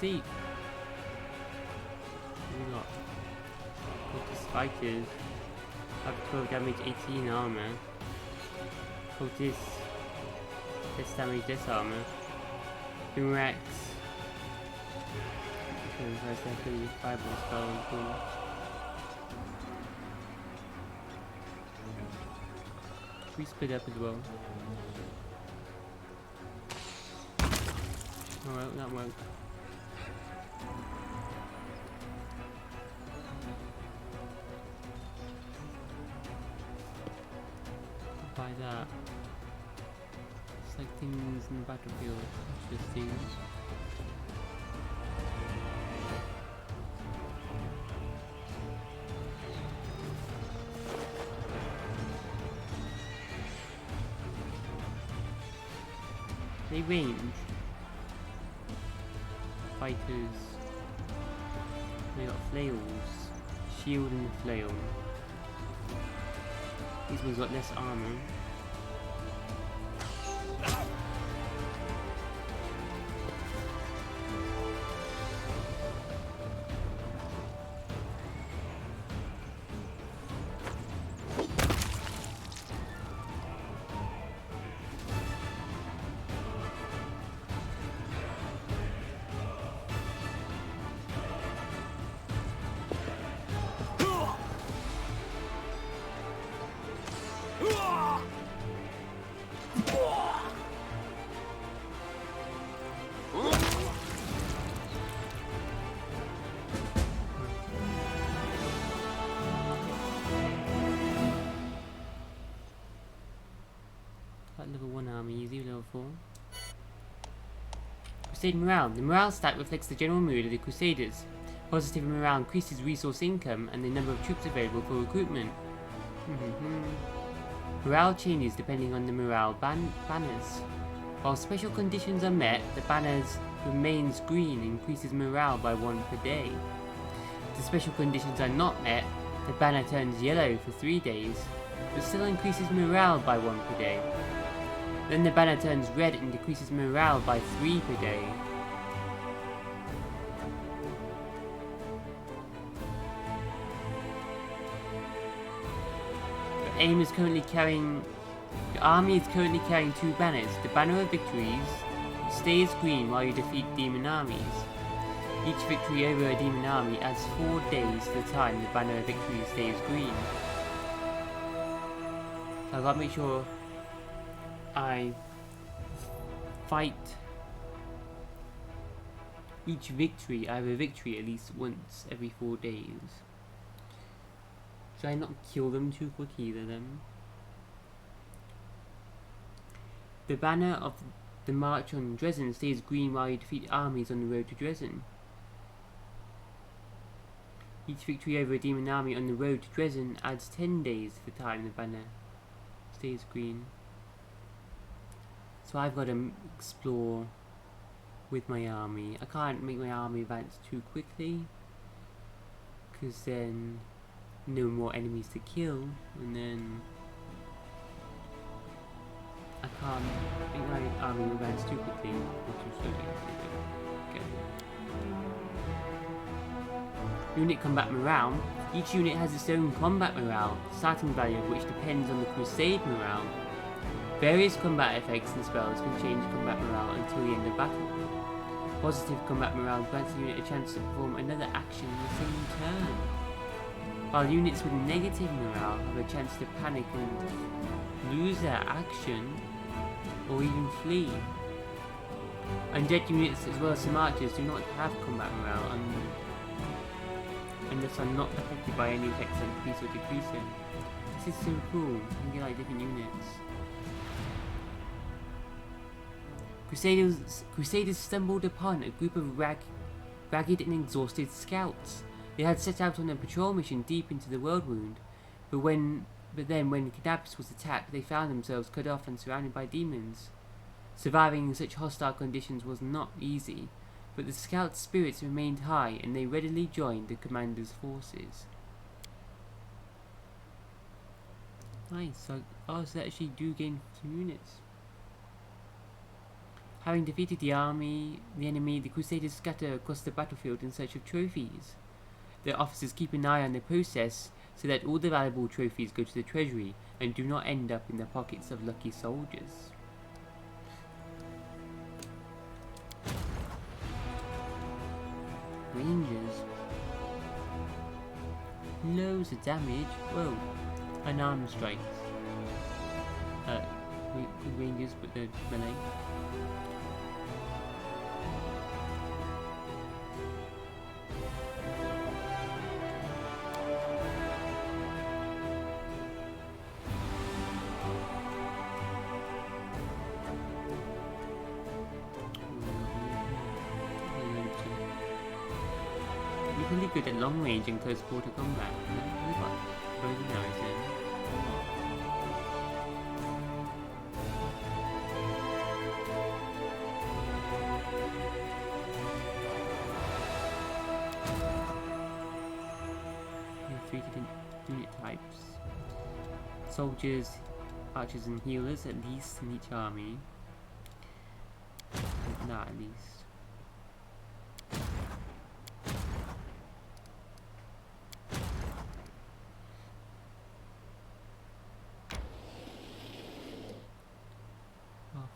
See, we got Cultist fighters have 12 damage, 18 armor. Cultists less damage, less armor. Boomerangs. First definitely fireball spell and cool. We split up as well. Oh well, that worked. By that, it's like things in the battlefield. Interesting. They range. Fighters. They got flails. Shield and flail. These ones got less armor. helpful. Crusade morale. The morale stat reflects the general mood of the Crusaders. Positive morale increases resource income and the number of troops available for recruitment. Morale changes depending on the morale banners. While special conditions are met, the banners remains green increases morale by 1 per day. If the special conditions are not met, the banner turns yellow for 3 days, but still increases morale by 1 per day. Then the banner turns red and decreases morale by 3 per day. The army is currently carrying 2 banners. The banner of Victories stays green while you defeat demon armies. Each victory over a demon army adds 4 days to the time the banner of Victories stays green. So I've got to make sure I fight each victory. I have a victory at least once every 4 days. Should I not kill them too quick either then? The banner of the march on Dresden stays green while you defeat armies on the road to Dresden. Each victory over a demon army on the road to Dresden adds 10 days to the time the banner stays green. So I've got to explore with my army. I can't make my army advance too quickly, because then no more enemies to kill, and then I can't make my army advance too quickly or too slowly. Okay. Unit combat morale. Each unit has its own combat morale, starting value of which depends on the Crusade morale. Various combat effects and spells can change combat morale until the end of battle. Positive combat morale grants the unit a chance to perform another action in the same turn, while units with negative morale have a chance to panic and lose their action or even flee. Undead units as well as some archers do not have combat morale and thus are not affected by any effects that increase or decrease it. This is so cool, you can get like different units. Crusaders stumbled upon a group of ragged and exhausted scouts. They had set out on a patrol mission deep into the world wound, but then when Cadabs was attacked, they found themselves cut off and surrounded by demons. Surviving in such hostile conditions was not easy, but the scouts' spirits remained high and they readily joined the commander's forces. Nice, so they actually do gain some units. Having defeated the enemy, the Crusaders scatter across the battlefield in search of trophies. Their officers keep an eye on the process so that all the valuable trophies go to the treasury and do not end up in the pockets of lucky soldiers. Rangers. Loads of damage. Whoa. Unarmed strikes. Rangers with the melee. Really good at long range and close quarter combat. We've got both of those in. We have 3 different unit types. Soldiers, archers and healers at least in each army. Not at least.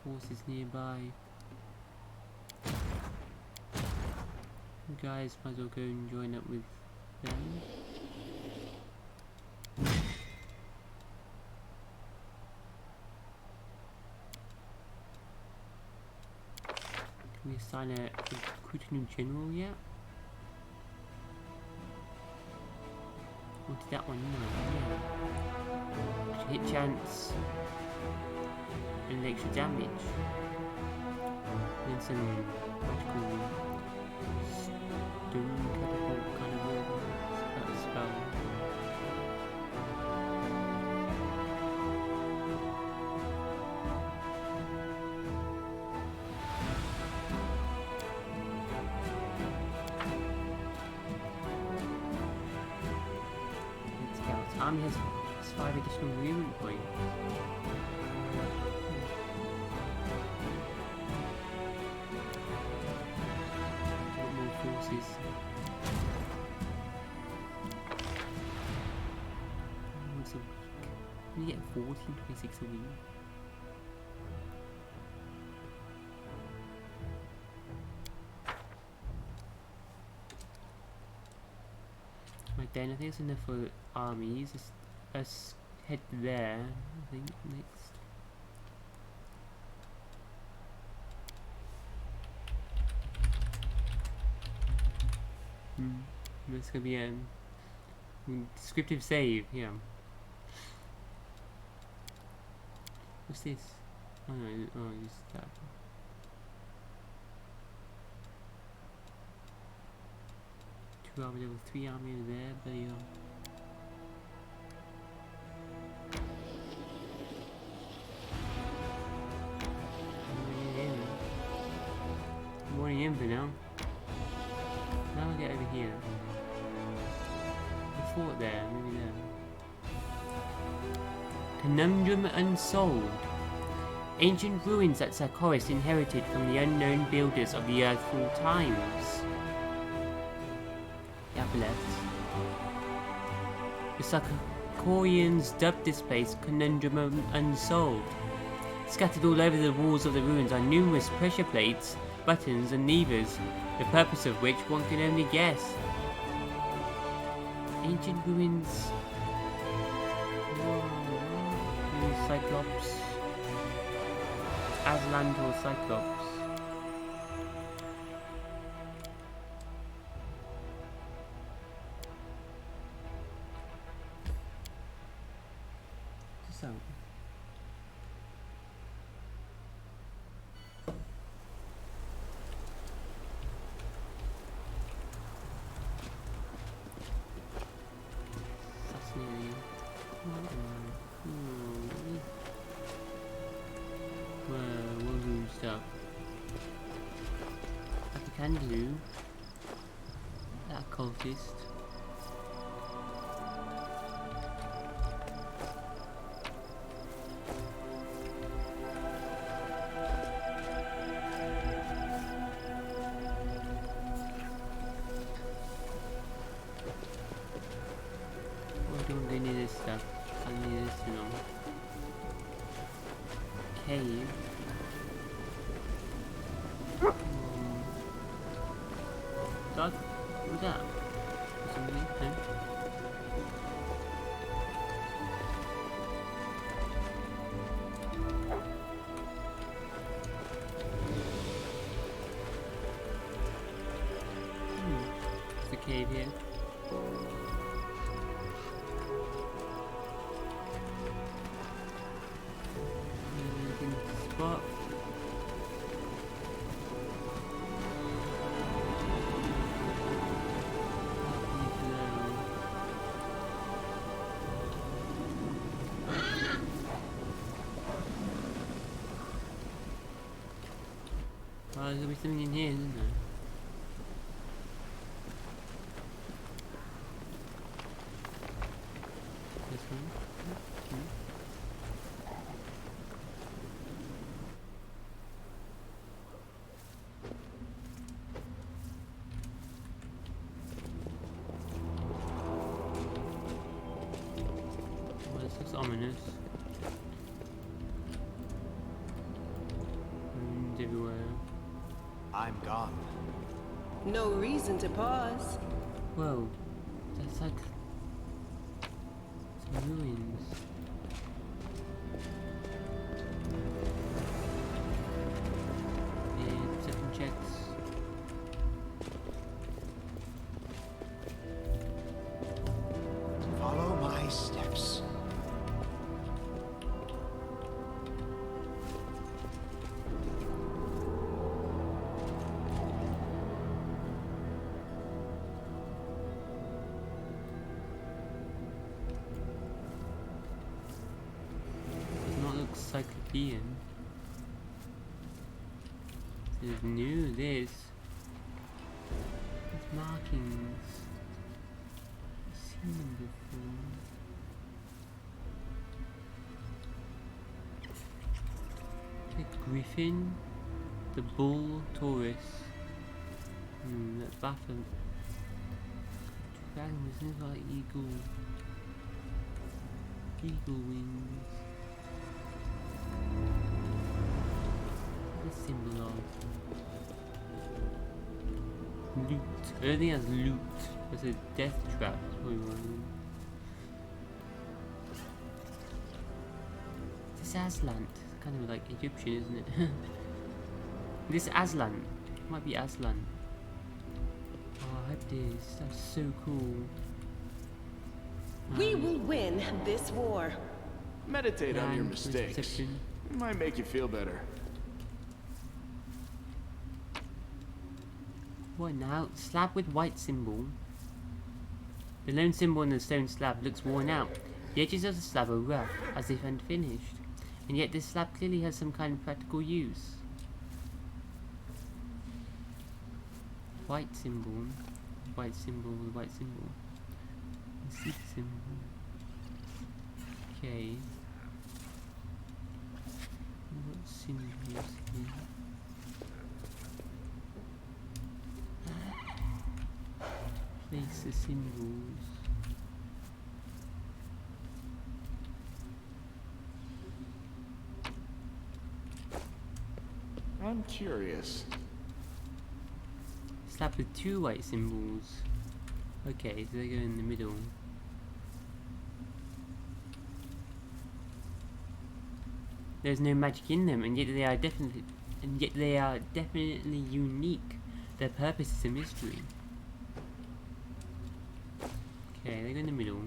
Forces nearby. You guys might as well go and join up with them. Can we assign a recruiting general yet? Or did that one? No. Yeah. Hit chance. and extra damage. And some magical stone catapult kind of movement spell. Army has 5 additional movement points. What more forces? Once a week. You get 14, 26 a week. Right then, I think it's enough for armies. Let's head there, I think, next. That's gonna be a descriptive save, yeah. What's this? Oh no, oh, just that. Army level 3 army over there, but yeah. I'm already in for now. Now I get over here. The fort there, maybe there. Conundrum Unsolved. Ancient ruins that Sarkoris inherited from the unknown builders of the Earthfall times. The Sarkorians dubbed this place Conundrum Unsolved. Scattered all over the walls of the ruins are numerous pressure plates, buttons and levers, the purpose of which one can only guess. Ancient ruins... Cyclops... Aslan or Cyclops. So... Stuff. Like I can do that cultist. What do they need this stuff? I need this, you know. Cave. Dog? Who's that? Somebody? Him? There's a cave here. Anything to spot? Oh, there's gonna be something in here, isn't there? This one? Well, this looks ominous. Ruins everywhere. I'm gone. No reason to pause. Whoa, that's like some ruins. Yeah, second checks. Follow my steps. European. This is new, this. These markings. I've seen them before. The griffin, the bull, Taurus. That's baffling. Dragon, isn't it like eagle? Eagle wings. The symbol of loot. I don't think that's loot. That's a death trap. That's what we want. This Aslan. It's kind of like Egyptian, isn't it? This Aslan. Might be Aslan. Oh, I hope it is. That's so cool. We will win this war. Meditate on your Land, mistakes. perception. It might make you feel better. What now? Slab with white symbol. The lone symbol on the stone slab looks worn out. The edges of the slab are rough, as if unfinished. And yet this slab clearly has some kind of practical use. White symbol. White symbol with white symbol. Seed symbol. Okay. What symbols here? Place the symbols. I'm curious. Slab with two white symbols. Okay, so they go in the middle. There's no magic in them, and yet they are definitely unique. Their purpose is a mystery. Okay, they go in the middle.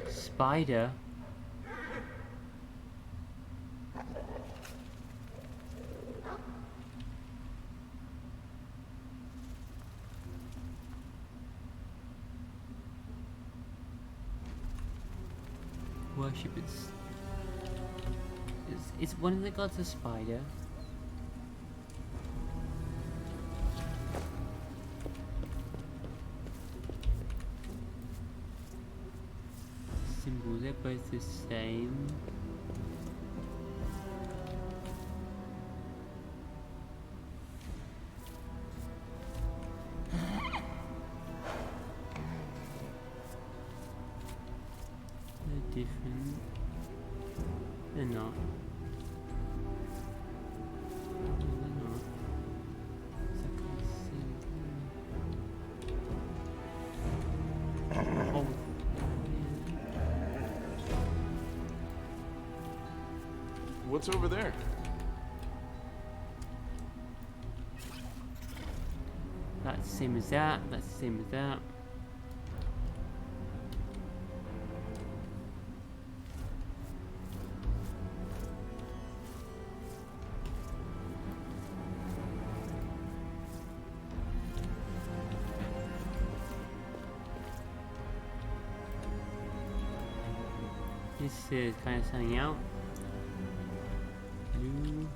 Spider. Worship is one of the gods a spider? Symbols, they're both the same. They're different. They're not. No, they're not. Exactly the same. Oh. What's over there? That's the same as that. That's the same as that. This is kind of standing out. Blue,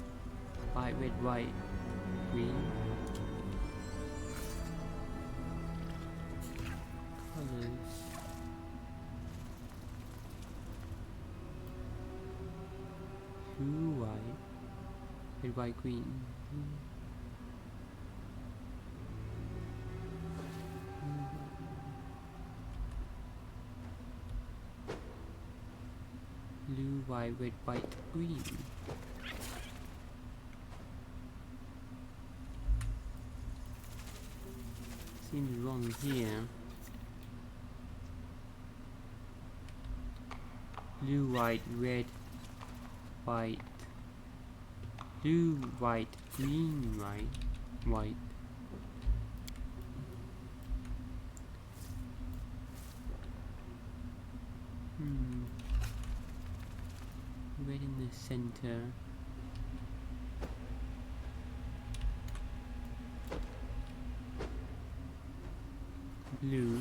white, red, white, green. Colors. Blue, white, red, white, green. Blue, white, red, white, green. Seems wrong here. Blue, white, red, white. Blue, white, green, white, white. Red in the center. Blue.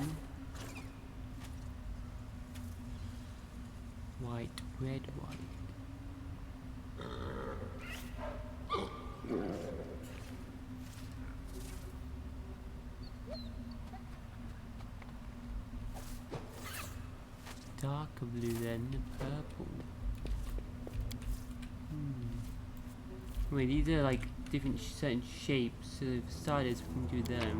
White, red, white. darker blue then, the purple. Wait, these are like different certain shapes, so for starters we can do them.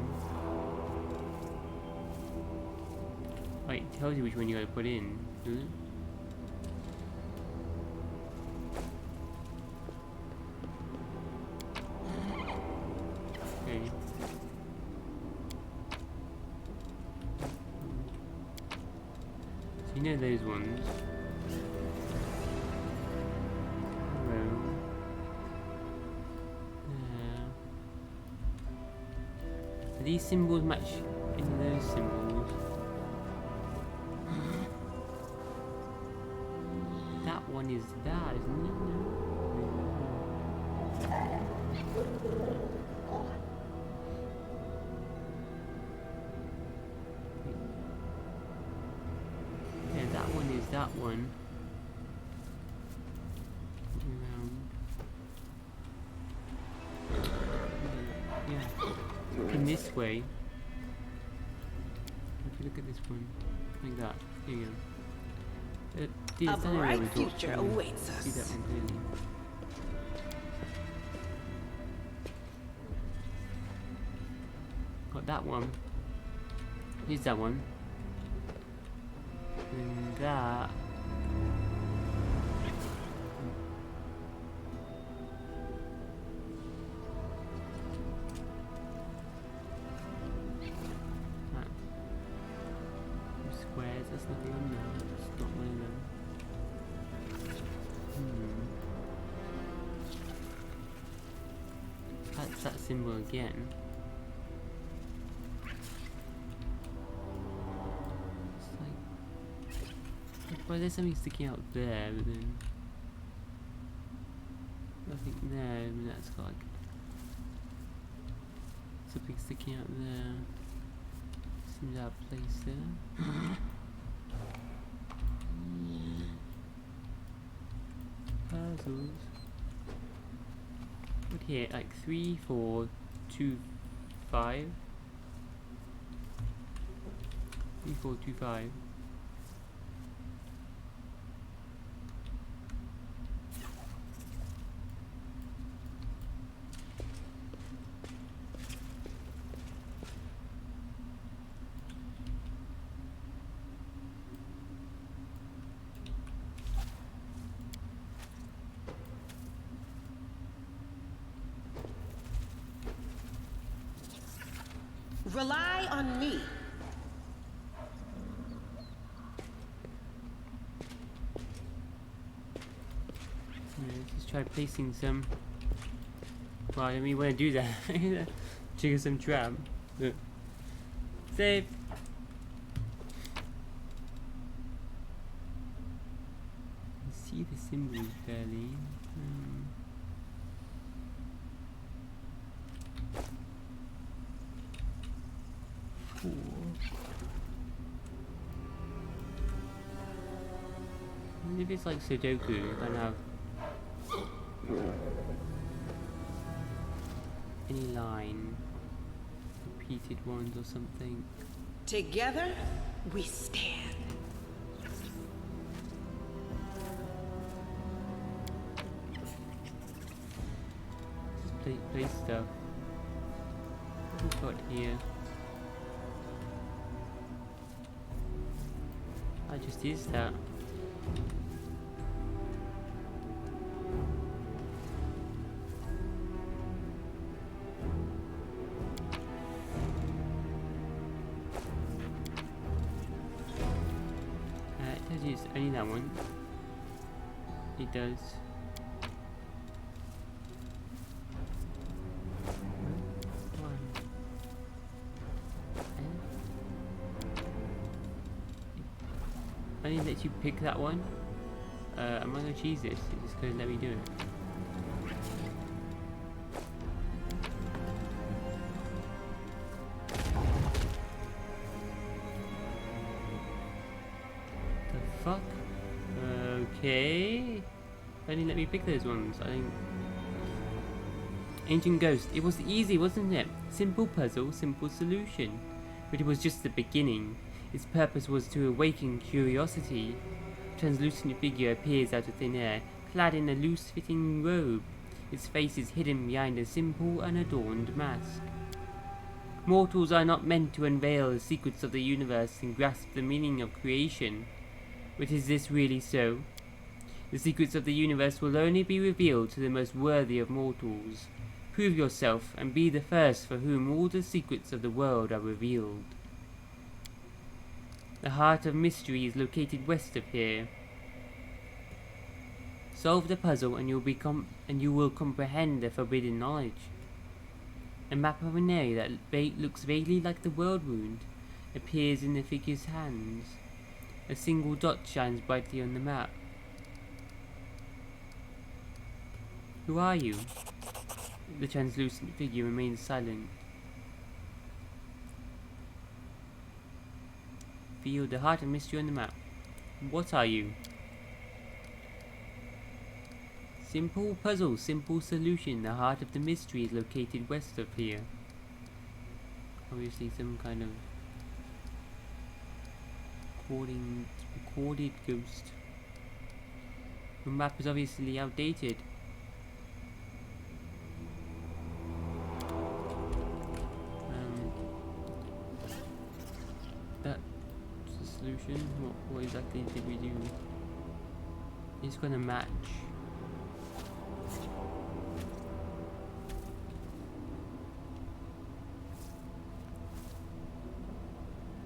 Wait, it tells you which one you gotta put in, does it? Okay. So you know those ones. These symbols match in those symbols. That one is that, isn't it? Yeah, that one is that one. Yeah. In this way, if you look at this one, like that, here you go. A bright future awaits See that us. one clearly. Got that one. Here's that one. And that. Squares, that's nothing on there. It's not one of them. That's that symbol again. It's like, well, there's something sticking out there, but then nothing there. I mean, that's got like something sticking out there. Seems out of place there. Puzzles. What here? Like 3, 4, 2, 5. 3, 4, 2, 5. Rely on me. Let's just try placing some. Well, I don't really want to do that. Trigger some trap. Save. See the symbols barely. Cool. And if it's like Sudoku, I don't have any line, repeated ones or something. Together, we stand. Just play stuff. What have we got here? I just used that. It tells you it's only that one. It does. I need to let you pick that one. I'm not gonna cheese this, it's just gonna let me do it. The fuck? Okay. Only let me pick those ones, I think. Ancient Ghost. It was easy, wasn't it? Simple puzzle, simple solution. But it was just the beginning. Its purpose was to awaken curiosity. A translucent figure appears out of thin air, clad in a loose-fitting robe. Its face is hidden behind a simple, unadorned mask. Mortals are not meant to unveil the secrets of the universe and grasp the meaning of creation. But is this really so? The secrets of the universe will only be revealed to the most worthy of mortals. Prove yourself, and be the first for whom all the secrets of the world are revealed. The heart of mystery is located west of here. Solve the puzzle and you will comprehend the forbidden knowledge. A map of an area that looks vaguely like the world wound appears in the figure's hands. A single dot shines brightly on the map. Who are you? The translucent figure remains silent. Feel the heart of mystery on the map. What are you? Simple puzzle, simple solution. The heart of the mystery is located west of here. Obviously some kind of recorded ghost. The map is obviously outdated. That's the solution. What exactly did we do? It's gonna match.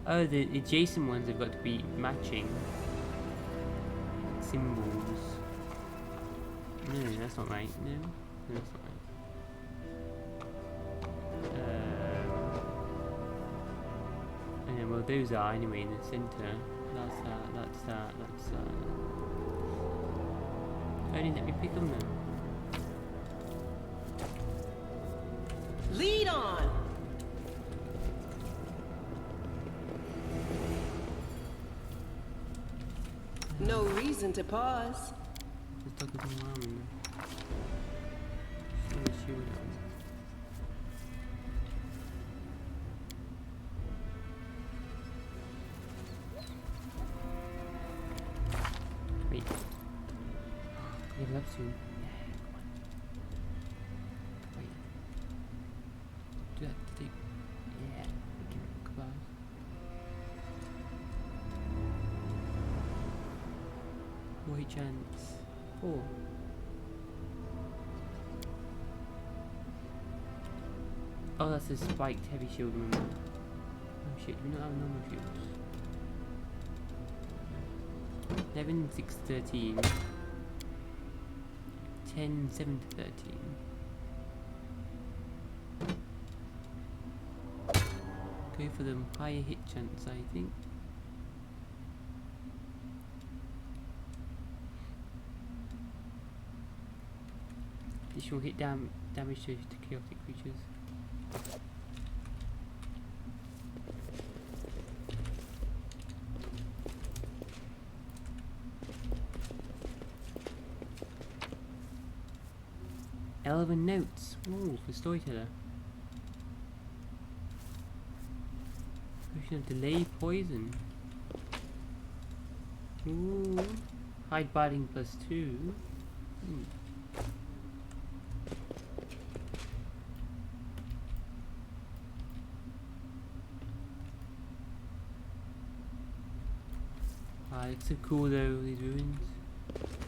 Oh, the adjacent ones have got to be matching symbols. No, that's not right. No, that's not right. Yeah, well, those are anyway in the center. That's that. That's that. That's that. Oh, didn't let me pick them then. Lead on! No reason to pause. Let's talk about the arm in there. Show it on. Wait. Level up soon. Yeah, come on. Wait. Do that to take. Yeah, we can go out. Boy chance. 4. Oh, that's a spiked heavy shield, remember? Oh shit, do we not have normal shields? 11, 6, 13. 10, 7 to 13. Go for the higher hit chance, I think. Additional hit damage to chaotic creatures. Elven notes. Ooh, for storyteller. Potion of delay poison. Ooh. Hide biting +2. It's so cool though, these ruins.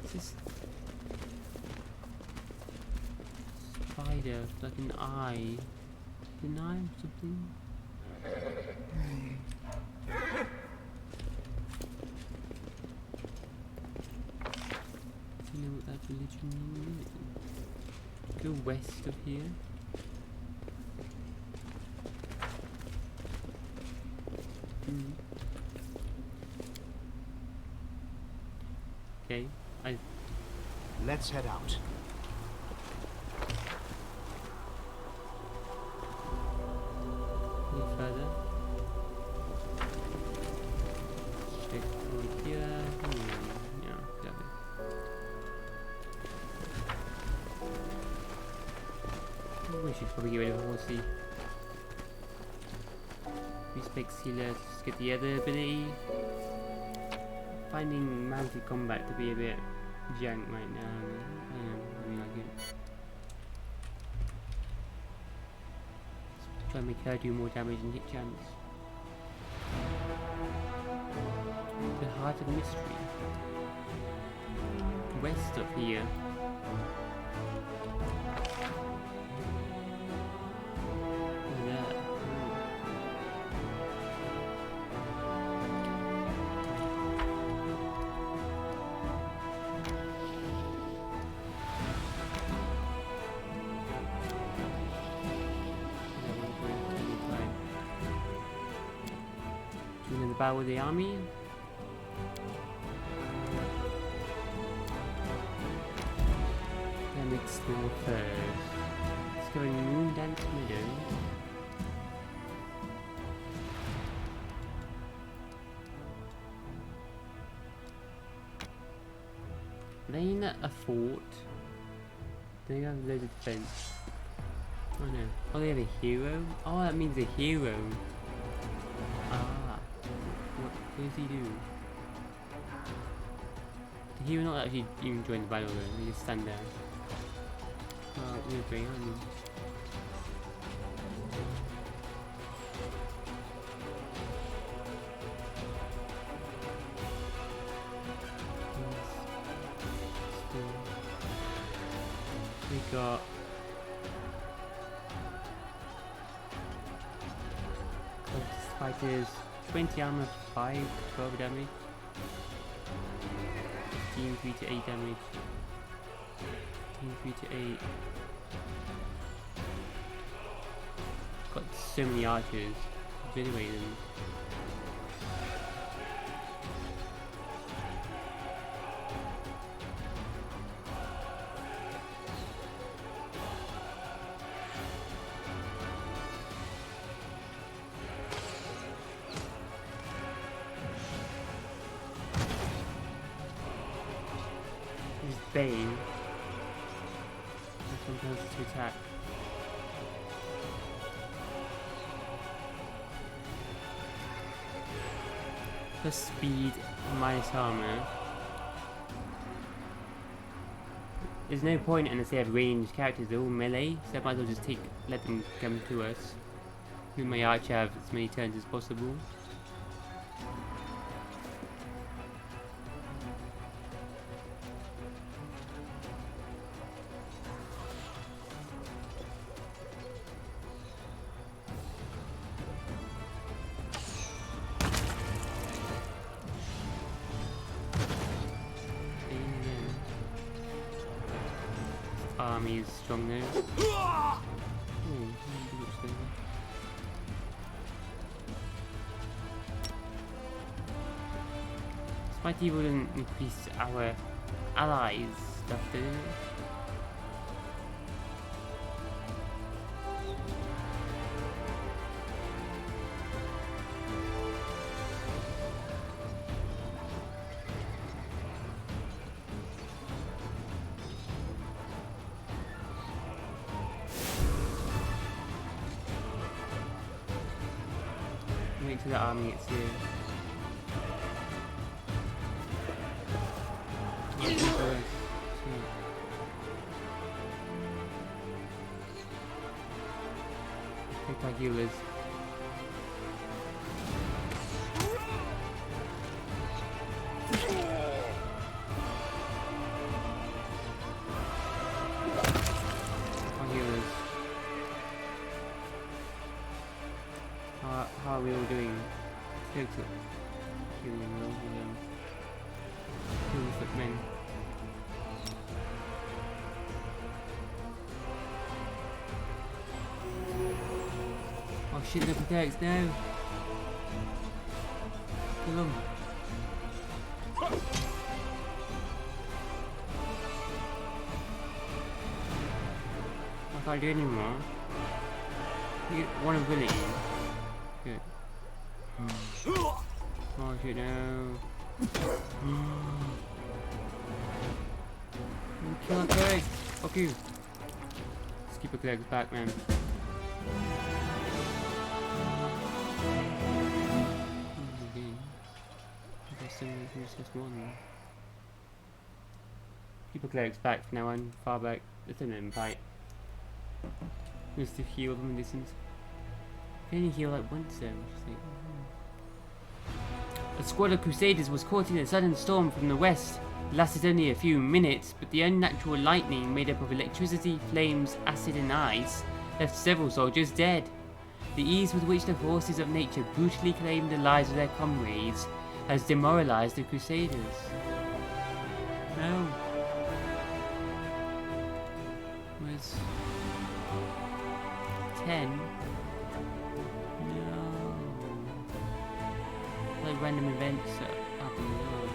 It's just spider, like an eye. An eye or something? Do you know what that religion is? Go west of here. Okay, Let's head out. Any further? Straight forward here. Yeah, got it. We should probably get rid of a horsey. Respect sealer. Let's get the other ability. Finding mounted combat to be a bit jank right now. I don't know, I mean like it. Let's try and make her do more damage and hit chance. The heart of the mystery. West of here. Look at that. Join the battle with the army. Then explore first. Let's go in Moon Dance Meadow. They in a fort. They have loads of defense. Oh no. Oh, they have a hero? Oh, that means a hero. Ah. What does he do? The hero not actually even join the battle though, they just stand there. Oh, we're going on. We got fighters, 20 armor, 12 damage, 15 3 to 8 damage, 15 3 to 8. Got so many archers, obliterate them. Belm. This one turns to attack. Plus speed, minus armor. There's no point unless they have ranged characters, they're all melee, so I might as well just let them come to us. With my archer have as many turns as possible. Army is strong now. Mighty wouldn't increase our allies stuff though. Wait till the army gets here. Pick our healers. Our healers. How are we all doing? Healing all of them. Heal the footmen. Oh shit, they're protects now. Kill them. I can't do anymore. You get one ability. Good. Oh shit, no. Kill our clerics. Fuck you. Let's keep our clerics back, man. just one. Keep a cleric's back from now on, far back. Let's let them fight. Just to heal them in distance. Can only heal like once though, which is like, A squad of Crusaders was caught in a sudden storm from the west. It lasted only a few minutes, but the unnatural lightning made up of electricity, flames, acid and ice left several soldiers dead. The ease with which the forces of nature brutally claimed the lives of their comrades has demoralized the Crusaders. No. Was 10? No. Like random events that happen as well.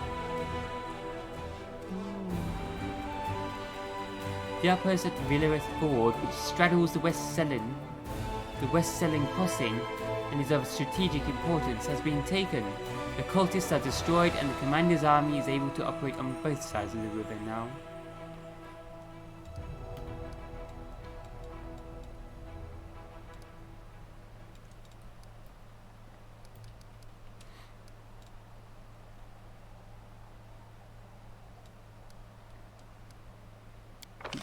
The outpost at Villareth Ford, which straddles the West Selling crossing and is of strategic importance, has been taken. The cultists are destroyed and the commander's army is able to operate on both sides of the river now.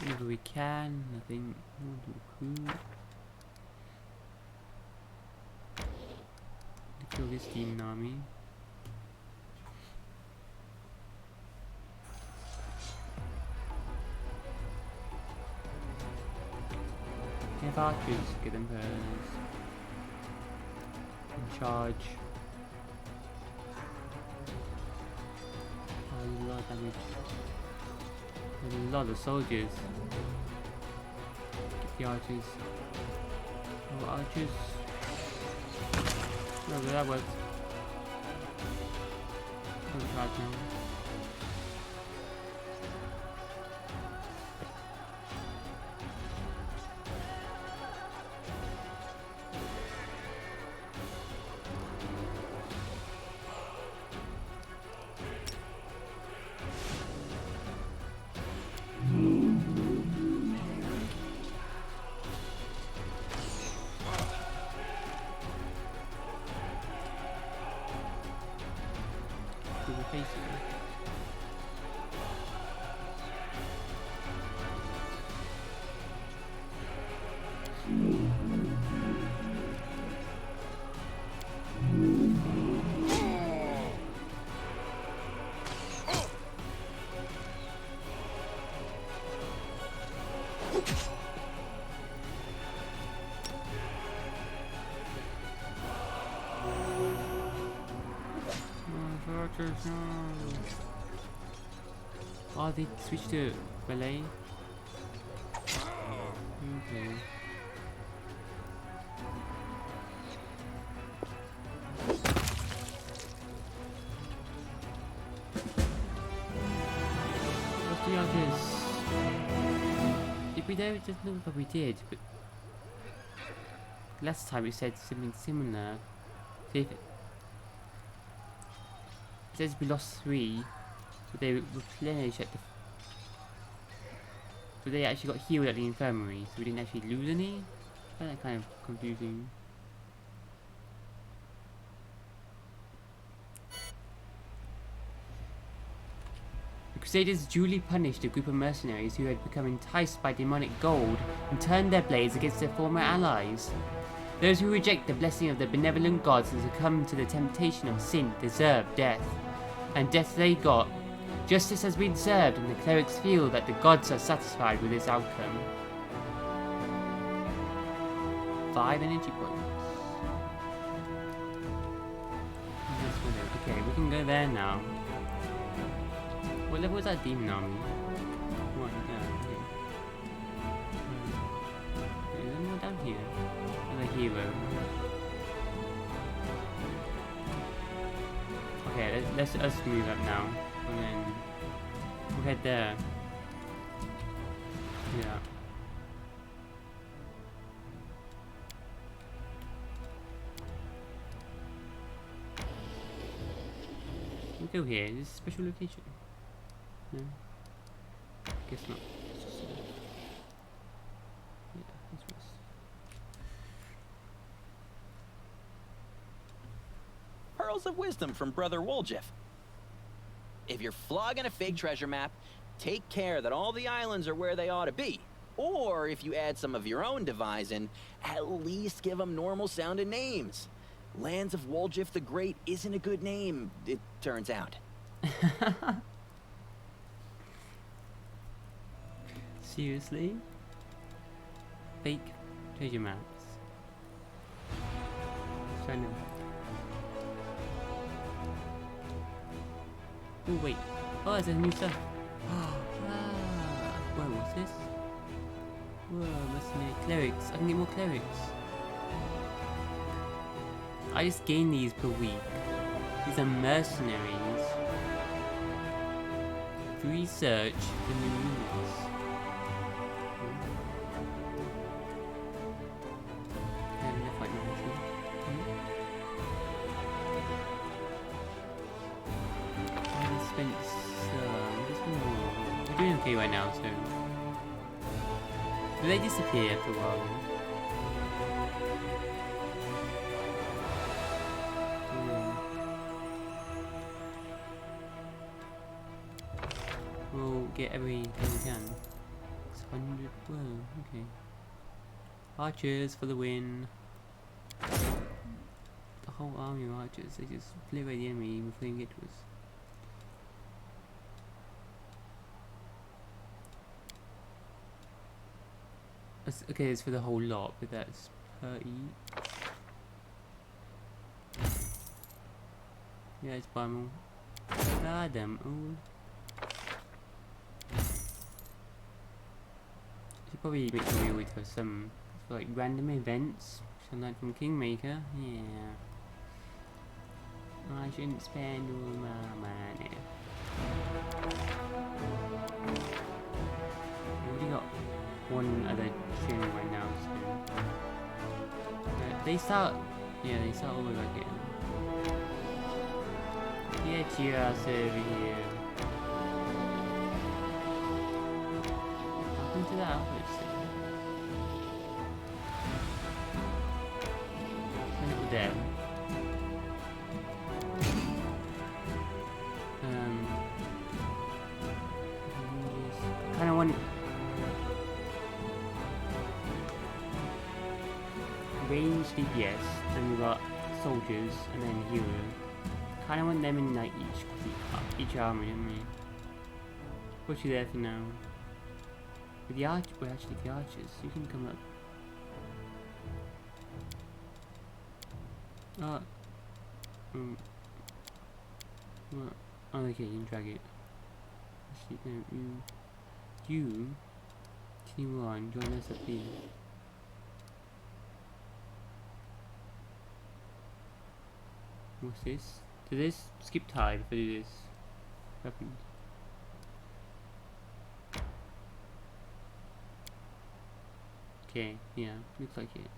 Whenever we can, I think we'll do crew. To kill this demon army. Have archers, get them first. And charge. Oh, a lot of damage. A lot of soldiers. Get the archers. Oh, archers. No, that worked. Don't charge now. Oh, they switched to ballet. Okay. What's the others? Did we know? It doesn't look like we did, but last time we said something similar. See if it says we lost 3, but they replenished at the. But they actually got healed at the infirmary, so we didn't actually lose any. I find that kind of confusing. The Crusaders duly punished a group of mercenaries who had become enticed by demonic gold and turned their blades against their former allies. Those who reject the blessing of the benevolent gods and succumb to the temptation of sin deserve death. And death they got. Justice has been served, and the clerics feel that the gods are satisfied with this outcome. 5 energy points. Okay, we can go there now. What level was that demon army? 1, yeah, okay. Is there more down here? Another hero. Okay, let's us move up now, and then we'll head there. Yeah. We'll go here. Is this a special location? No? Guess not. Yeah, that's west. Pearls of wisdom from Brother Woljeff. If you're flogging a fake treasure map, take care that all the islands are where they ought to be. Or if you add some of your own devising, at least give them normal sounding names. Lands of Woljif the Great isn't a good name, it turns out. Seriously? Fake treasure maps. Trying to... Oh wait. Oh, there's a new stuff. Whoa, what's this? Whoa, must be clerics. I can get more clerics. I just gain these per week. These are mercenaries. Research the new units. And they're fighting actually. We're doing okay right now, so... Do they disappear after a while? We'll get everything we can. 600, whoa, okay. Archers for the win. The whole army of archers, they just flew away the enemy before they can get to us. Okay, it's for the whole lot, but that's per each. Yeah, it's buy them all. Buy them all. Should probably make sure we always have some for like random events, something like from Kingmaker. Yeah. I shouldn't spend all my money. We already got one other tune right now, so they start all over again. Get your ass over here. What happened to that outfit thing? Send it with them. I kinda want range DPS, and we've got soldiers, and then hero. Kind of want them in like each army, don't we? Put you there for now. With the arch, well, actually the archers, you can come up. Well, oh, okay, you can drag it. Actually, no, you continue on, join us up here. What's this? Do this skip time if I do this? What happened? Okay, yeah, looks like it.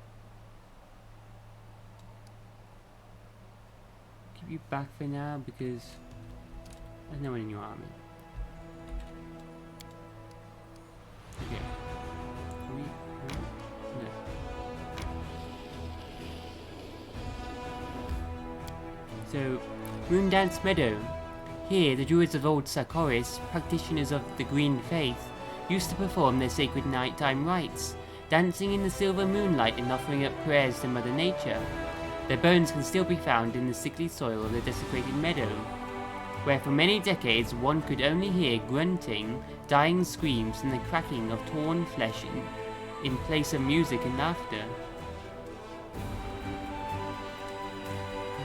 Keep you back for now because there's no one in your army. Okay. No. So, Moondance Meadow. Here, the druids of Old Sarkoris, practitioners of the Green Faith, used to perform their sacred nighttime rites, dancing in the silver moonlight and offering up prayers to Mother Nature. Their bones can still be found in the sickly soil of the desecrated meadow, where for many decades one could only hear grunting, dying screams and the cracking of torn flesh in place of music and laughter.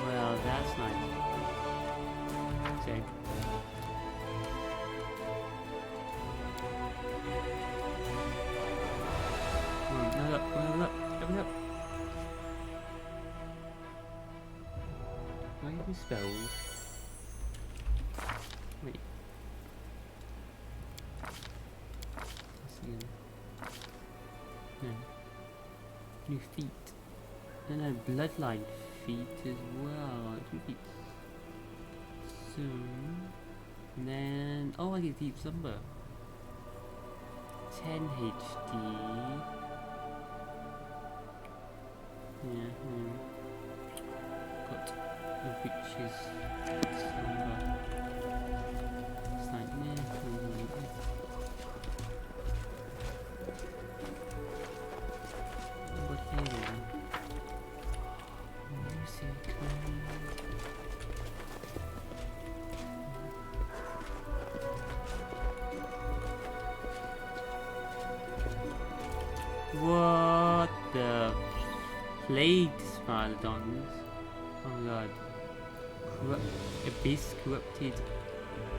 Well, that's nice. So, level up. Why have we spelled? Wait. Let's see. No. New feet. No, bloodline feet as well. 2 feet. So, and then oh, I get deep slumber. 10 HD. Yeah. Got the witch's slumber. What the plague Smilodons? Oh my god. Abyss corrupted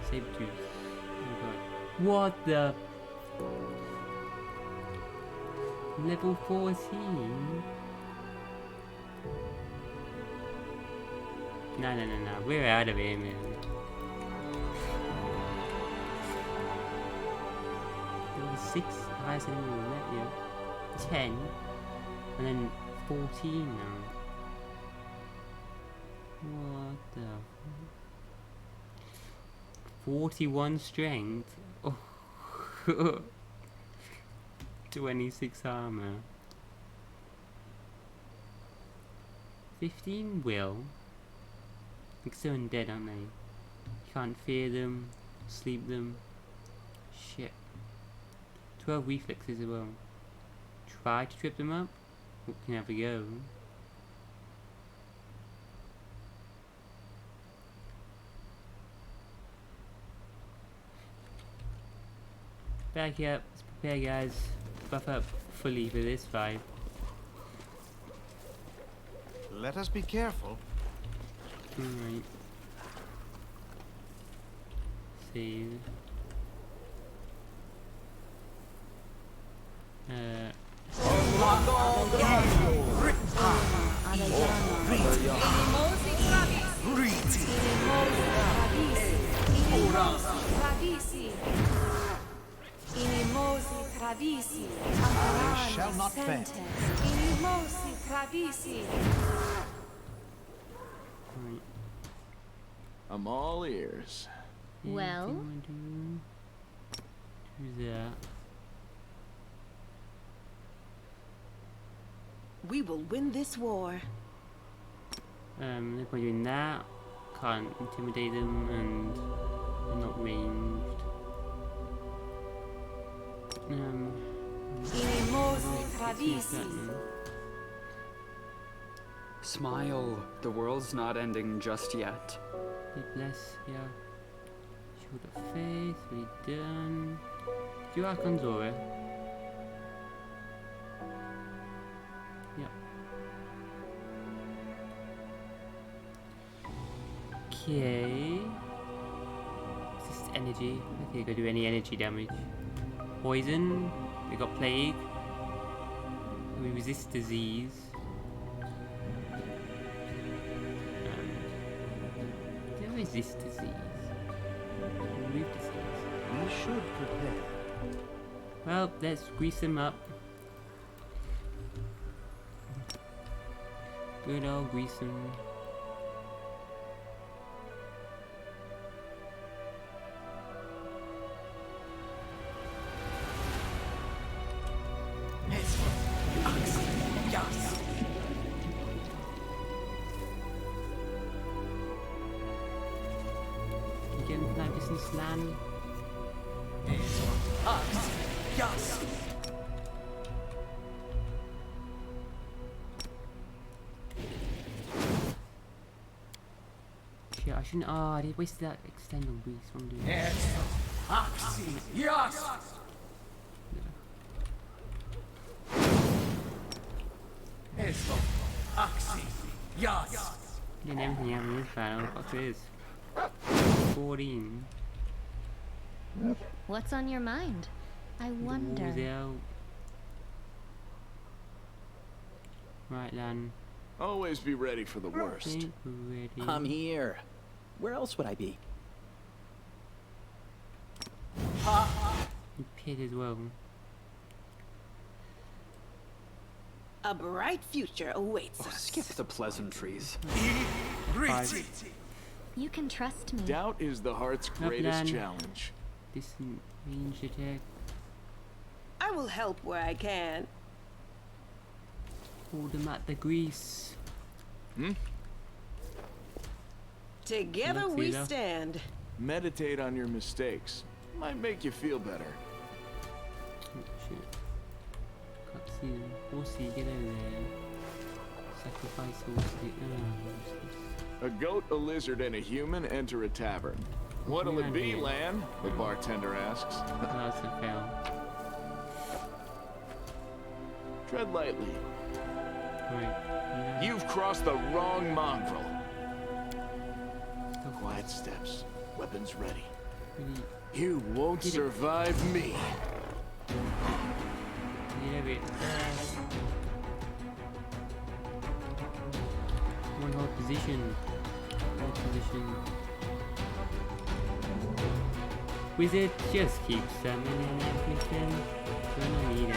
Sabretooth. Oh my god. What the level 14? No. We're out of here, man. Level 6, highest enemy we've met yet. 10, and then 14 now. What the? 41 strength. Oh. 26 armor. 15 will. Like so undead, aren't they? You can't fear them, sleep them. Shit. 12 reflexes as well. Try to trip them up. We can have a go. Back up. Let's prepare, guys. Buff up fully for this fight. Let us be careful. Alright. Save. They shall not fail. I'm all ears. Well? Do that. We will win this war. If we're doing that, can't intimidate them and they're not ranged. Smile. The world's not ending just yet. Be blessed, yeah. Shield of Faith, we done. Do Archon Zora. Yep. Okay. Resist energy. I think I could do any energy damage. Poison. We got plague. We resist disease. They resist disease. Remove disease. We should prepare. Well, let's grease them up. Good old grease them. Again, that distance land. Shit, I shouldn't. Oh, I did waste that extend on grease. What I'm doing. Getting everything out of this battle. Fuck this. 14. What's on your mind? I wonder. The walls out. Right, Lan. Always be ready for the worst. Think we're ready. I'm here. Where else would I be? You pit as well. A bright future awaits Oh, us. skip the pleasantries. You can trust me. Doubt is the heart's Up, greatest Lan. challenge. Distant range attack. I will help where I can. Hold them at the grease. Together Let's see we that. stand. Meditate on your mistakes. Might make you feel better. Oh, shit. Cutscene. Horsey, get over there. Sacrifice Horsey. What's this? A goat, a lizard, and a human enter a tavern. What'll it be, Lan? The bartender asks. That's a fail. Tread lightly. Right. Yeah. You've crossed the wrong mongrel. Quiet steps. Weapons ready. Really You won't survive me. need a bit. One hold position. Hold position. Wizard just keeps summoning everything. Gonna need it.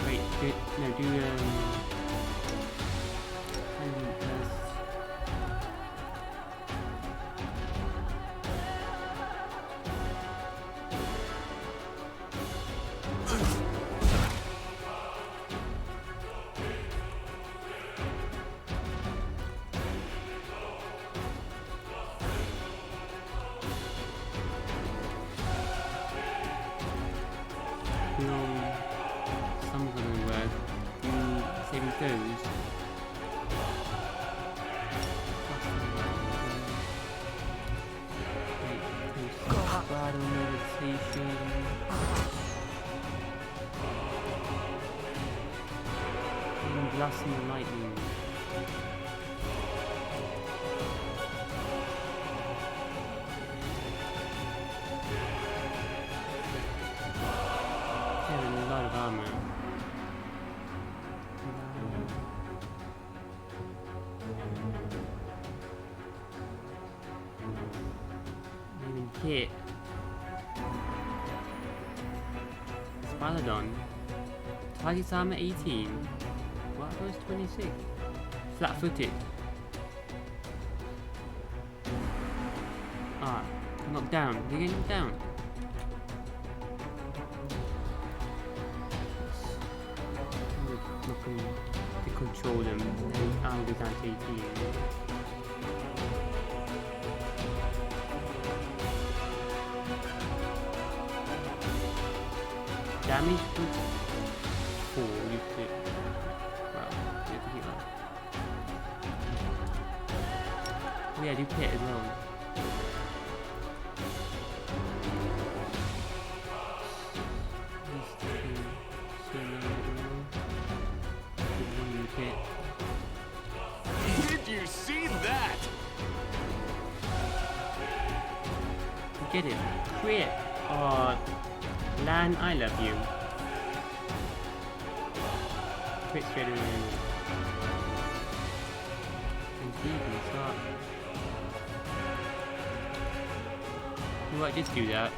Wait, do handling first. Some of them will work. Saving throws. Battle meditation. Blast and lightning. A lot of armor. Even hit. Spalodon. Target's armor 18. What was 26? Flat footed. Ah, knocked down. They're getting knocked down. Not going to control them, then I'll go down to 18. Damage to 4, you could. Well, you have to heal up. Oh yeah, do pit as well. Did you see that? Get it. Crit. Oh, Lan, I love you. Crit straight away. And he can start. You might just do that.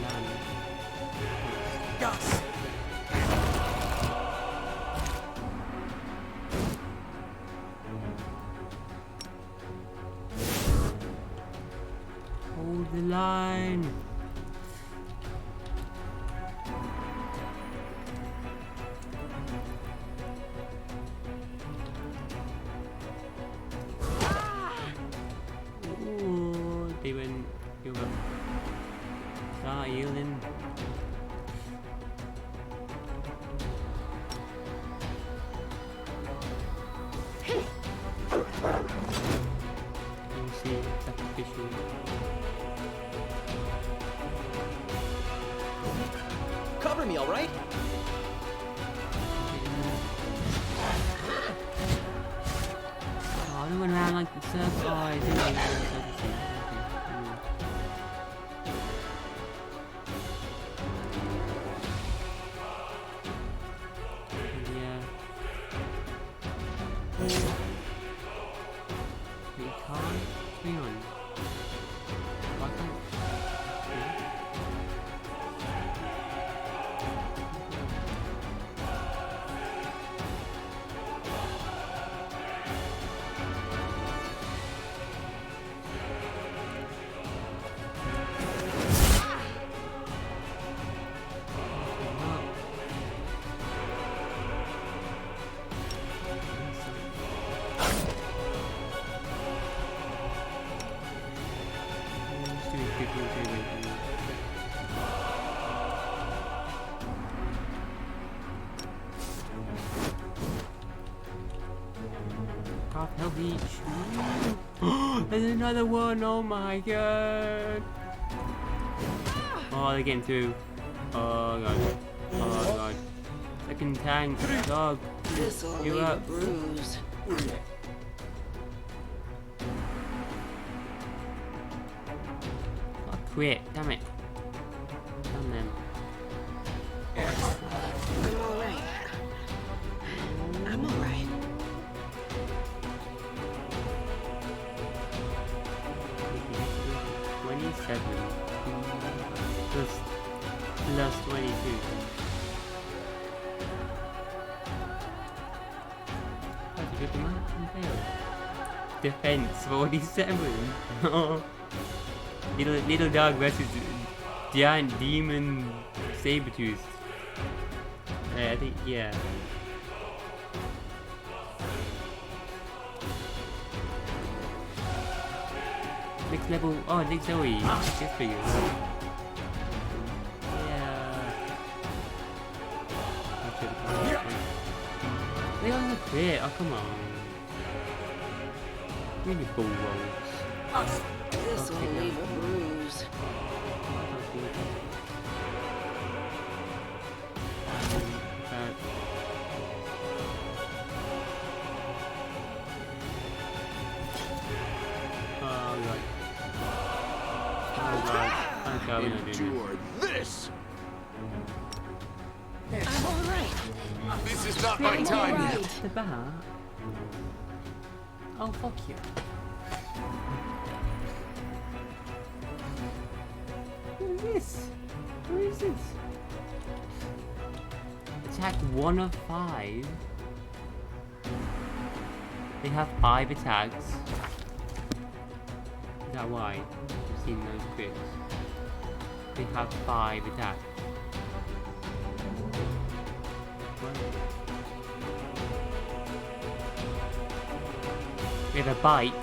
Lan. Yes. Hold the line. Ooh, they went. You got. Start yielding. You'll see sacrificial. Cover me, all right? Oh, I don't went around like the circle. Oh, I didn't like the circle. Yeah. We can't. Hang on. Why can't? Half health each. There's another one. Oh my god. Oh, they're getting through. Oh god. Oh god. Second tank. Dog. This'll You leave a up. bruise. Oh, quit. Damn it. Damn them. I'm alright. I'm alright. 27. Plus 22. That's a good amount. Defense 47. little dog versus giant demon saber-tooth. I think, yeah. Next level. Oh, next Zoe. Good for you. Yeah. They on the crit. Oh, come on. Really bull rolls. This'll leave a bruise. Endure this! I'm alright. This is not my time yet. The bat. Oh, fuck you. Who is this? Who is this? Attack 1 of 5. They have 5 attacks. Is that why? I've seen those crits. They have 5 attacks. We have a bite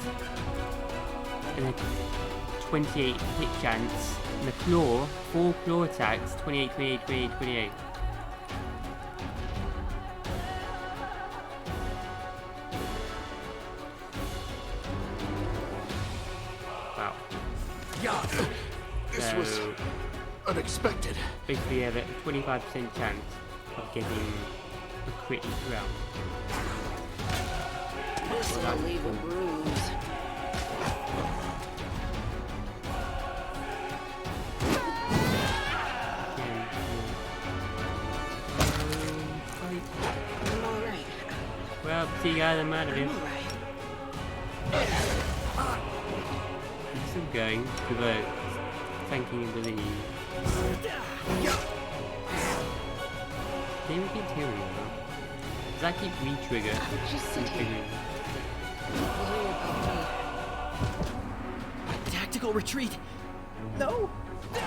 and a 28 hit chance, and a claw, 4 claw attacks, 28, 28, 28, 28. Wow. This was unexpected. Basically, you have a 25% chance of getting a crit each round. This'll leave a bruise. I'm alright. Well, see you guys, I'm out of I'm here. alright. I'm still going to the thanking and believe. They would get tearing though. Does that keep re-trigger? Just sit here. Re-triggering? Worry about me. Tactical retreat. No,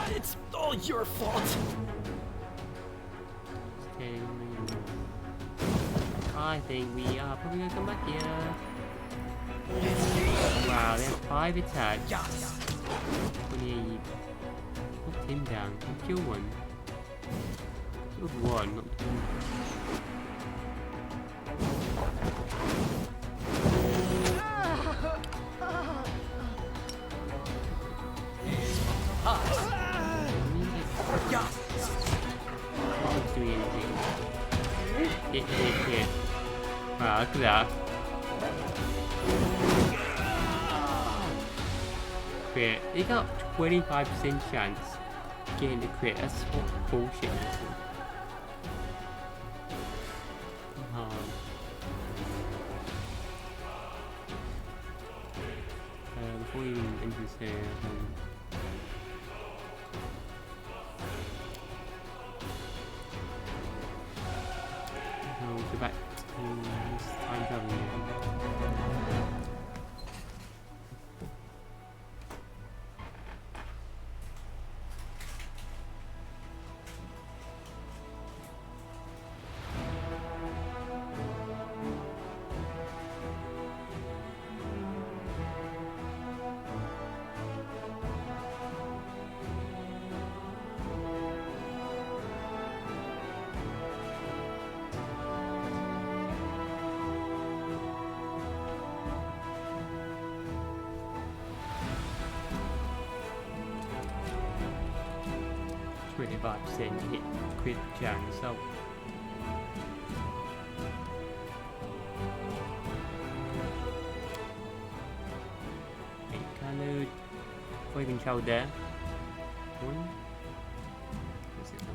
it's all your fault. I think we are probably gonna come back here. Wow, they have 5 attacks. 28. Knocked him down. Kill one. Killed one, not two. Not doing anything. Hit. Wow, look at that. Crit. They got 25% chance of getting the crit. That's what bullshit. Before you even enter this here, go back to this time travel. 25% hit crit chance, so colored before even travel there. One. What's it called?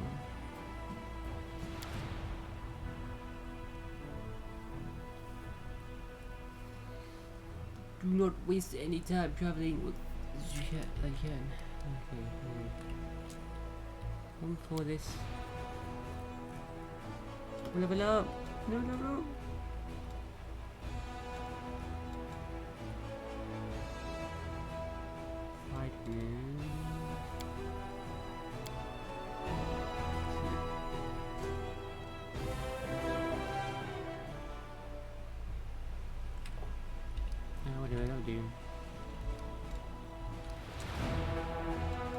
Do not waste any time traveling with again. Okay. One for this. Level up. No.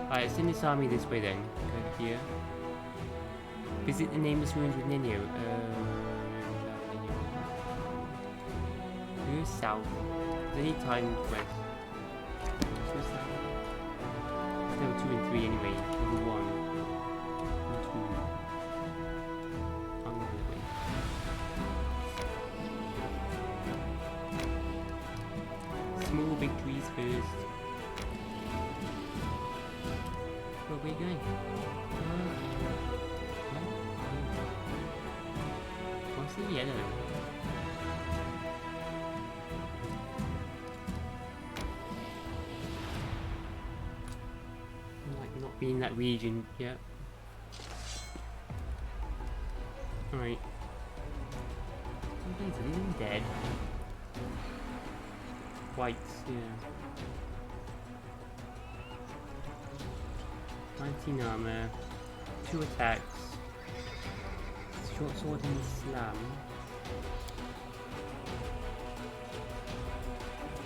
Alright, send this army this way then. Go here. Visit the nameless ruins with Nino. Go south. Any time quest. Level 2 and 3 anyway. Level 1 and 2. Small victories first. Where are we going? What's the yellow? Like not being in that region yet. Alright. Something's even dead. Whites, yeah. 19 armor, 2 attacks, short sword and slam,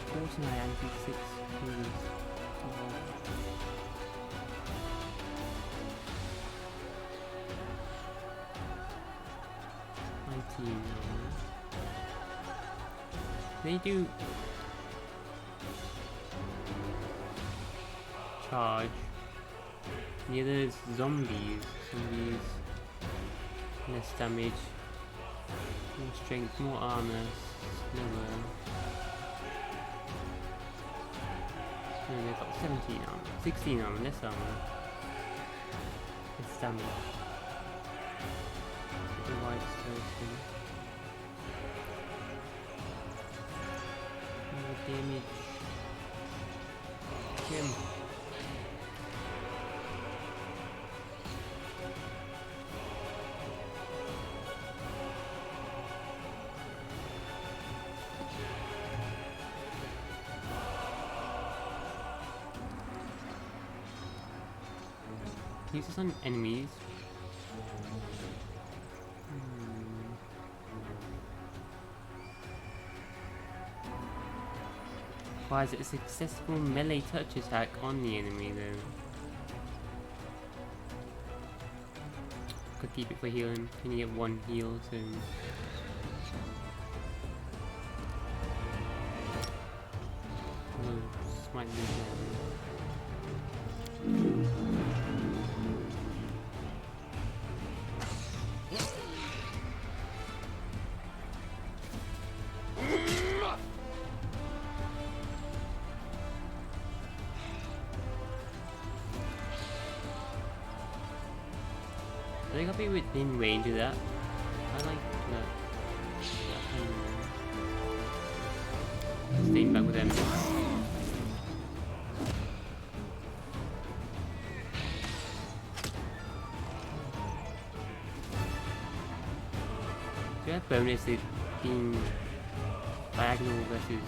49 anti-6 moves. 19 armor. They do charge. Yeah, there's zombies. Less damage. More strength, more armor. Slower. No, they've got 17 armor. 16 armor, less armor. Less damage. The white skeleton. More damage. Him. Use this on enemies. Why is it a successful melee touch attack on the enemy though? Could keep it for healing. Can you get 1 heal to? Smite I think I'll be within range of that. I like that. Staying back with them. Do you have bonus it being diagonal versus?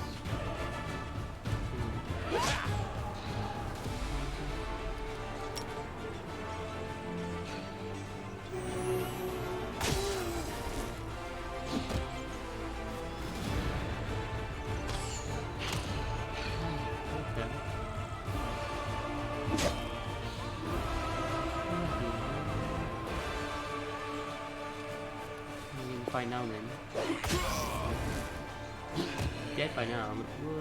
By now then. Dead by now. Whoa.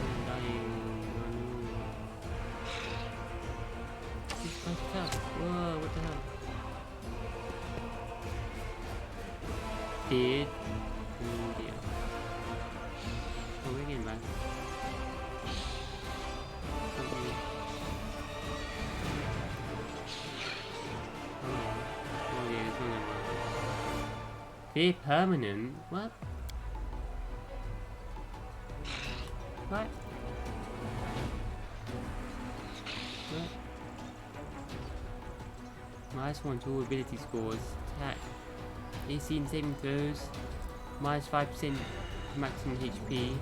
I'm dying. What's up? Whoa, what the hell? Dear. Oh, we're getting back. Okay. Oh yeah, it's not that. They're permanent? What? What? What? -1 to all ability scores. Attack. AC and saving throws. -5% maximum HP.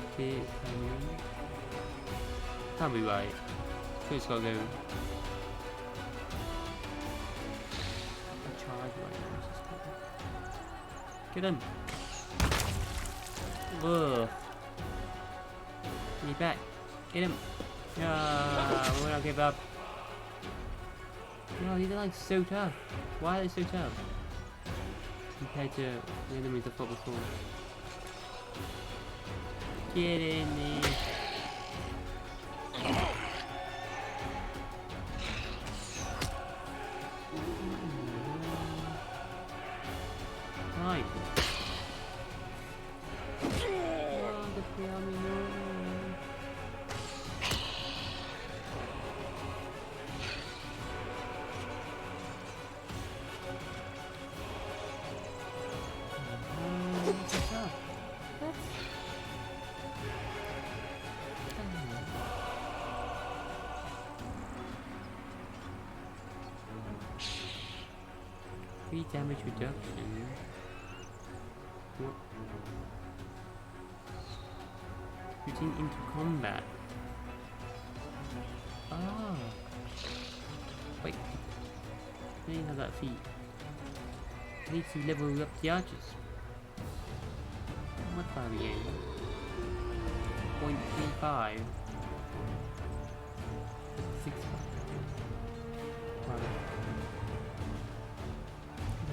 Okay, can't be right. So it's gotta go. A charge right now. Get him! Whoa! Get back! Get him! Yeah, we're not give up. No, these are like so tough. Why are they so tough? Compared to the enemies I've fought before. Get in there. Right. Oh, the army, no. Damage reduction. What? Shooting into combat. Ah. Wait. I didn't have that feat. I need to level up the archers. What are we getting? 0.35. 6.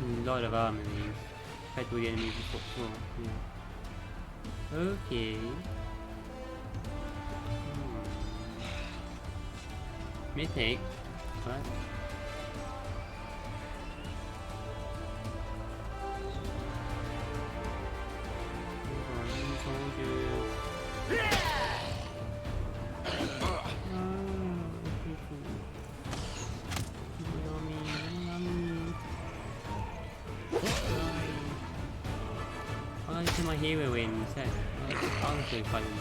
A lot of armor in these. Compared to the enemies before. Yeah. Okay. Mythic. What? My hero in set. I'll go fight him.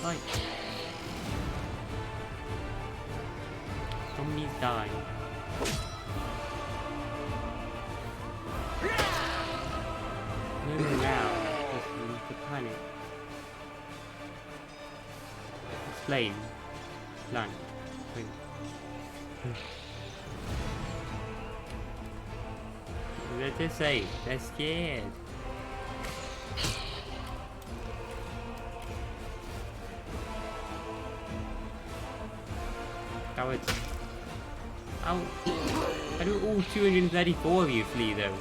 Fight. Somebody's dying. No now. Just the panic. Explain. Land. Wait. Let's just say they're scared. Cowards. How do all 234 of you flee though?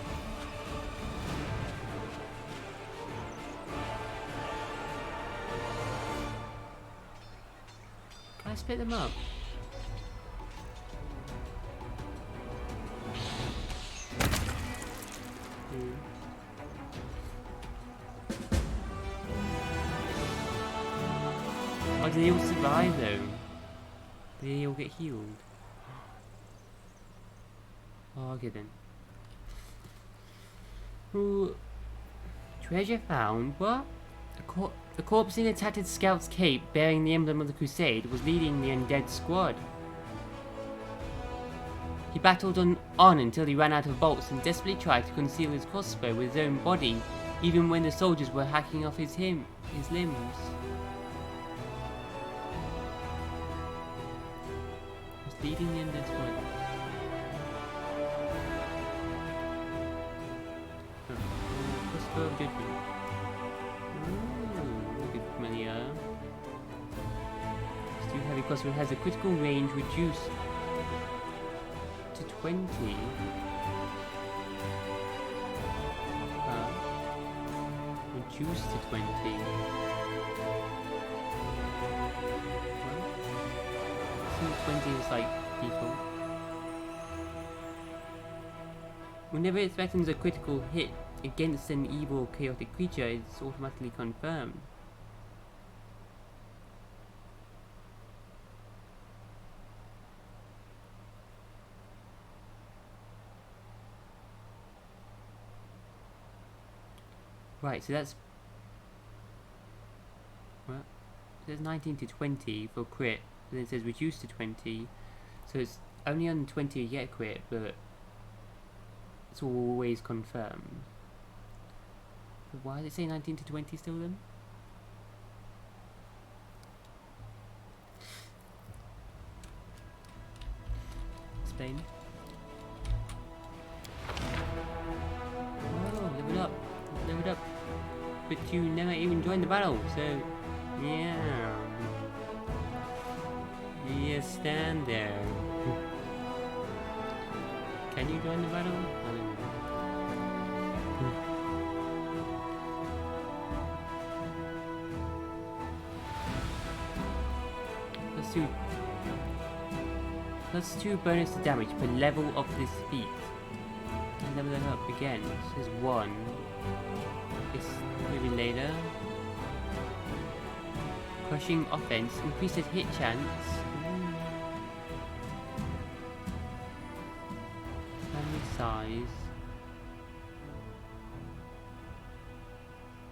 Can I split them up? Oh, do they all survive though? Do they all get healed? Oh, okay then. Ooh. Treasure found? What? The corpse in a tattered scout's cape bearing the emblem of the Crusade was leading the undead squad. He battled on until he ran out of bolts and desperately tried to conceal his crossbow with his own body, even when the soldiers were hacking off his limbs. He was leading the undead squad. Crossbow of Judgment. Steel heavy crossbow has a critical range reduced 20. Reduced to 20. Well, 20 is like default. Whenever it threatens a critical hit against an evil or chaotic creature, it's automatically confirmed. Right, so that's... Well, it says 19 to 20 for crit, but then it says reduced to 20, so it's only on 20 you get a crit, but it's always confirmed. But why does it say 19 to 20 still then? Explain. Oh, level up. Leveled up. But you never even joined the battle, so yeah. You just stand there. Can you join the battle? I don't know. +2 bonus to damage per level of this feat. And level that up again. This is 1. It's maybe later. Crushing offense increases hit chance. Family size.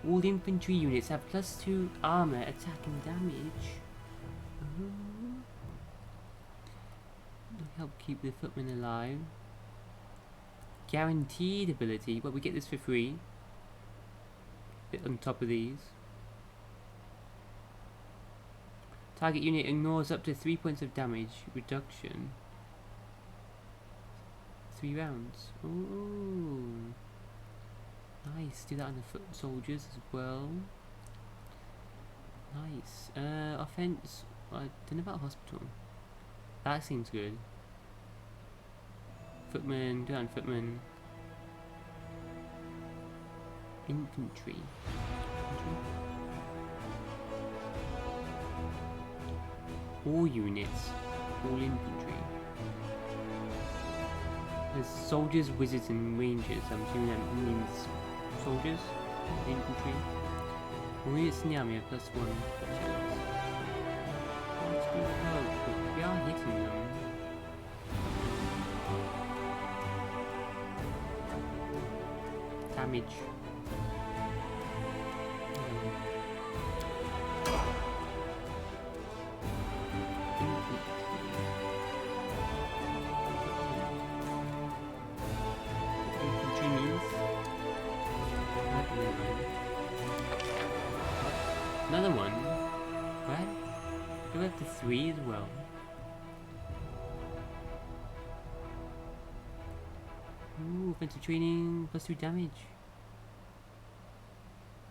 All infantry units have +2 armor, attack, and damage. Help keep the footmen alive. Guaranteed ability, but we get this for free. Bit on top of these. Target unit ignores up to 3 points of damage reduction. 3 rounds. Ooh. Nice. Do that on the foot soldiers as well. Nice. Offense. I don't know about hospital. That seems good. Footman, do that on footman. Infantry. All units. All infantry. There's soldiers, wizards, and rangers. I'm assuming that means soldiers, infantry. All units in the army have +1 chance. That's pretty close, but we are hitting them. Damage. Infantry means another one. What? Go up to 3 as well. Ooh, offensive training, +2 damage.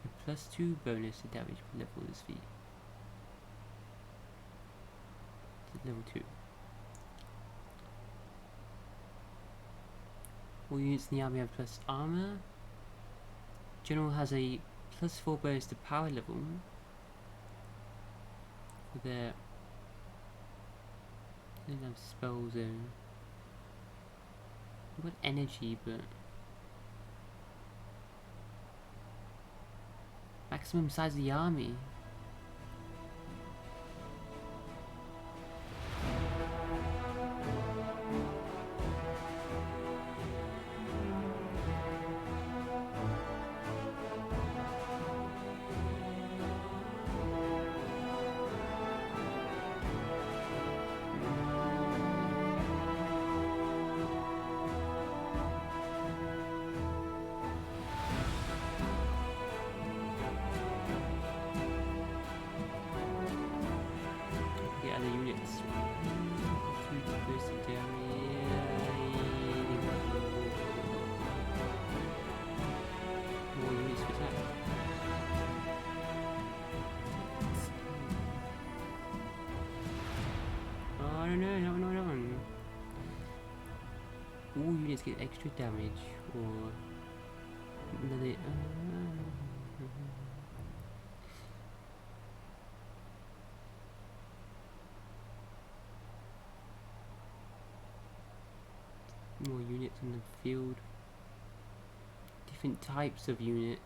A +2 bonus to damage per level of this feat. To level 2. All units in the army have + armor. General has a +4 bonus to power level. For their... They don't have spells though. What energy, but maximum size of the army. units get extra damage or another. More units on the field. Different types of units.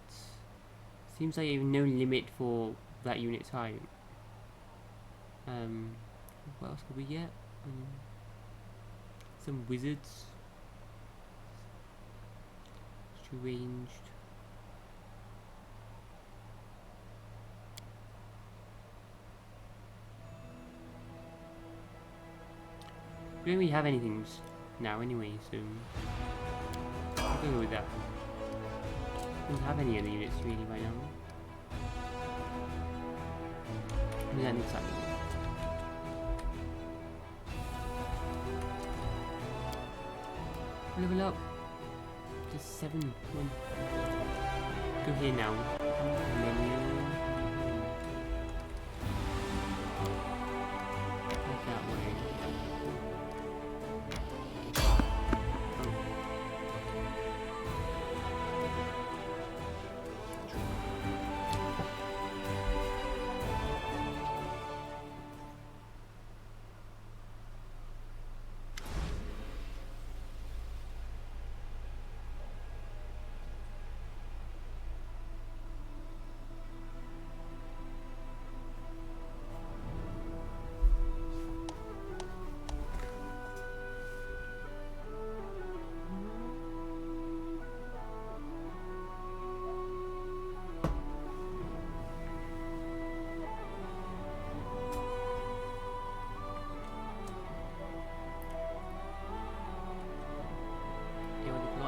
Seems like there's no limit for that unit type. What else could we get? Some wizards. Ranged. We don't really have anything now anyway, so I'll go with that. We don't have any other units really right now. Maybe that needs that. Level up. Just 7. Come on. Go here now. Menu. Back that way.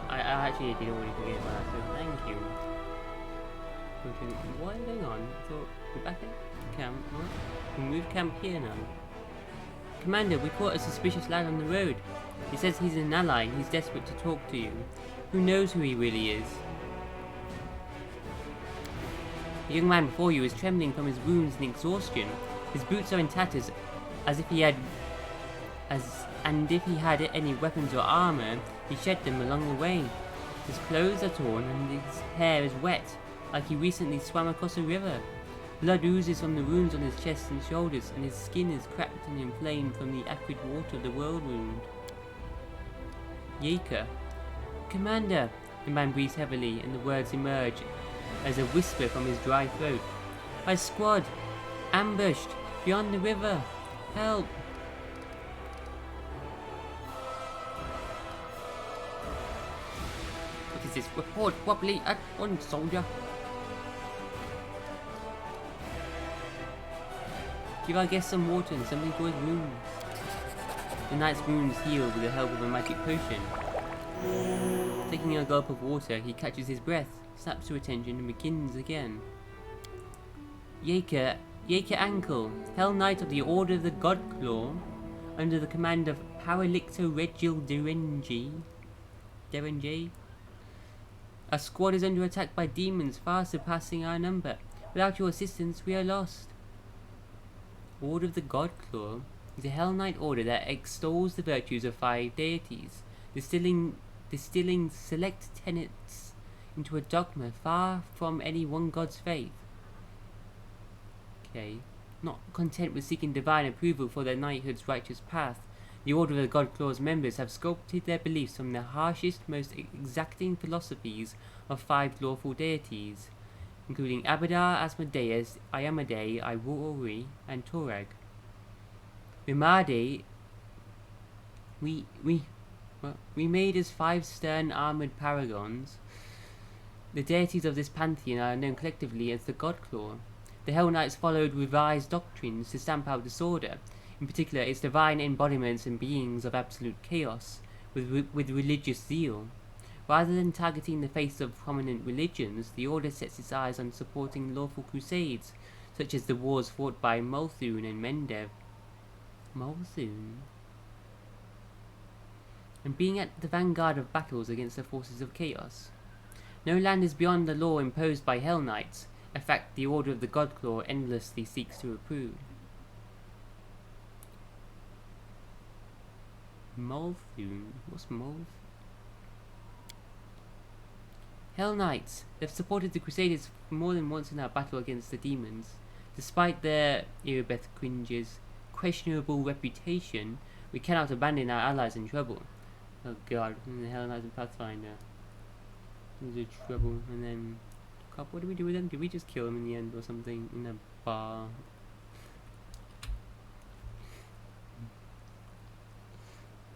I actually didn't want to forget about that, so thank you. What is going on? So, we're back at camp. What? We moved camp here now. Commander, we caught a suspicious lad on the road. He says he's an ally. He's desperate to talk to you. Who knows who he really is? The young man before you is trembling from his wounds and exhaustion. His boots are in tatters, and if he had any weapons or armor, he shed them along the way. His clothes are torn and his hair is wet, like he recently swam across a river. Blood oozes from the wounds on his chest and shoulders, and his skin is cracked and inflamed from the acrid water of the whirl wound. Yeager. Commander! The man breathes heavily, and the words emerge as a whisper from his dry throat. My squad! Ambushed! Beyond the river! Help! What is this? Report properly at once, soldier! Give our guest some water and something for his wounds. The knight's wounds heal with the help of a magic potion. Taking a gulp of water, he catches his breath, snaps to attention, and begins again. Yeager Ankle, Hell Knight of the Order of the Godclaw, under the command of Paralicto Regil Derenge. Our squad is under attack by demons far surpassing our number. Without your assistance, we are lost. Order of the Godclaw is a Hell Knight order that extols the virtues of 5 deities, distilling select tenets into a dogma far from any one god's faith. Okay. Not content with seeking divine approval for their knighthood's righteous path, the Order of the Godclaw's members have sculpted their beliefs from the harshest, most exacting philosophies of 5 lawful deities, including Abadar, Asmodeus, Iyamade, Iwori, and Torag. Mimade, we made as 5 stern armoured paragons. The deities of this pantheon are known collectively as the Godclaw. The Hell Knights followed revised doctrines to stamp out disorder, in particular its divine embodiments and beings of absolute chaos, with religious zeal. Rather than targeting the faiths of prominent religions, the Order sets its eyes on supporting lawful crusades, such as the wars fought by Multhune and Mendev. Multhune? And being at the vanguard of battles against the forces of chaos. No land is beyond the law imposed by Hell Knights, a fact the Order of the Godclaw endlessly seeks to approve. Multhune? What's Multhune? Hell Knights. They've supported the Crusaders more than once in our battle against the demons. Despite their Erebeth cringes questionable reputation, we cannot abandon our allies in trouble. Oh god, the Hell Knights and Pathfinder. There's a trouble, and then... God, what do we do with them? Did we just kill them in the end or something? In a bar?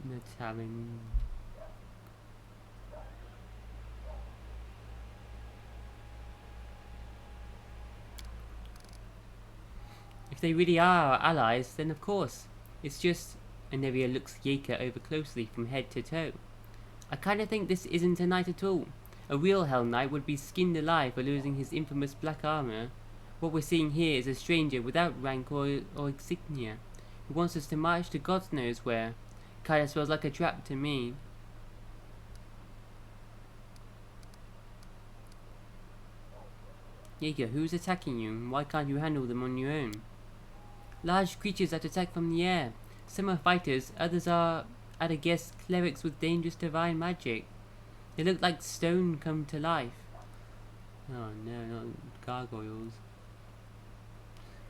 In a tavern? If they really are our allies, then of course. It's just... Anevia looks Jaeger over closely from head to toe. I kinda think this isn't a knight at all. A real Hell Knight would be skinned alive for losing his infamous black armor. What we're seeing here is a stranger without rank or insignia, who wants us to march to God knows where. Kinda smells like a trap to me. Jaeger, who's attacking you, and why can't you handle them on your own? Large creatures that attack from the air. Some are fighters, others are, at a guess, clerics with dangerous divine magic. They look like stone come to life. Oh no, not gargoyles.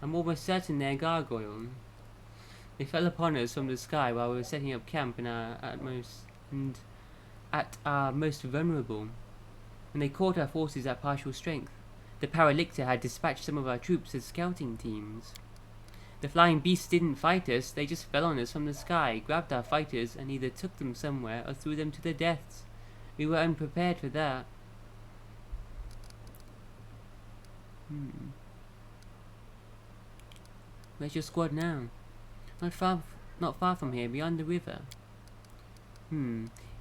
I'm almost certain they're gargoyle. They fell upon us from the sky while we were setting up camp in our at our most vulnerable. And they caught our forces at partial strength. The Paralictor had dispatched some of our troops as scouting teams. The flying beasts didn't fight us, they just fell on us from the sky, grabbed our fighters, and either took them somewhere or threw them to their deaths. We were unprepared for that. Where's your squad now? Not far from here, beyond the river.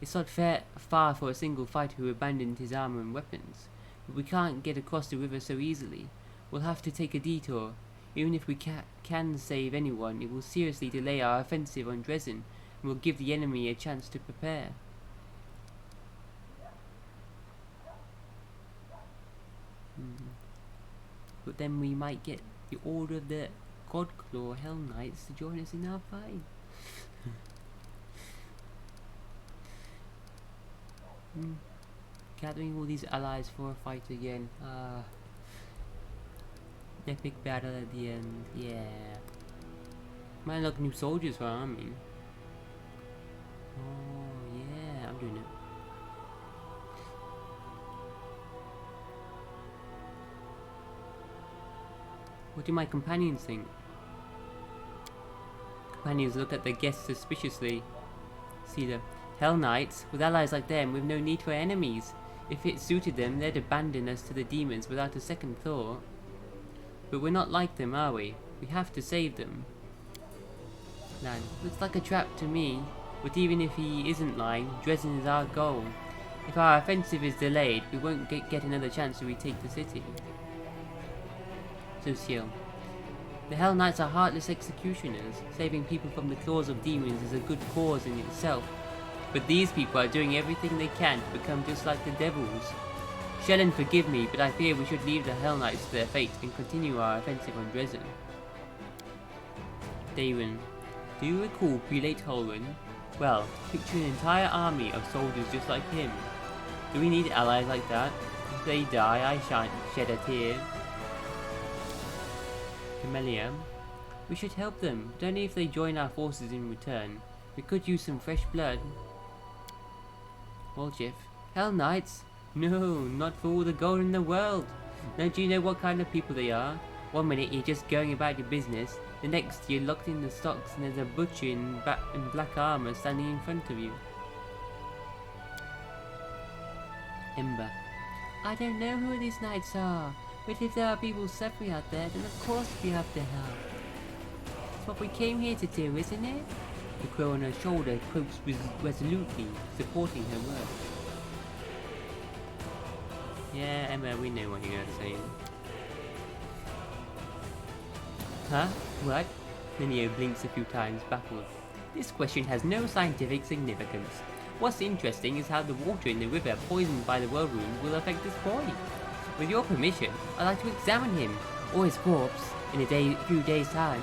It's not far for a single fighter who abandoned his armor and weapons. But we can't get across the river so easily. We'll have to take a detour. Even if we can save anyone, it will seriously delay our offensive on Dresden, and will give the enemy a chance to prepare. But then we might get the order of the Godclaw Hell Knights to join us in our fight. Gathering all these allies for a fight again. Epic battle at the end. Yeah. Might unlock new soldiers for our army. Oh yeah, I'm doing it. What do my companions think? Companions look at their guests suspiciously. See the Hell Knights, with allies like them, with no need for enemies. If it suited them, they'd abandon us to the demons without a second thought. But we're not like them, are we? We have to save them. Lan, looks like a trap to me. But even if he isn't lying, Dresden is our goal. If our offensive is delayed, we won't get another chance to retake the city. Social. The Hell Knights are heartless executioners. Saving people from the claws of demons is a good cause in itself. But these people are doing everything they can to become just like the devils. Shannon, forgive me, but I fear we should leave the Hell Knights to their fate and continue our offensive on Dresden. Darren, do you recall Prelate Holren? Well, picture an entire army of soldiers just like him. Do we need allies like that? If they die, I shan't shed a tear. Camellia, we should help them, but only if they join our forces in return. We could use some fresh blood. Well, Jeff, Hell Knights? No, not for all the gold in the world. Don't you know what kind of people they are? One minute you're just going about your business, the next you're locked in the stocks and there's a butcher in black armor standing in front of you. Ember, I don't know who these knights are, but if there are people suffering out there, then of course we have to help. It's what we came here to do, isn't it? The crow on her shoulder croaks resolutely, supporting her words. Yeah, Emma, we know what you're saying. Huh? What? Minio blinks a few times, baffled. This question has no scientific significance. What's interesting is how the water in the river poisoned by the whirlwind will affect this boy. With your permission, I'd like to examine him, or his corpse, in a few days' time.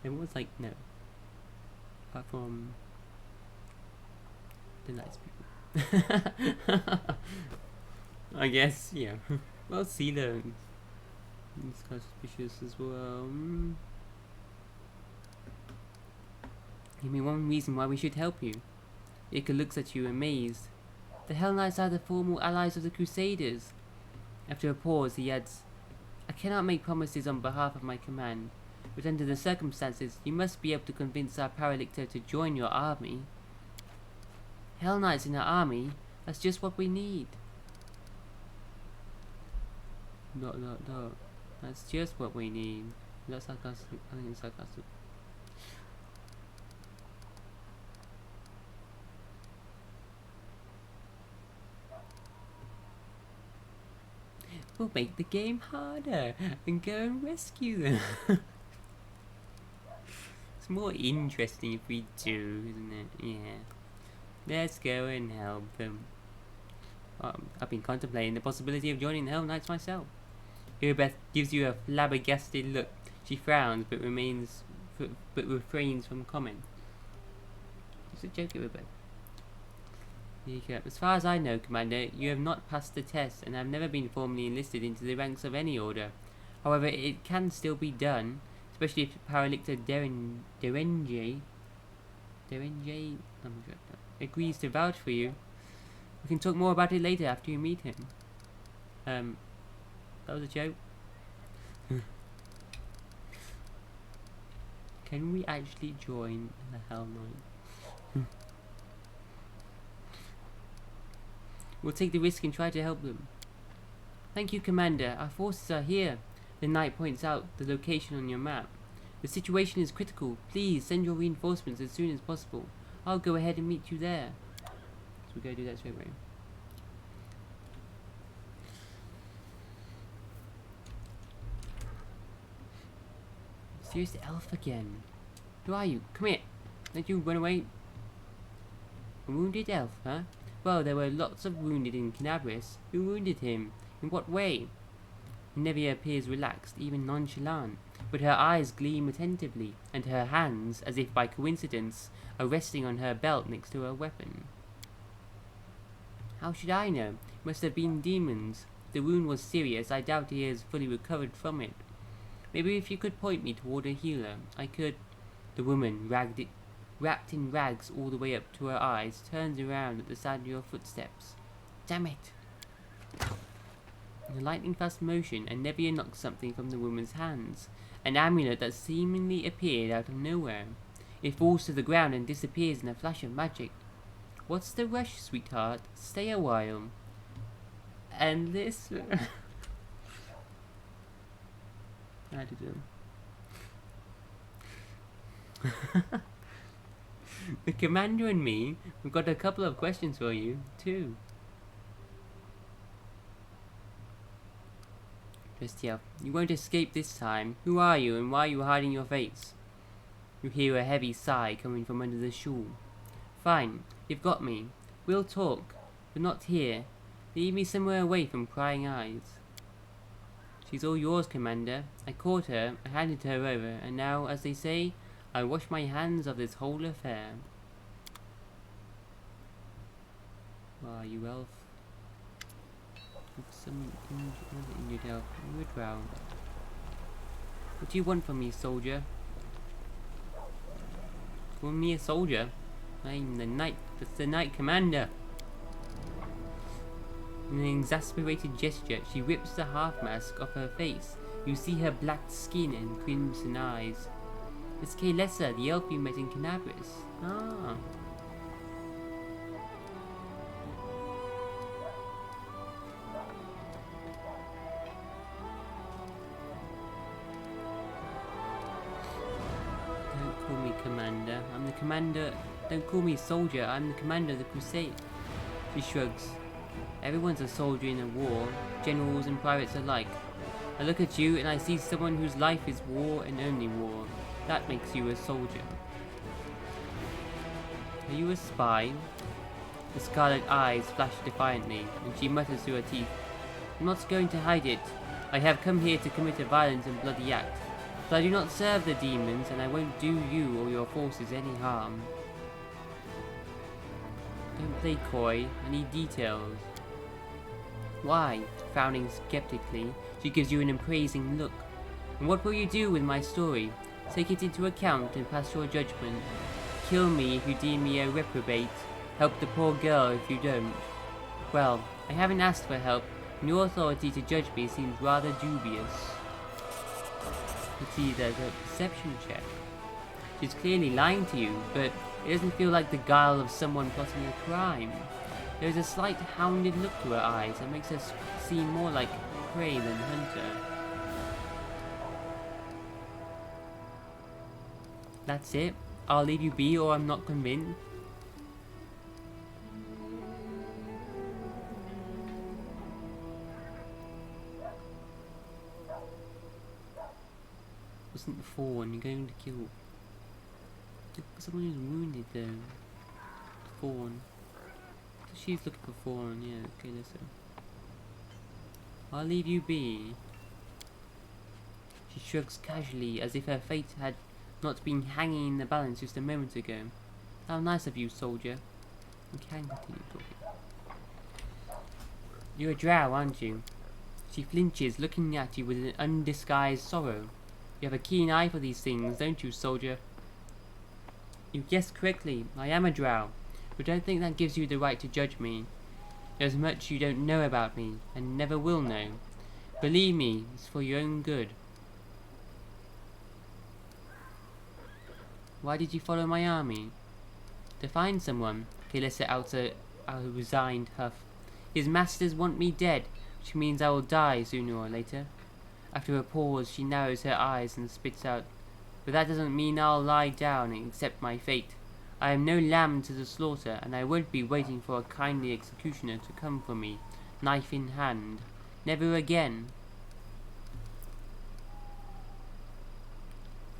Everyone's like, no. Apart from the nice people. I guess, yeah. Well, sea lions. It's kind of suspicious as well. Give me one reason why we should help you. Iker looks at you amazed. The Hell Knights are the formal allies of the Crusaders. After a pause, he adds, I cannot make promises on behalf of my command, but under the circumstances, you must be able to convince our Paralictor to join your army. Hell Knights in our army? That's just what we need. No. That's just what we need. Not sarcastic. I think it's sarcastic. We'll make the game harder and go and rescue them. It's more interesting if we do, isn't it? Yeah. Let's go and help them. I've been contemplating the possibility of joining the Hell Knights myself. Irabeth gives you a flabbergasted look. She frowns but refrains from comment. It's a joke, Irabeth. As far as I know, Commander, you have not passed the test and have never been formally enlisted into the ranks of any order. However, it can still be done, especially if Paralictor Derenge agrees to vouch for you. We can talk more about it later after you meet him. That was a joke. Can we actually join the Hell Knights? We'll take the risk and try to help them. Thank you, Commander. Our forces are here. The knight points out the location on your map. The situation is critical. Please send your reinforcements as soon as possible. I'll go ahead and meet you there. So we're going to do that straight away. Serious elf again. Who are you? Come here. Don't you run away. A wounded elf, huh? Well, there were lots of wounded in Canabris. Who wounded him? In what way? Nevia appears relaxed, even nonchalant, but her eyes gleam attentively, and her hands, as if by coincidence, are resting on her belt next to her weapon. How should I know? It must have been demons. If the wound was serious, I doubt he has fully recovered from it. Maybe if you could point me toward a healer, I could... The woman, wrapped in rags all the way up to her eyes, turns around at the sound of your footsteps. Damn it! In a lightning-fast motion, and Nevia knocks something from the woman's hands. An amulet that seemingly appeared out of nowhere. It falls to the ground and disappears in a flash of magic. What's the rush, sweetheart? Stay a while. And this... I did it. The Commander and me, we've got a couple of questions for you, too. Christia, you won't escape this time. Who are you and why are you hiding your face? You hear a heavy sigh coming from under the shawl. Fine, you've got me. We'll talk, but not here. Leave me somewhere away from prying eyes. She's all yours, Commander. I caught her, I handed her over, and now, as they say, I wash my hands of this whole affair. Why, you elf? Some injured elf. You were drowned. What do you want from me, soldier? Call me a soldier? I'm the knight. That's the knight commander. In an exasperated gesture, she rips the half-mask off her face. You see her black skin and crimson eyes. It's Kaelessa, the elf you met in Canabris. Ah. Don't call me commander. I'm the commander. Don't call me soldier. I'm the commander of the Crusade. She shrugs. Everyone's a soldier in a war, generals and privates alike. I look at you and I see someone whose life is war and only war. That makes you a soldier. Are you a spy? The scarlet eyes flash defiantly, and she mutters through her teeth. I'm not going to hide it. I have come here to commit a violent and bloody act. But I do not serve the demons, and I won't do you or your forces any harm. Don't play coy, I need details. Why? Frowning skeptically, she gives you an appraising look. And what will you do with my story? Take it into account and pass your judgment. Kill me if you deem me a reprobate. Help the poor girl if you don't. Well, I haven't asked for help, and your authority to judge me seems rather dubious. Let's see, there's a perception check. She's clearly lying to you, but it doesn't feel like the guile of someone plotting a crime. There is a slight hounded look to her eyes that makes her seem more like prey than hunter. That's it. I'll leave you be, or I'm not convinced. Wasn't Fawn going to kill someone who's wounded though? Fawn. She's looking for Fawn, yeah, okay, listen. I'll leave you be. She shrugs casually as if her fate had not been hanging in the balance just a moment ago. How nice of you, soldier. You can continue talking. You're a drow, aren't you? She flinches, looking at you with an undisguised sorrow. You have a keen eye for these things, don't you, soldier? You guessed correctly, I am a drow, but don't think that gives you the right to judge me. There's much you don't know about me, and never will know. Believe me, it's for your own good. Why did you follow my army? To find someone, Kalissa out a resigned huff. His masters want me dead, which means I will die sooner or later. After a pause, she narrows her eyes and spits out, but that doesn't mean I'll lie down and accept my fate. I am no lamb to the slaughter, and I won't be waiting for a kindly executioner to come for me, knife in hand. Never again.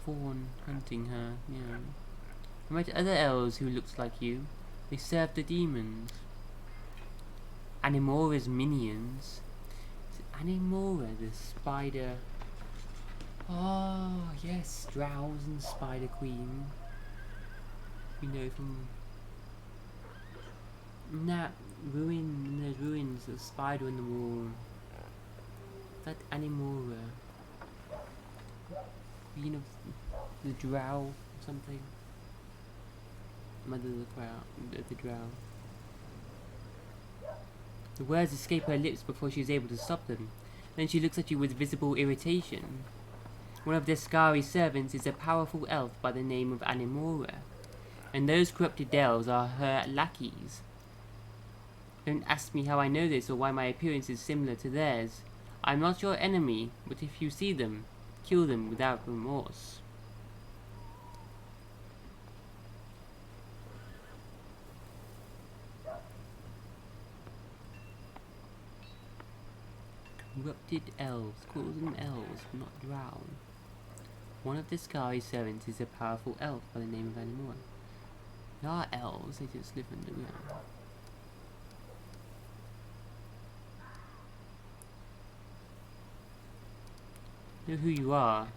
Fawn hunting her, yeah. I met other elves who looked like you. They served the demons. Animora's minions. Animora, the spider. Oh, yes, Drows and Spider Queen. We know from that ruin, in those ruins, the spider in the wall. That Animora. Queen of the Drow or something. Mother of the crowd, the Drow. The words escape her lips before she is able to stop them. Then she looks at you with visible irritation. One of Deskari's servants is a powerful elf by the name of Animora, and those corrupted elves are her lackeys. Don't ask me how I know this or why my appearance is similar to theirs. I'm not your enemy, but if you see them, kill them without remorse. Corrupted elves. Call them elves, not drow. One of the Sky's servants is a powerful elf by the name of Animora. They are elves, they just live underground. Know who you are.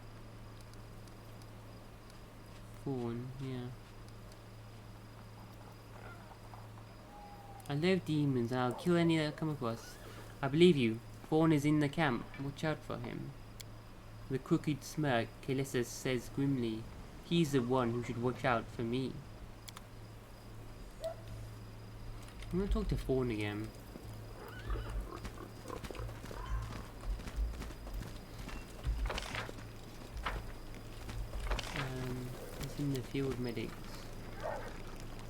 Fawn, yeah. I love demons and I'll kill any that I come across. I believe you. Fawn is in the camp. Watch out for him. With a crooked smirk, Kalissa says grimly, he's the one who should watch out for me. I'm gonna talk to Fawn again. He's in the field medics.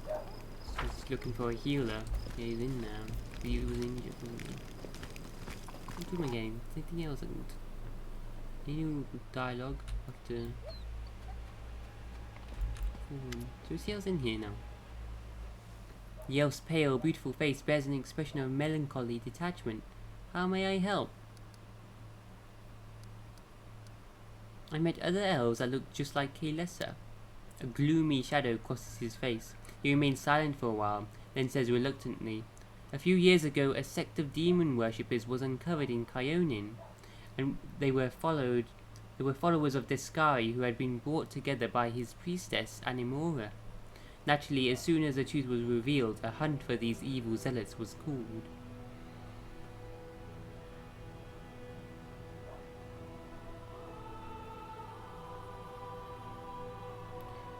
So he's looking for a healer. Yeah, he's in now. He was injured, wasn't he? Do my game. Anything else? Any new dialogue after? So we see what's in here now. The elf's pale, beautiful face bears an expression of melancholy detachment. How may I help? I met other elves that looked just like Kalissa. A gloomy shadow crosses his face. He remains silent for a while, then says reluctantly, a few years ago, a sect of demon worshippers was uncovered in Kyonin, and they were followed They were followers of Descari who had been brought together by his priestess Animora. Naturally, as soon as the truth was revealed, a hunt for these evil zealots was called.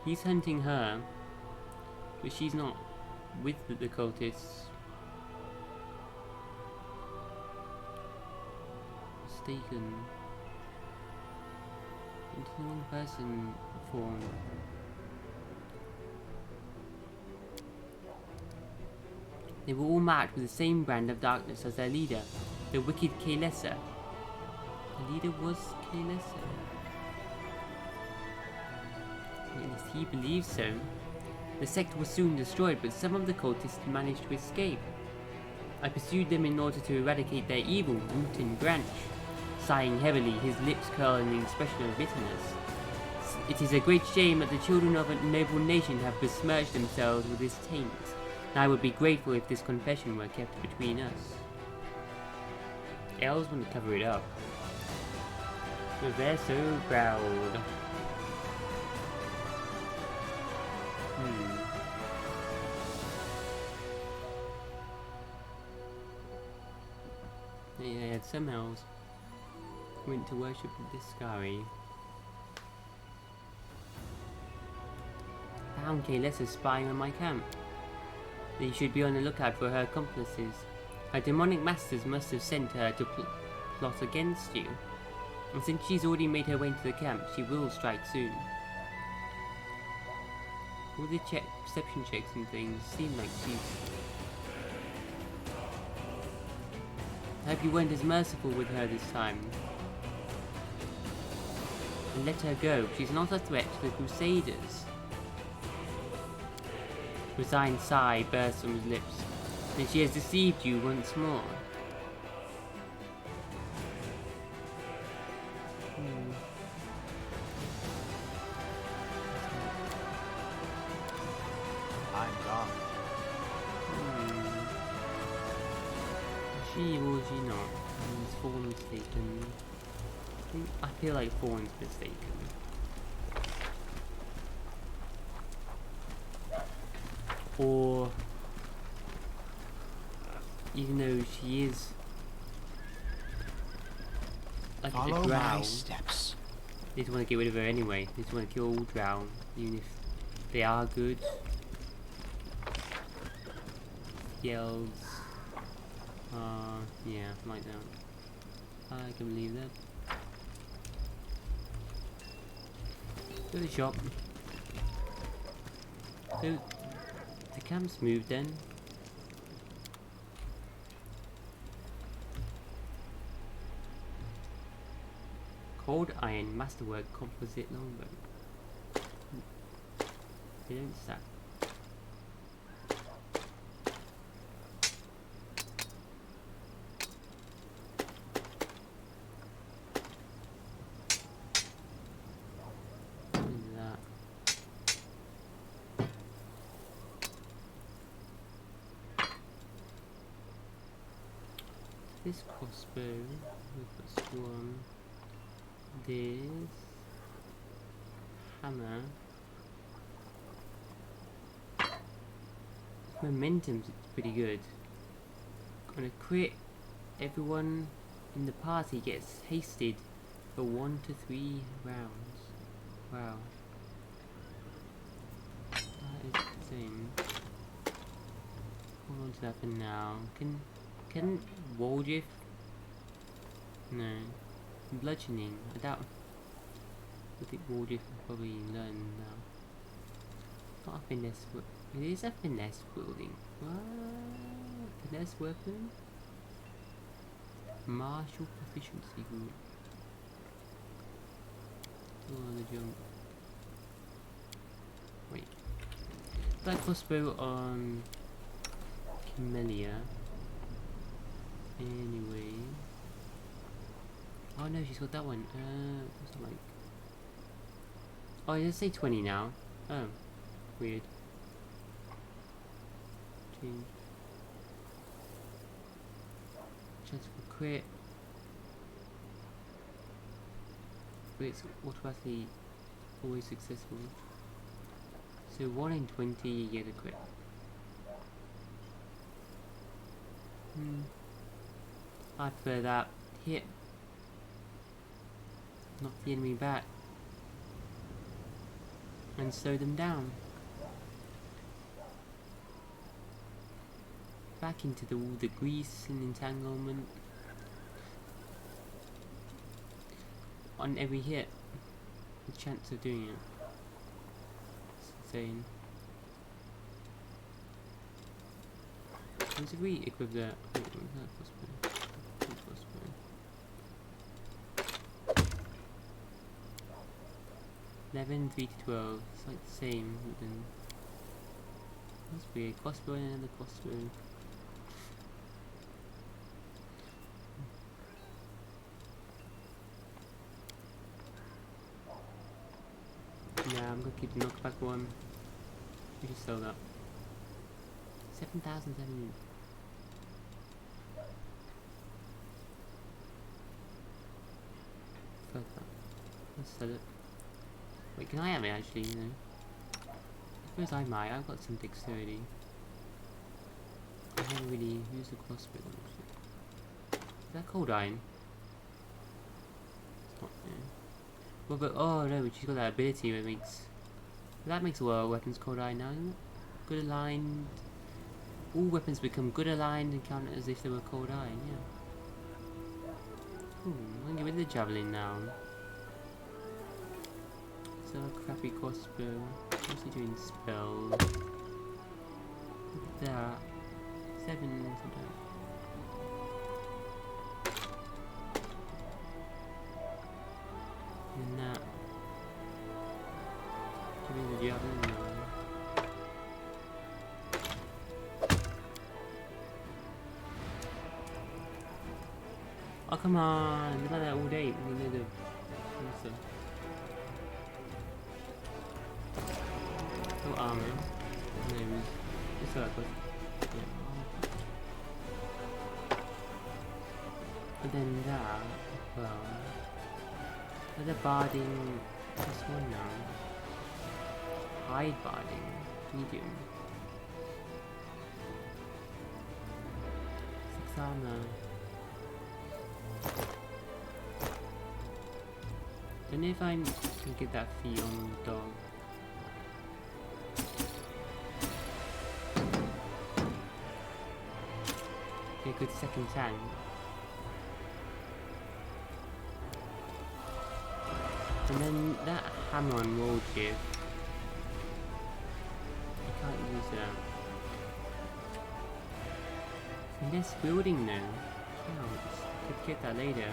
He's hunting her, but she's not with the cultists. Mistaken. Into the wrong person form. They were all marked with the same brand of darkness as their leader, the wicked Kalesa. The leader was Kalesa. At least he believes so. The sect was soon destroyed, but some of the cultists managed to escape. I pursued them in order to eradicate their evil, root and branch. Sighing heavily, his lips curled in an expression of bitterness. It is a great shame that the children of a noble nation have besmirched themselves with this taint, and I would be grateful if this confession were kept between us. Elves want to cover it up, because they're so proud. They had some elves who went to worship Discari. Found Kalesa spying on my camp. You should be on the lookout for her accomplices. Her demonic masters must have sent her to plot against you. And since she's already made her way into the camp, she will strike soon. All the perception checks and things seem like she's... I hope you weren't as merciful with her this time. And let her go. She's not a threat to the Crusaders. A resigned sigh burst from his lips. Then she has deceived you once more. I'm gone. She or she not? Is Fawn mistaken? I feel like Fawn's mistaken. Or even though she is like Follow a drow, my steps. they just want to get rid of her anyway. They just want to kill all drow, even if they are good. Yells. Yeah, like that. I can believe that. Go to the shop. So, the camp's moved then. Cold iron masterwork composite longbow. They don't stack. This crossbow, we've got swarm. This hammer. Momentum's pretty good. Gonna crit. Everyone in the party gets hasted for 1 to 3 rounds. Wow. That is insane. Hold on to that for now. Can Waldriff? No. Bludgeoning. I doubt. I think Waldriff will probably learn now. Not a finesse. It is a finesse wielding. What? Finesse weapon? Martial proficiency group. Oh, the jump. Wait. That crossbow on Camellia. Anyway. Oh no, she's got that one. What's it like? Oh, it does say 20 now. Oh. Weird. Change. Chance for crit. but it's automatically always successful. So 1 in 20 you get a crit. I prefer that. Hit. Knock the enemy back. And slow them down. Back into all the grease and entanglement. On every hit. The chance of doing it. It's insane. Once if we equip that, oh, that crossbow. 11, 3 to 12. It's like the same. But then must be a crossbow and another crossbow. Nah, I'm gonna keep the knockback one. We just sell that. 7,700. Fuck that. Let's sell it. Wait, can I have it actually? No. I suppose I might. I've got some dexterity. I haven't really used the crossbow actually. Is that cold iron? It's not, yeah. Well, but oh no, she's got that ability where it makes. That makes a lot of weapons cold iron now, isn't it? Good aligned. All weapons become good aligned and count as if they were cold iron, yeah. Ooh, I'm gonna get rid of the javelin now. So a crappy crossbow. What's he doing? Spell. Look at that. 7 sometimes. And that. Give me the javelin now. Oh come on! We've had that all day. We need to. No armor. No, it's that was. Yeah. But then that, well. But the barding. This one now. Hide barding. Medium. 6 armor. Don't know if I can get that fee on the dog. Okay, good second tank. And then that hammer on roll gift. I can't use that. Finesse building now. Counts. Could get that later.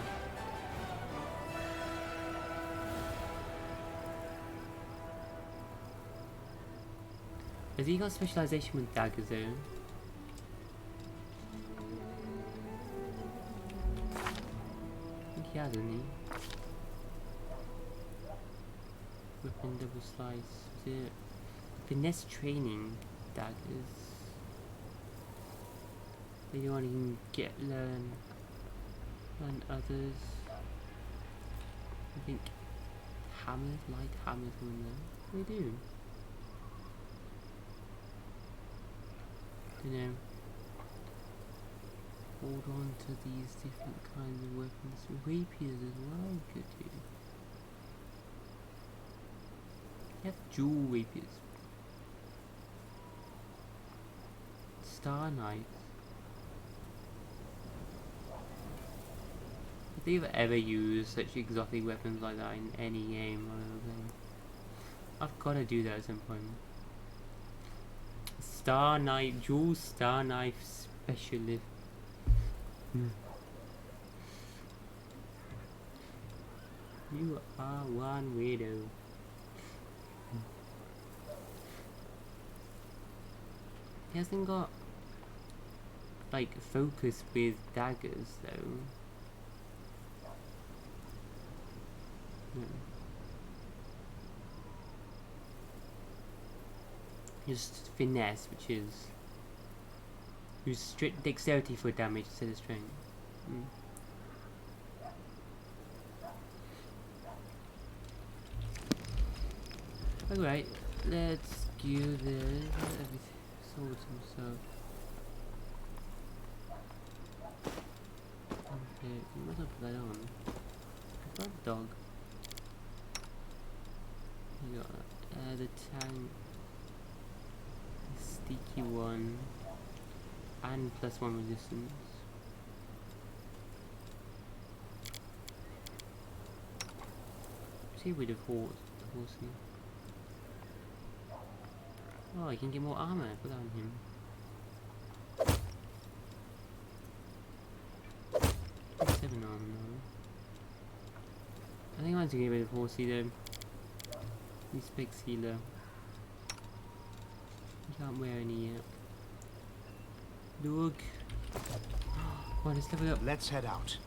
Has he got specialization with daggers though? I think he has, hasn't he? Weapon double slice. Is it finesse training daggers? They don't even learn others. I think hammers, light hammers on there. They do. You know, hold on to these different kinds of weapons. Rapiers as well, could you? You have dual rapiers. Star knives. If they've ever used such exotic weapons like that in any game I've ever played, I've gotta do that at some point. Star knife, dual star knife specialist. You are one weirdo. He hasn't got like focus with daggers though. Just finesse, which is use strict dexterity for damage instead of strength. Alright, let's give this everything. Sold some stuff. Okay, what's up that on? Is that a dog? You got the tank, the sticky one, and +1 resistance. See with the horsey. Oh, I can get more armor. Put that on him. 7 armor now. I think I want to get rid of horsey though. He's big sealer. He can't wear any yet. Look. Oh, let's level up. Let's head out.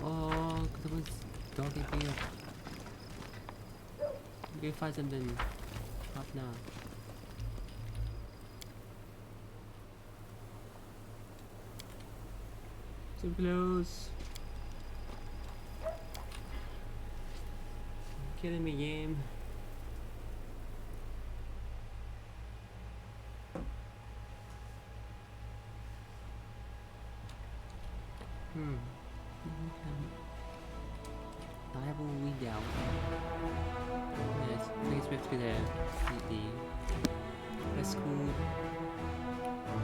Oh, because I was dogging here. Go find something up now. So close. Killing me, game. Bible we out. Yes, I guess we have to go there. Let's go.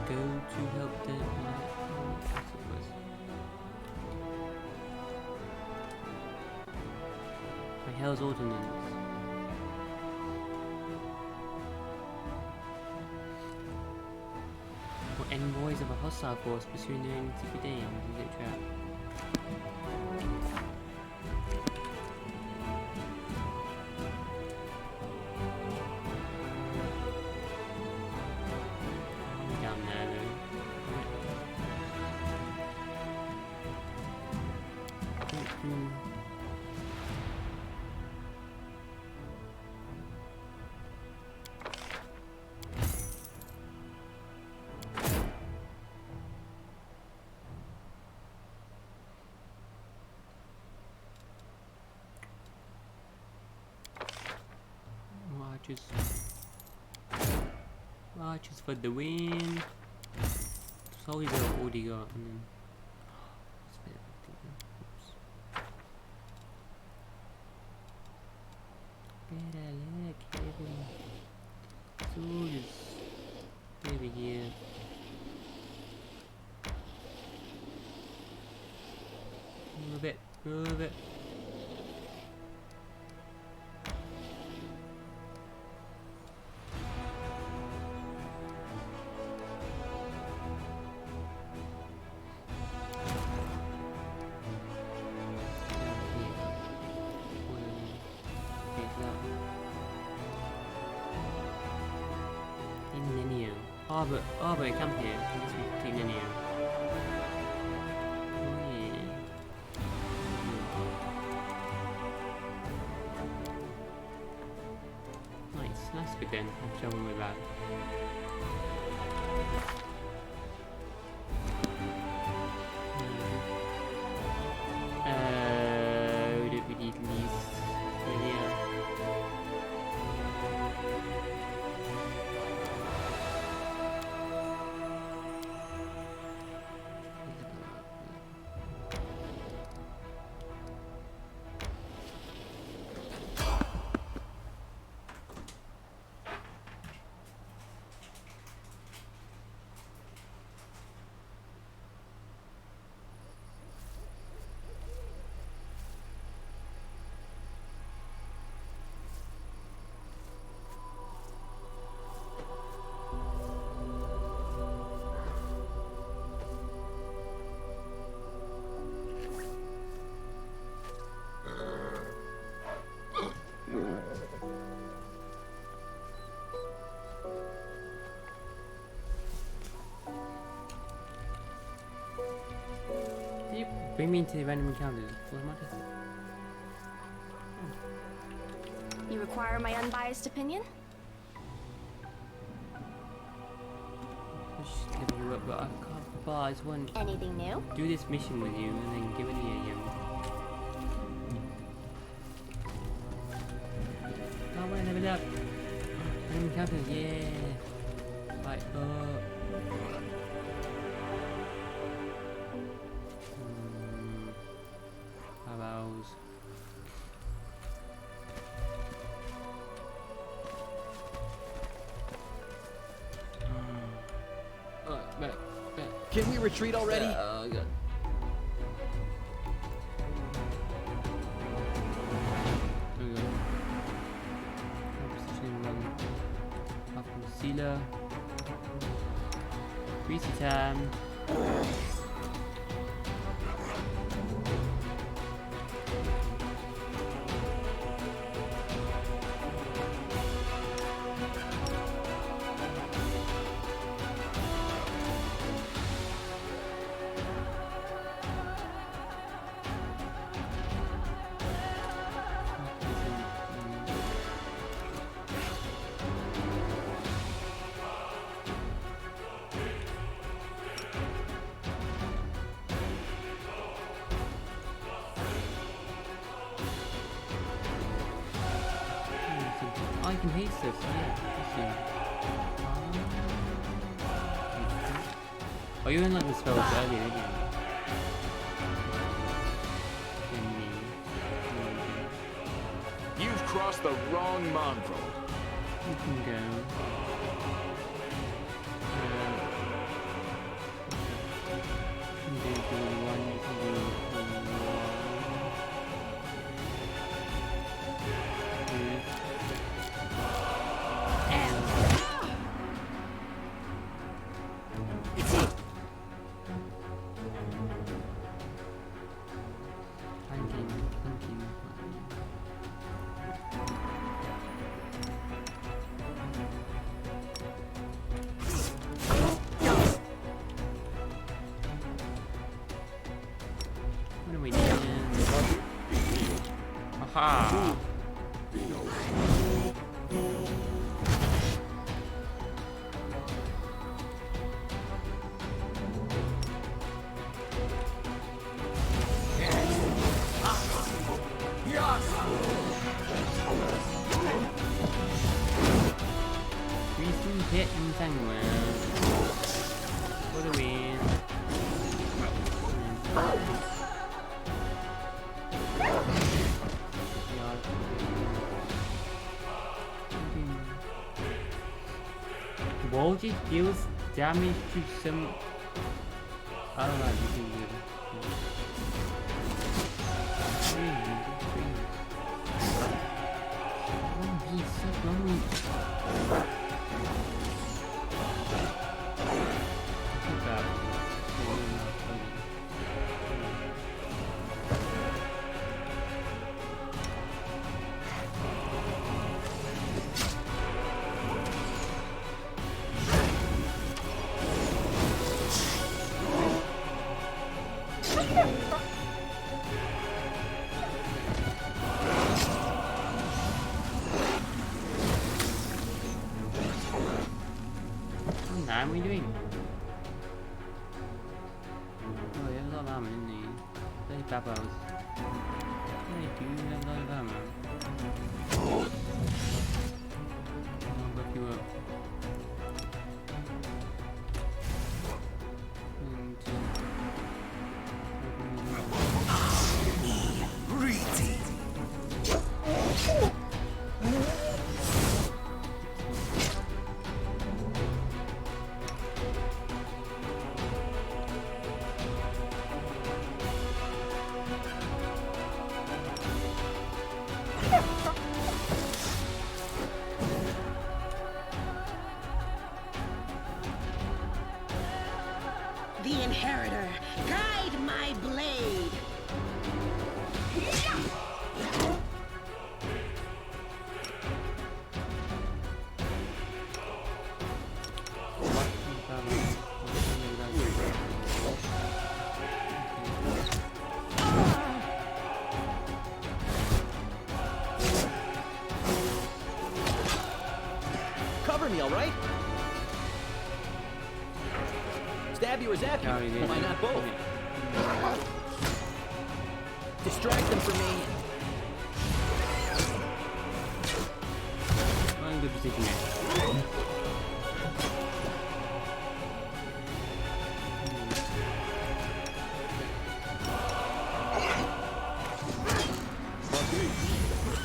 Go to help the my hell's ordinance. Or envoys of a hostile force pursuing their own secret aims. Is it trap? Down there though. Archers for the win. Soldiers are already got. And then better look, Kevin. Soldiers over here. Move it, move it. But I come here. I guess we clean in here. Oh yeah. Nice, nice bit then. I'm showing with that. What do we need least? Yeah. Bring me into the random encounters. What am I doing? You require my unbiased opinion? Just level you up, but I can't buy one. Anything new? Do this mission with you and then give it to you. Can't wait, level up. Chapter, yeah. Right up. Arrows. Back. Can we retreat already? Oh god. There we go. Positioning one. Half concealer. Greasy time. I can haste this, yeah. Oh, you in like the spells earlier, didn't you? You've crossed the wrong mongrel. You can go. You can do one, you can do what are we doing? Aha! Recent hit and sanguine. For the win. Voltage deals damage to some. I don't know. This is good. Oh, he's so lonely. Look at that. What are we doing? Oh, there's a lot of armor in these. Bloody babos. They do have a lot of armor. I'll buff you up. The Inheritor, guide my blade. Cover me, all right? Stab you or zap you? Why not both? Distract them from me. Well, Not in good position here.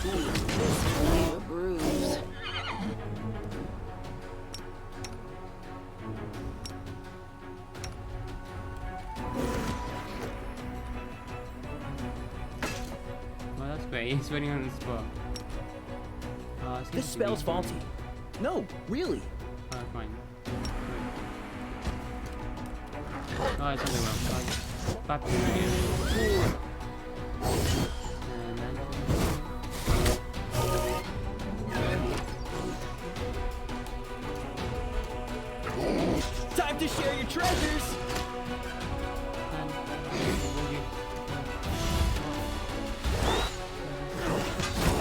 Leave a bruise. Well, that's great. He's running on the spot. Oh, it seems This to be spell's fine. faulty. No, really. Oh, fine. Oh, it's something wrong. Fine. Back to the and then... Time to share your treasures.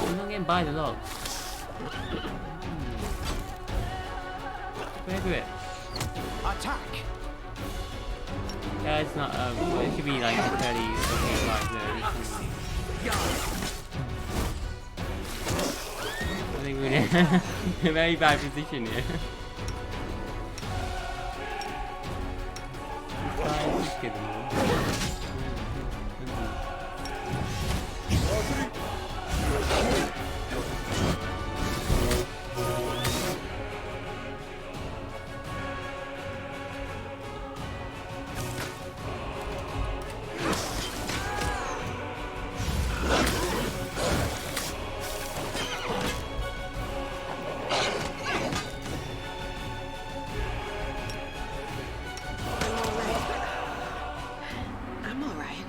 I'm not getting by the logs. Where do it? Attack! Yeah, it's not, it should be like 30, okay, lives there. I think we're in a very bad position here. Just get them all. I'm all right.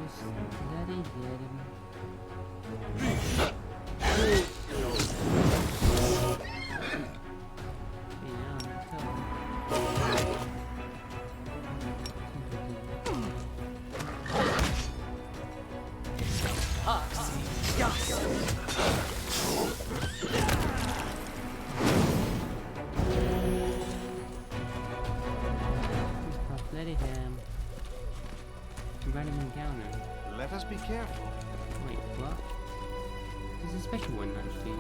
Just let it get him. Let it random encounter. Let us be careful. Wait, what? There's a special one actually.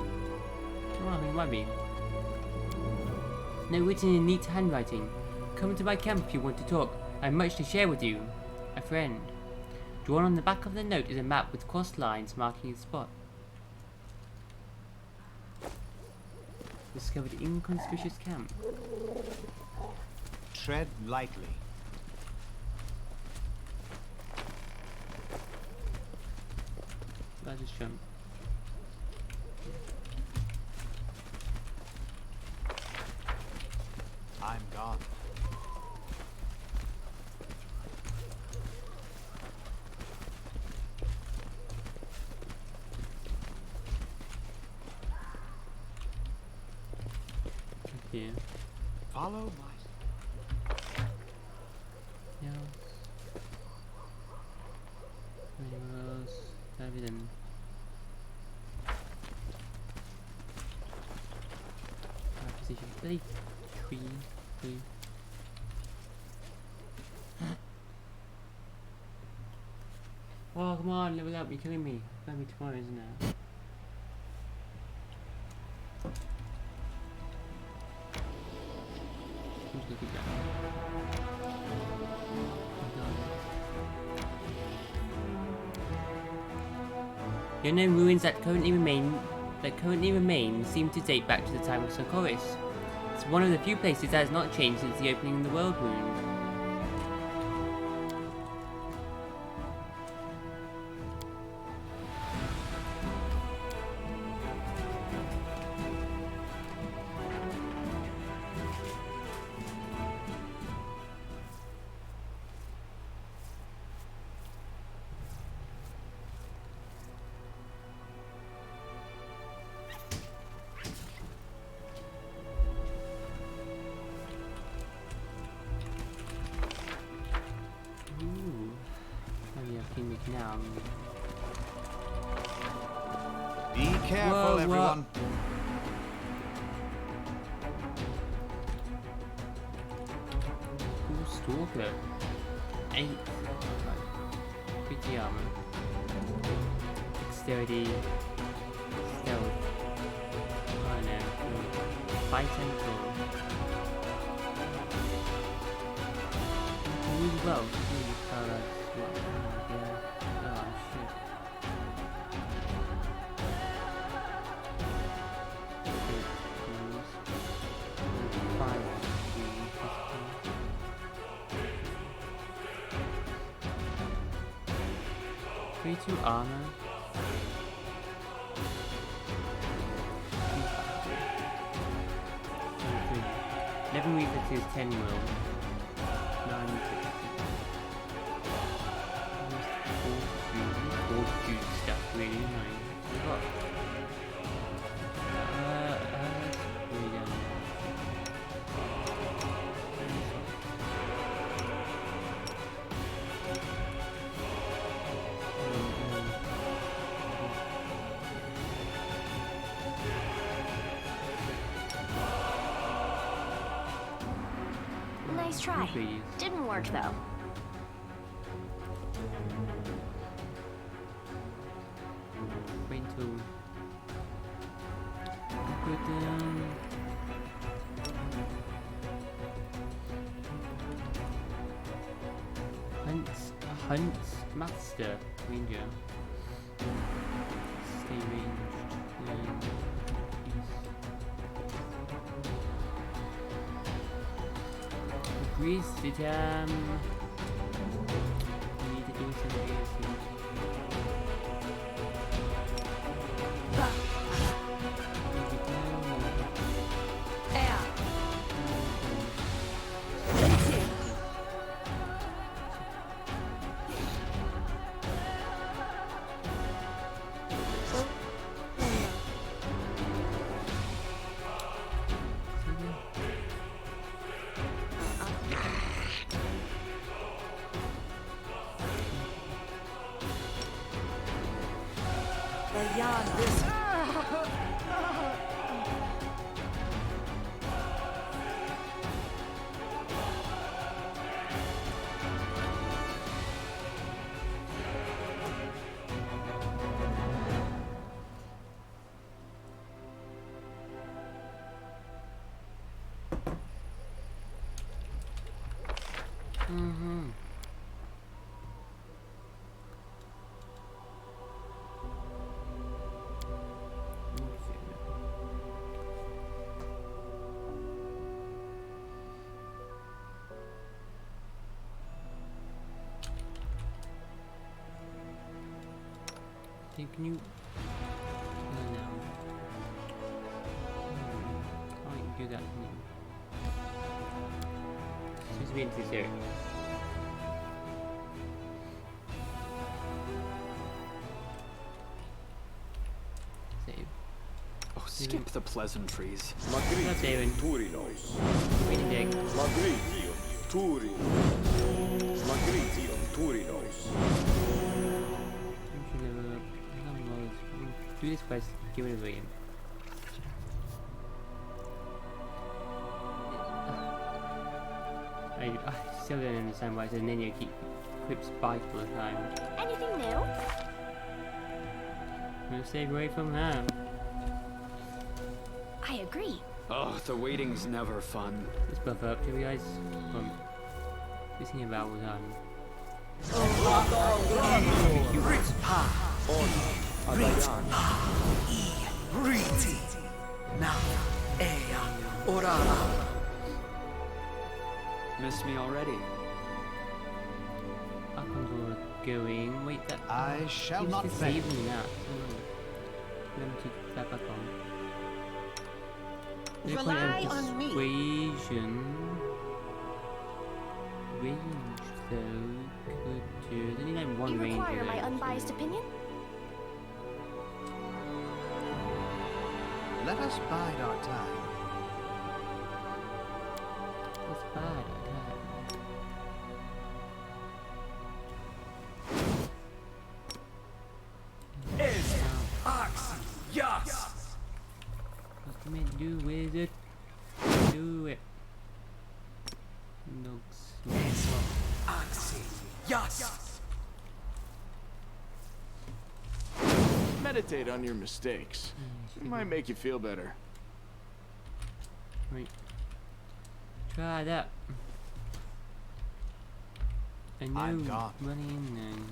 Oh, I think it might be. No, written in neat handwriting. Come to my camp if you want to talk. I have much to share with you. A friend. Drawn on the back of the note is a map with crossed lines marking the spot. Discovered inconspicuous camp. Tread lightly. I'll just jump. I'm gone. Here. Follow my... Yes. Anywhere else? Evident. Position 33. Oh, come on, level up, you're killing me. That'll be tomorrow, isn't it? I'm just gonna keep going. The unknown ruins that currently remain seem to date back to the time of Socorus. It's one of the few places that has not changed since the opening of the world wound. Now. Be careful, Whoa, everyone. Cool stalker. 8. Pretty armor. Dexterity. Stealth. 1. 5 central. Really well. Really well. Oh shit. Three, 2 armor. Never reflexes 10 will. 9 fortitude stuff really annoying. Really down. Nice try. Didn't work though. Wait until put down. Hunt Master Ranger. Stay ranged. Grease it, we need to do something. Beyond this. Can you? No. Can't do that. Seems to be necessary. Save. Oh, skip the pleasantries. Not saving. Waiting deck. Do this quest, give it away. I still don't understand why it says Ninja equips bike all the time. Anything new? I'm gonna stay away from her. I agree. Oh, the waiting's never fun. Let's buff up, do you guys? Just thinking about all the time. Missed me already. Up and going. Wait, that. I shall not fail. Save me that. Let me keep that back on. Rely on me. Persuasion. Range, though. Could do. There's only like one You range. require my unbiased opinion? Let us bide our time. That's bad. Okay. What's the man do with it? Do it. Meditate on your mistakes. It might make you feel better. Right. Try that. I know I'm gone. running and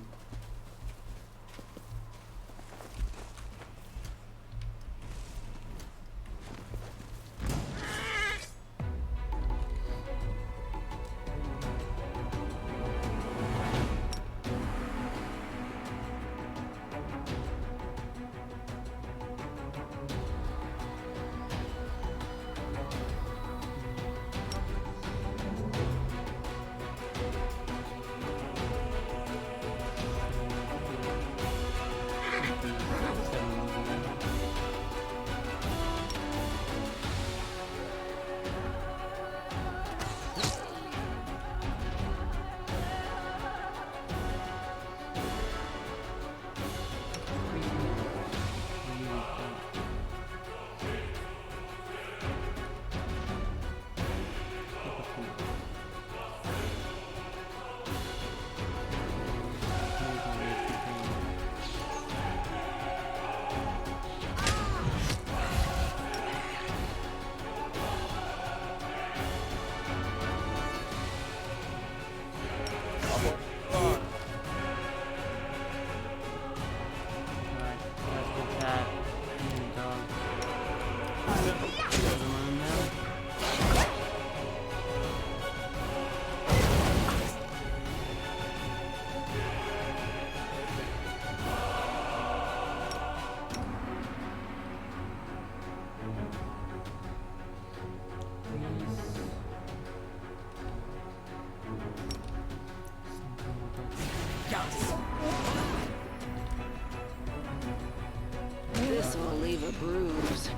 This will leave a bruise.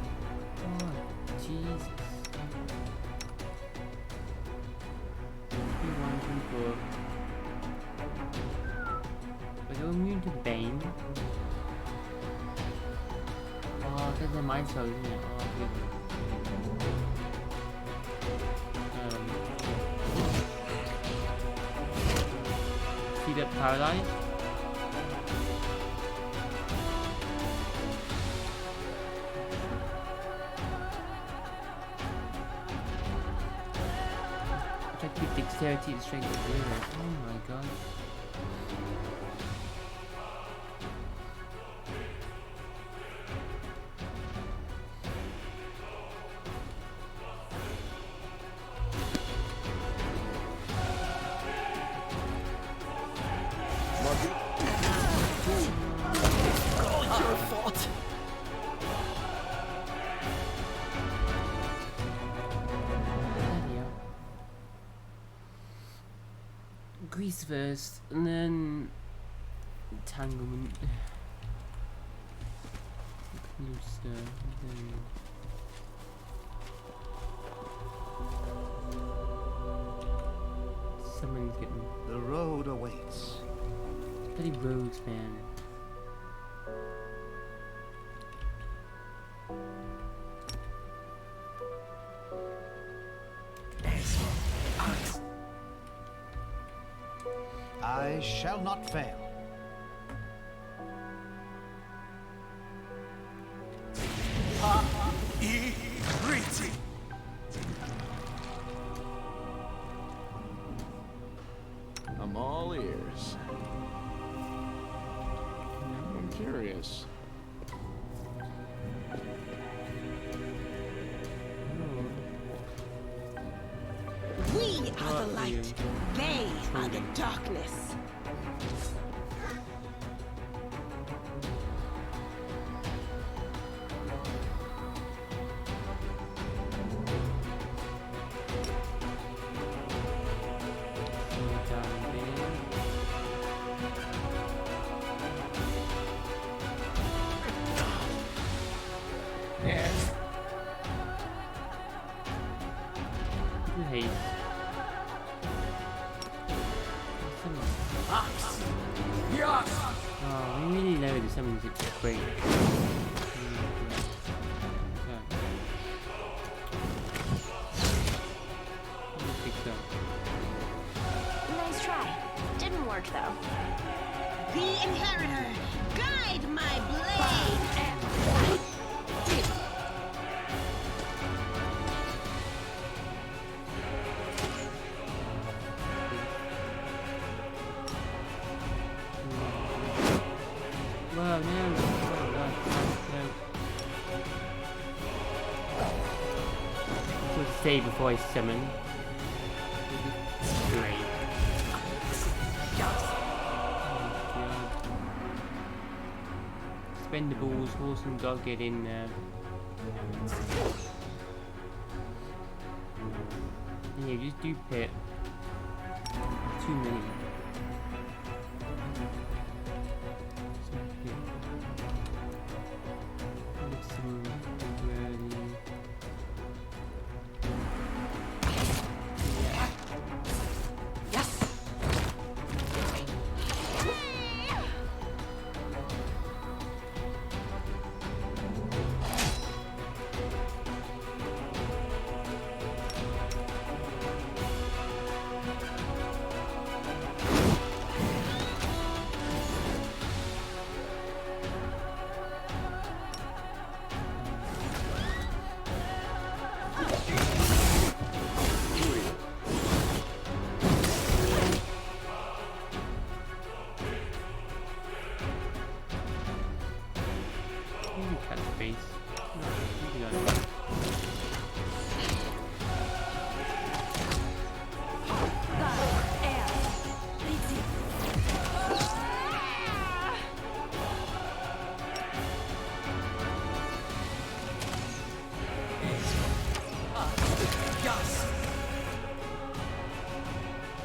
oh, Jesus. 1, 2, 4. Are you immune to Belm? Oh, that's a mind spell, isn't it? Oh, good. See that paralyzed? Effective dexterity and strength of 0. Oh my god. Grease first, and then entanglement. Looser, then someone's getting The road awaits. bloody roads, man. I shall not fail. I'm all ears. I'm curious. We are the light. They are the darkness. Hey. Oh, we really know that someone's great. Nice try. Didn't work though. The Inheritor, guide my blade. Oh no! Oh god, no. We'll save before I summon. Great. Expendables, horse and dog, get in there. Yeah, just do pit. Too many.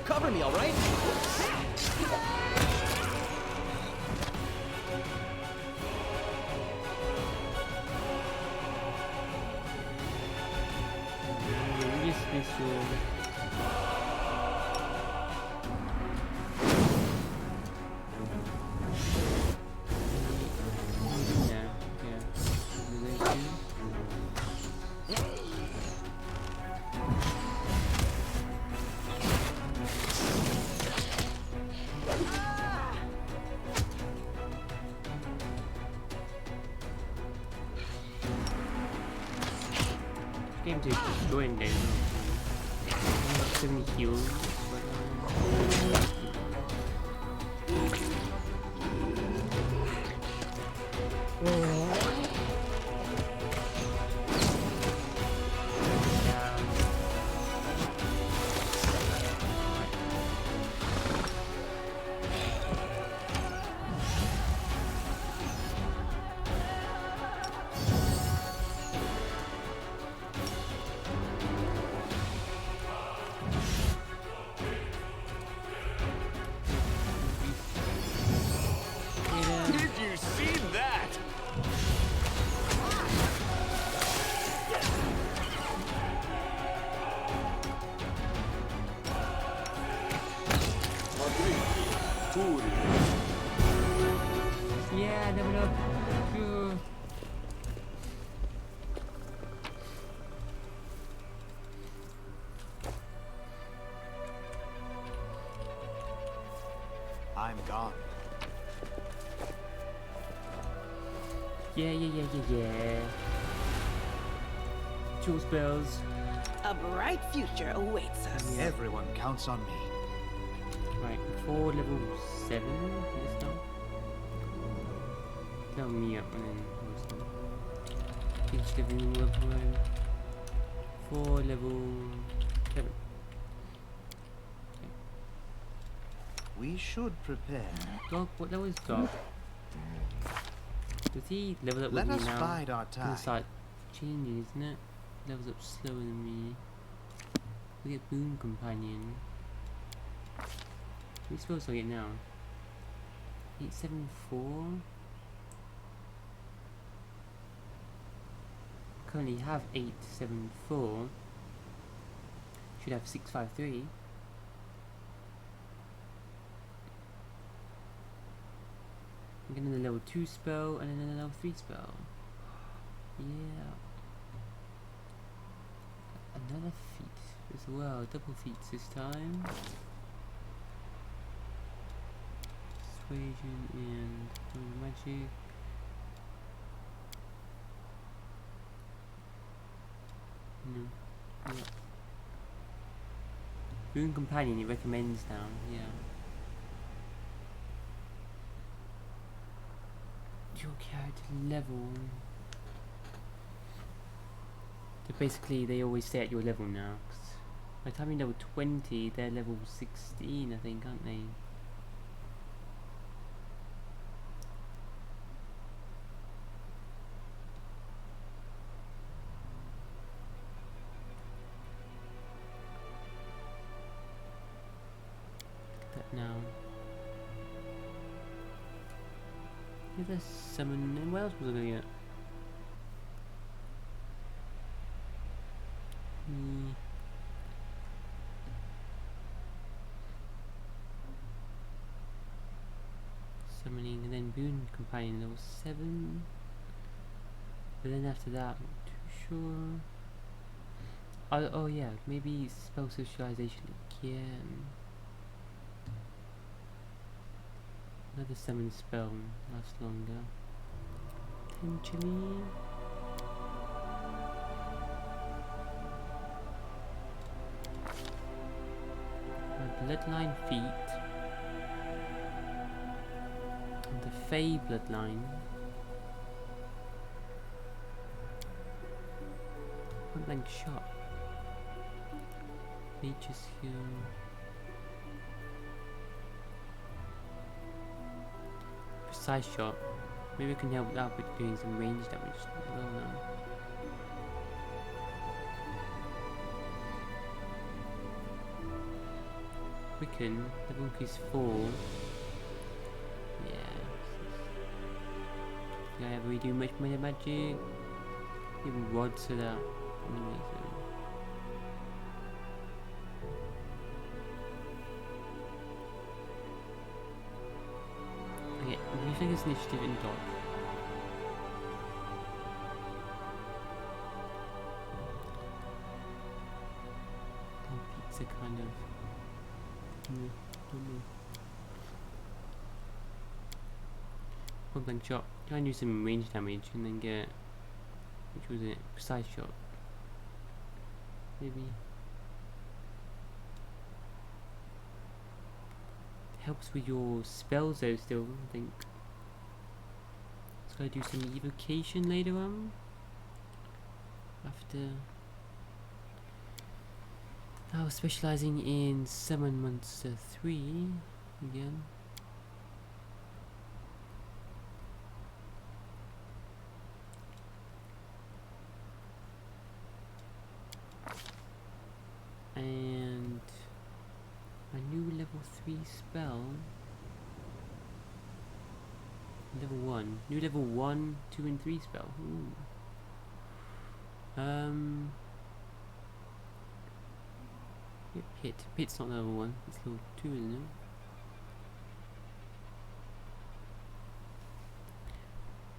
Cover me, all right? Game to destroy him there. So many heals. Yeah, level up. Good. I'm gone. Yeah. Two spells. A bright future awaits us. Yeah. Everyone counts on me. Right, before level 7 this time. Tell me up and then each level for level 7. Okay. We should prepare. Dog, what level is Dog? Does he level up Let with us me now? bide our time. It's like changing, isn't it? Levels up slower than me. We get Boon Companion. What spells do I get now? 874. Currently have 874. Should have 653. I'm getting a level 2 spell and then a level 3 spell. Yeah. Another feat as well. Double feats this time. Persuasion and magic. No. Yeah. Boon Companion, it recommends now. Yeah. your character level. So basically, they always stay at your level now. 'Cause by the time you're level 20, they're level 16, I think, aren't they? Now, is there summon? What else was I gonna get? Summoning and then boon companion level 7. But then after that, I'm not too sure. Oh yeah, maybe spell socialization again. Another summon spell lasts longer. Potentially. Bloodline feat. And the Fey bloodline. Point blank shot. Nature's skill. Precise shot. Maybe we can help out with doing some range damage as well now. Quicken, level increase 4. Yeah. Did I ever do much more magic? Even rods to that. Amazing. Okay, reflex initiative in dodge. Pizza kind of. Point blank shot. Try and do some range damage and then get, which was it? Precise shot. Maybe. Helps with your spells though still, I think. So I do some evocation later on. After. Now specializing in Summon Monster 3 again. And a new level 3 spell. Level 1. New level 1, 2 and 3 spell. Ooh. Pit. Pit's not level 1, it's level 2, isn't it?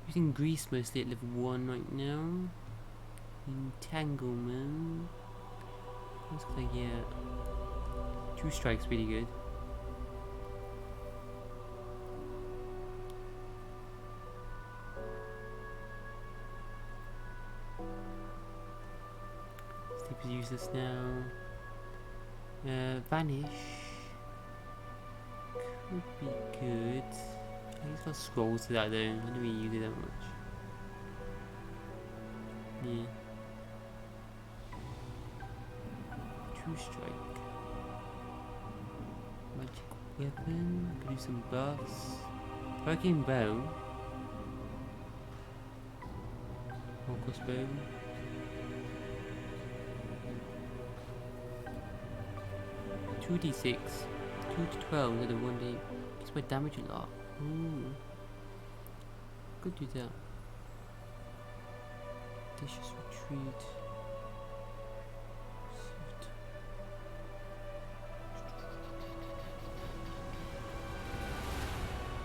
Using grease mostly at level 1 right now. Entanglement. What's gonna get? 2 strikes, really good. Sleep is useless now. Vanish could be good. I just got scrolls to that though. I don't really use it that much. Yeah. 2 strike. Magic weapon. Could do some buffs. Hurricane bow. Focus bow. 2d6, 2 to 12, another 1d. Gets my damage a lot. Ooh. Could do that. Vicious retreat.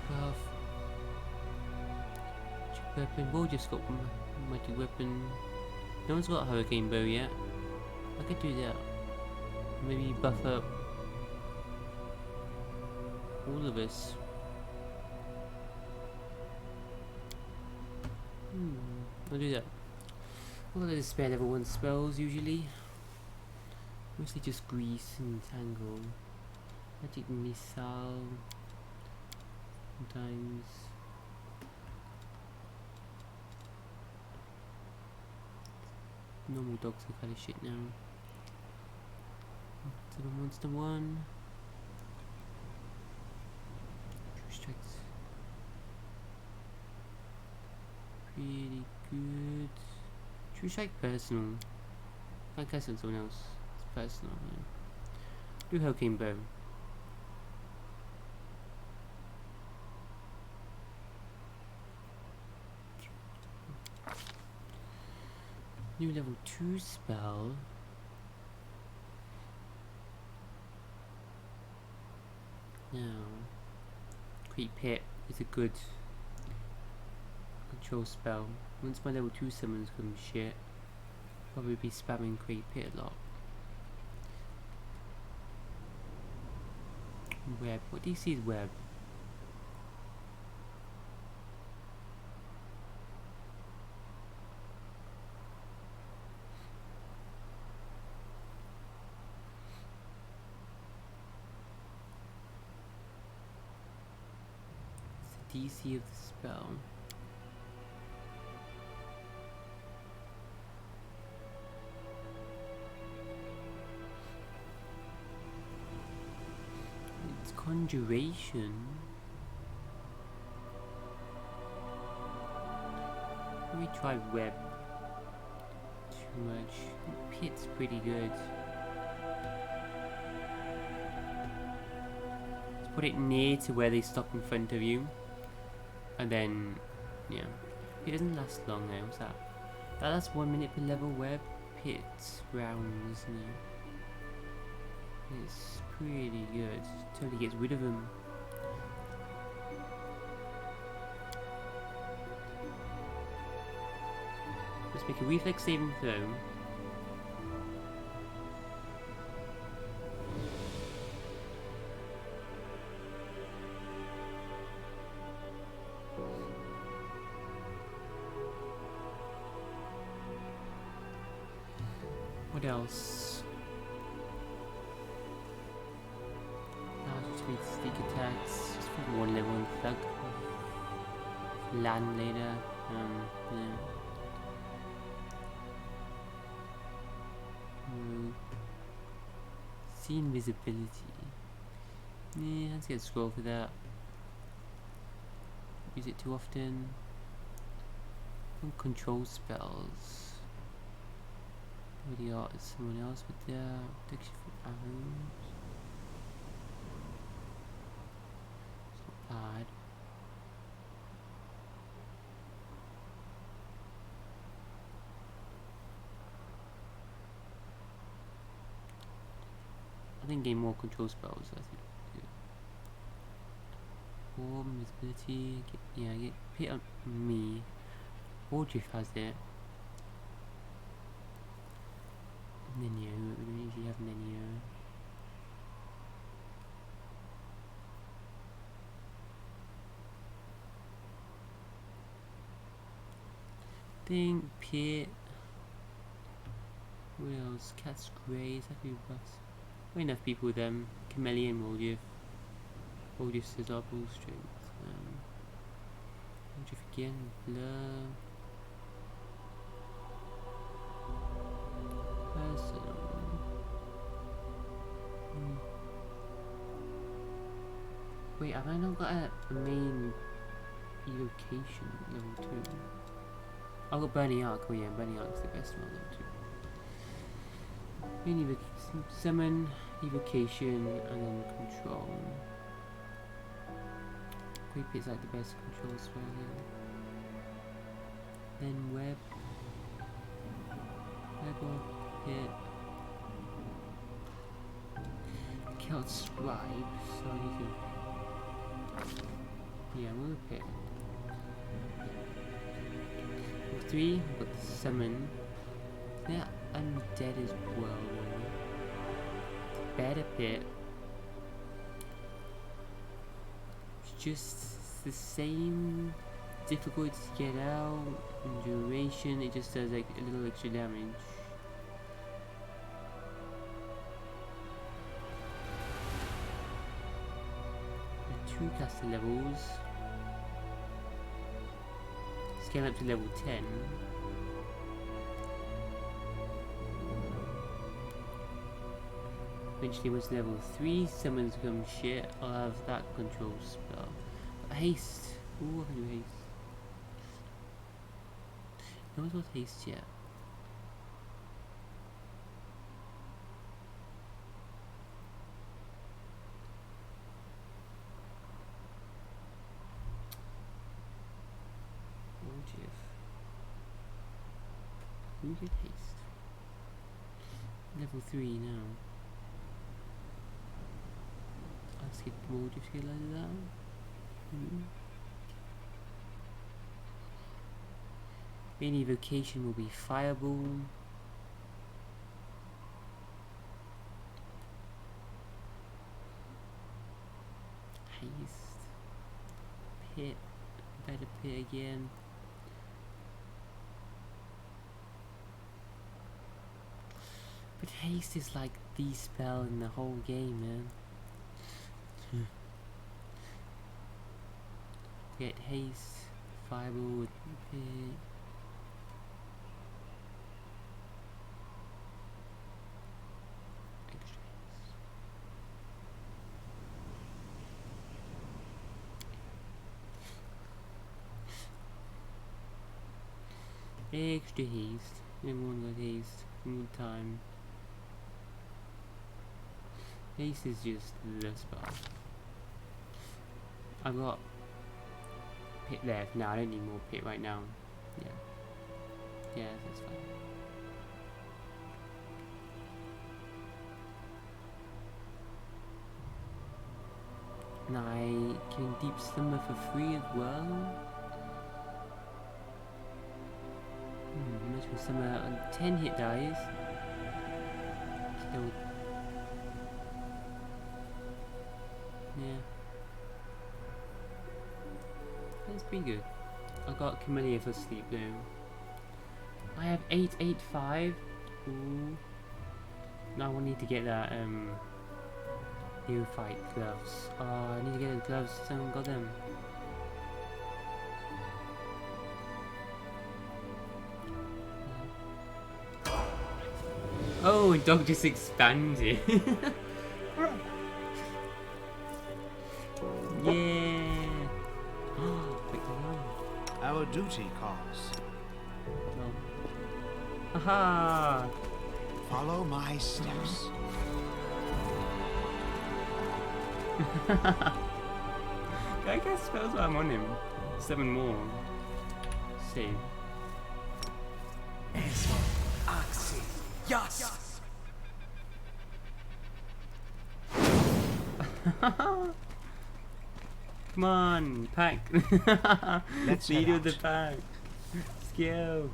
Buff. Magic weapon. We'll just got magic weapon. No one's got a hurricane bow yet. I could do that. Maybe buff up all of us. I'll do that. All of the spare level 1 spells usually. Mostly just grease and tangle. Magic missile. Sometimes. Normal dogs are kind of shit now. To the monster one. True strikes. Pretty good. True strike personal. Can't cast on someone else. It's personal. Yeah. Do Hurricane Bow. New level 2 spell. Now, Creep Pit is a good control spell. Once my level 2 summons come shit, probably be spamming Creep Pit a lot. Web. What DC is web? It's the DC of the spell. It's conjuration. Let me try web. Too much. Pit's pretty good. Let's put it near to where they stop in front of you. And then, yeah. It doesn't last long now, what's that? That lasts 1 minute per level web. Pit rounds, isn't it? It's pretty good. Totally gets rid of them. Let's make a reflex saving throw. What else? Just read sneak attacks. Just for 1 level and thug. Land later. Yeah. See invisibility. Yeah, let's get a scroll for that. Use it too often. Control spells. WOTR is someone else with their protection from arrows. It's not bad. I think gain more control spells. I think. Warm visibility. Get pit on me. Wardriff has it. Nenio, we don't usually have Nenio. Think Pit. What else? Cat's Grey, is that who buffs? Not enough people with them. Chameleon, Wardriff. Wardriff says our ball strength. Wardriff again, Blur. Wait, have I not got a main evocation level 2? I've got Burning Arc. Oh yeah, Burning Arc's the best one, level 2. Main evocation, summon, evocation, and then control. Creep is like the best control spell here. Then web. Web or pit. Killed Scribe, so I need to. Yeah, I'm gonna pit. With 3, I've got the summon. They're undead as well. Better pit. It's just the same difficulty to get out and duration. It just does like a little extra damage. The 2 caster levels. Scale up to level 10. Eventually, once level 3 summons become shit, I'll have that control spell. But haste. Ooh, I can do haste. No one's got haste yet. Who did haste? Level 3 now. I'll skip the Motive skill out of that. Main evocation will be Fireball. Haste. Pit. Better pit again. But haste is like the spell in the whole game, man. Get haste, fireball with pit. Extra haste. Extra haste. Everyone got haste. Good time. Haste is just the spell. I've got pit left. No, I don't need more pit right now. Yeah. Yeah, that's fine. And I can deep slumber for free as well. Magical summer on 10 hit dies. Killed. Yeah. That's pretty good. I got Camellia for sleep though. I have 885. Ooh. Now I need to get that neophyte gloves. Oh, I need to get the gloves. Someone got them. Oh, dog just expanded. Yeah. Our duty calls. Oh. Aha! Follow my steps. I guess spells while I'm on him. 7 more. Save. Yes. Come on, pack. Let's Lead head of the out. pack. Let's go.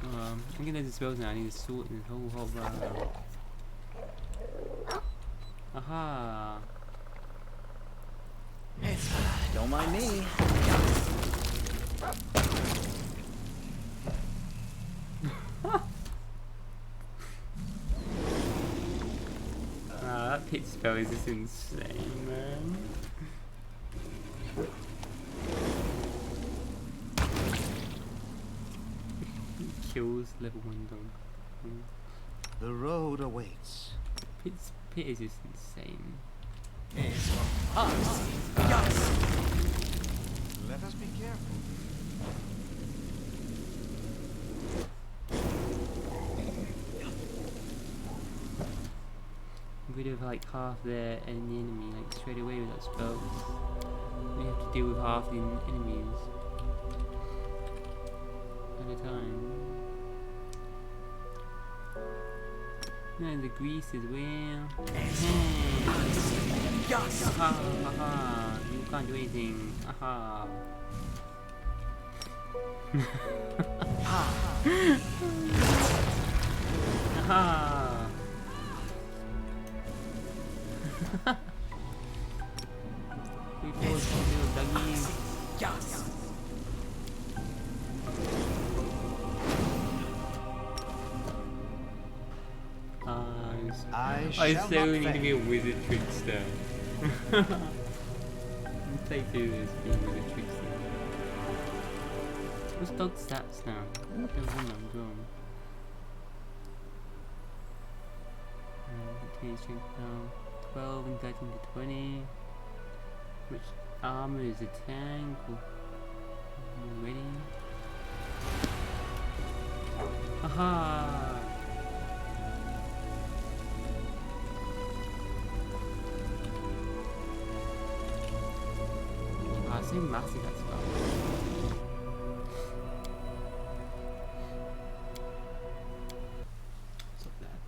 I'm gonna do the spells now. I need to sort this whole bar out. Aha. Don't mind me. That pit spell is just insane, man. Kills level 1 dog. The road awaits. Pit is just insane. Let us be careful. Rid of like half the enemy like straight away with that spell. We have to deal with half the enemies at a time. No, the grease is well. Aha, aha, you can't do anything. Aha. Aha. We forced some little duggies. I shall so not need to fail. be a wizard trickster. Play through this being a wizard trickster. What's dog stats now? There's one I'm gone. Okay, strength now 12 and 13 to 20. Which armor is a tank? Ready? Aha! Ah, so massive that spell. What's up there?